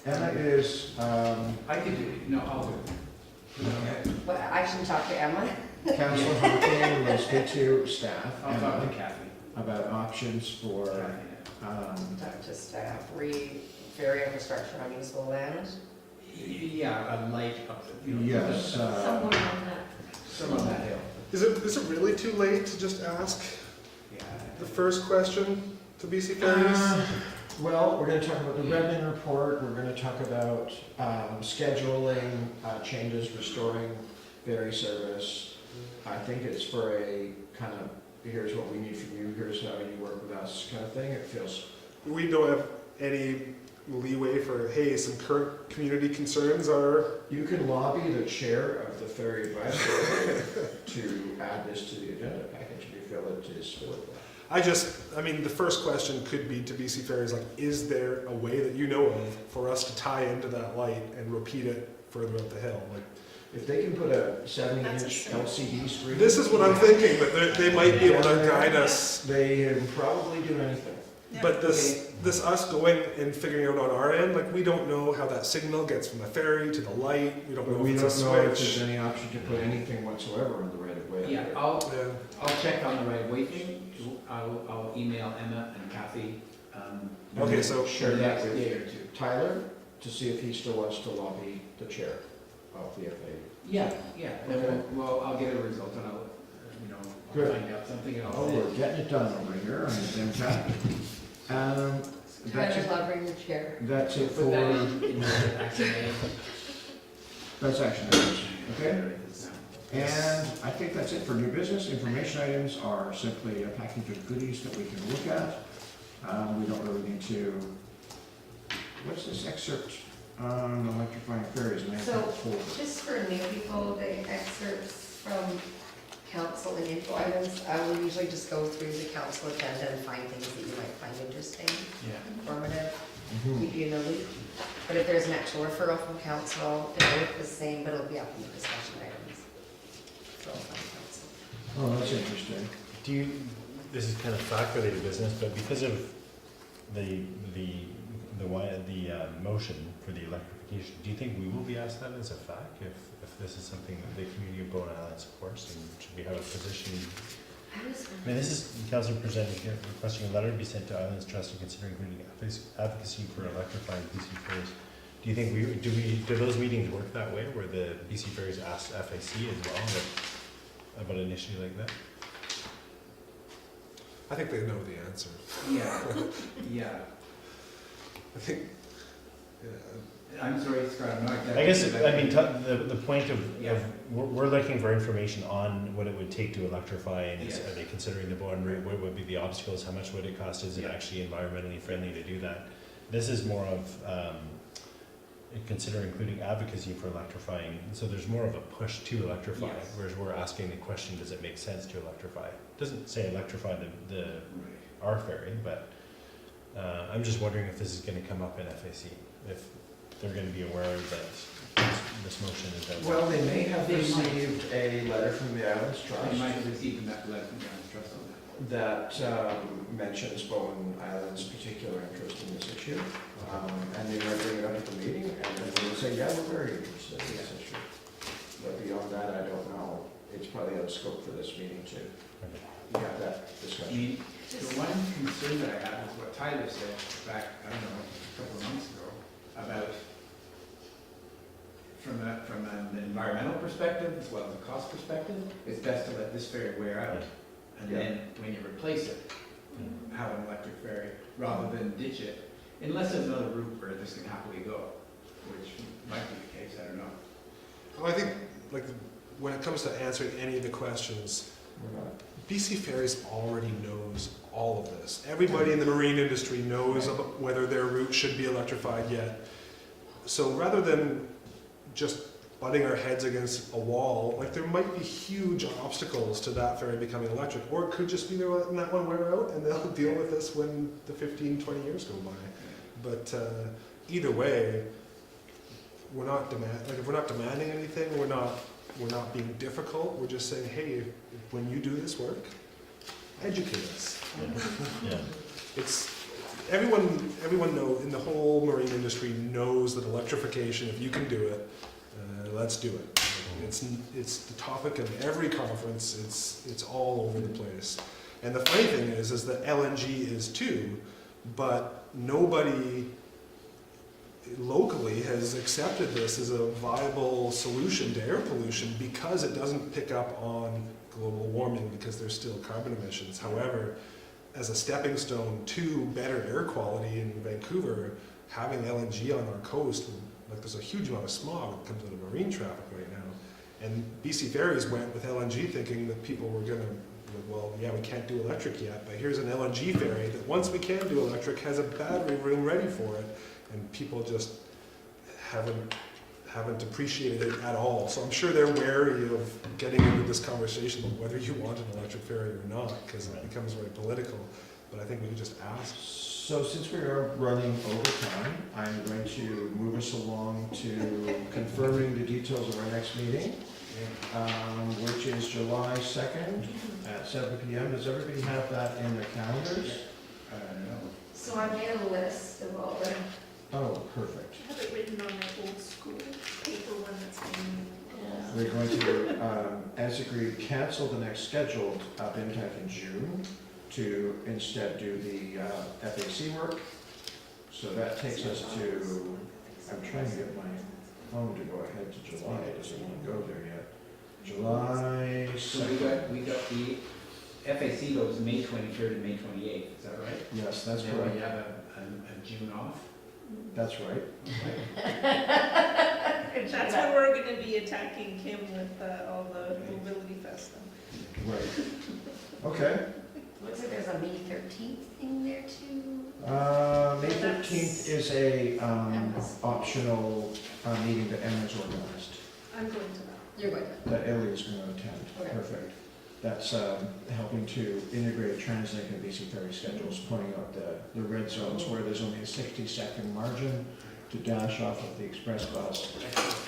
Emma is, I could do it, no, I'll do it. Okay. Well, I should talk to Emma. Councilor Hunting will speak to staff I'll talk to Emma, Kathy. about options for, Talk to staff, ferry infrastructure on useful land. Yeah, a light up, yes, Somewhere on that. some on that hill. Is it really too late to just ask Yeah. the first question to BC Ferries? well, we're gonna talk about the Redlin report, we're gonna talk about, scheduling, changes, restoring ferry service. I think it's for a kind of, here's what we need from you, here's how you work with us kind of thing. It feels, We don't have any leeway for, hey, some current community concerns are, you can lobby the chair of the ferry advisory to add this to the agenda package if you feel it is for I mean, the first question could be to BC Ferries, like, is there a way that you know of for us to tie into that light and repeat it further up the hill? Like, If they can put a That's a 70-inch simple- LCD screen. this is what I'm thinking, but they might be able to guide us. They can probably do anything. But this us going and figuring out on our end, like, we don't know how that signal gets from the ferry to the light. We don't But know we if don't it's a know if there's switch. any option to put anything whatsoever on the right of way. Yeah, Yeah. I'll check on the right of way thing. I'll email Emma and Kathy. Okay, so Share the that next with day or two. Tyler to see if he still wants to lobby the chair of the FA. Yeah, yeah, and Okay. well, I'll get a result and I'll, Good. find out something and I'll Oh, say. we're getting it done over here on the impact. Tyler's loving the chair. That's it Put that for, in the action item. that's action items, okay? And I think that's it for new business. Information items are simply a package of goodies that we can look at. We don't really need to, what's this excerpt on electrifying ferries? Man, So, that's full. just for new people, the excerpts from council and info items, I will usually just go through the council agenda and find things that you might find interesting, Yeah. informative, Mhm. keep you in the loop. But if there's an actual referral from council, it'll look the same, but it'll be up in the discussion items. So, from council. Oh, that's interesting. Do you, this is kind of fact-related business, but because of the motion for the electrification, do you think we will be asked that as a fact, if this is something that the community of Bowen Island supports, and should we have a position? I mean, this is, council presenting, requesting a letter be sent to Islands Trust and considering including advocacy for electrifying BC Ferries. Do you think do those meetings work that way, where the BC Ferries ask FAC as well, about an issue like that? I think they know the answer. Yeah, yeah. I think, yeah. I'm sorry, Scott, I'm not exactly. I guess, sure about I mean, that. the point of, Yeah. we're looking for information on what it would take to electrify, and Yes. are they considering the Bowen route, what would be the obstacles, how much would it cost, is it Yeah. actually environmentally friendly to do that? This is more of, consider including advocacy for electrifying, so there's more of a push to electrify, Yes. whereas we're asking the question, does it make sense to electrify? Doesn't say electrify our ferry, but, I'm just wondering if this is gonna come up in FAC, if they're gonna be aware that this motion is out. Well, they may have They might. received a letter from the Islands I Trust might have received that letter from John's Trust on that. that mentions Bowen Island's particular interest in this issue. And they might bring it up at the meeting, and then they would say, yeah, we're very interested in this issue. But beyond that, I don't know. It's probably out of scope for this meeting to have that I discussion. mean, the one concern that I had was what Tyler said back, I don't know, a couple of months ago, about from an environmental perspective as well as a cost perspective, it's best to let this ferry wear out. And Yeah. then when you replace it, have an electric ferry rather than ditch it, unless there's another route where this can happily go, which might be the case, I don't know. Well, I think, like, when it comes to answering any of the questions, We're not- BC Ferries already knows all of this. Everybody in the marine industry knows about whether their route should be electrified yet. So rather than just butting our heads against a wall, like, there might be huge obstacles to that ferry becoming electric, or it could just be they're letting that one wear out and they'll deal with this when the 15, 20 years go by. But either way, we're not if we're not demanding anything, we're not we're not being difficult, we're just saying, hey, when you do this work, educate us. Yeah. It's, everyone in the whole marine industry knows that electrification, if you can do it, let's do it. It's the topic of every conference, it's all over the place. And the funny thing is that LNG is too, but nobody locally has accepted this as a viable solution to air pollution because it doesn't pick up on global warming because there's still carbon emissions. However, as a stepping stone to better air quality in Vancouver, having LNG on our coast, like there's a huge amount of smog that comes out of marine traffic right now. And BC Ferries went with LNG thinking that people were gonna, well, yeah, we can't do electric yet, but here's an LNG ferry that once we can do electric has a battery room ready for it. And people just haven't appreciated it at all. So I'm sure they're wary of getting into this conversation of whether you want an electric ferry or not, because it becomes very political. But I think we can just ask. So since we are running over time, I'm going to move us along to confirming the details of our next meeting, which is July 2nd at 7 p.m. Does everybody have that in their calendars? So I made a list of all the, Oh, perfect. I have it written on my old school paper one that's been. We're going to, as agreed, cancel the next scheduled BIMTech in June to instead do the FAC work. So that takes us to, I'm trying to get my phone to go ahead to July. It doesn't want to go there yet. July So 2nd. we got the FAC goes May 23rd and May 28th, is that right? Yes, that's And then correct. we have a June off? That's right. That's when we're gonna be attacking Kim with all the mobility fest stuff. Right. Okay. looks like there's a May 13th thing there too. May 13th is a optional meeting that Emma's organized, I'm going to that. You're going to. that Ellie is going to attend. Okay. Perfect. That's helping to integrate TransLink and BC Ferry schedules, pointing out the red zones where there's only a 60-second margin to dash off of the express bus.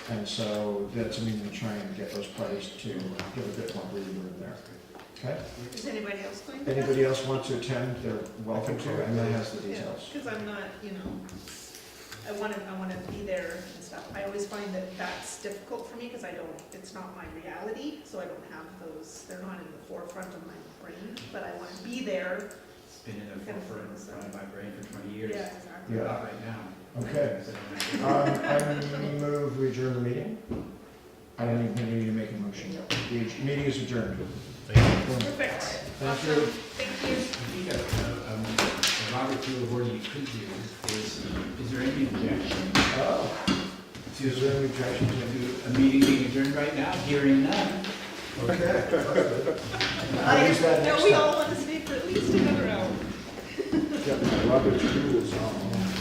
And so that's a meeting to try and get those parties to give a bit more breather in there. Okay? Is anybody else going to that? Anybody else want to attend, they're welcome to. Emma has the details. Because I'm not, I want to be there and stuff. I always find that that's difficult for me because it's not my reality, so I don't have those, they're not in the forefront of my brain, but I want to be there. It's been in the forefront of my brain for 20 years. Yeah, exactly. Yeah. Not right now. Okay. I move we adjourn the meeting. I don't even think we need to make a motion. The meeting is adjourned. Perfect. Thank you. Thank you. I think a Robert Rule of Order you could use is there any objection Is there any objection to to a meeting being adjourned right now? Hearing none. Okay. I'll use that No, next we time. all want to stay for at least another hour. Got my Robert's rules on.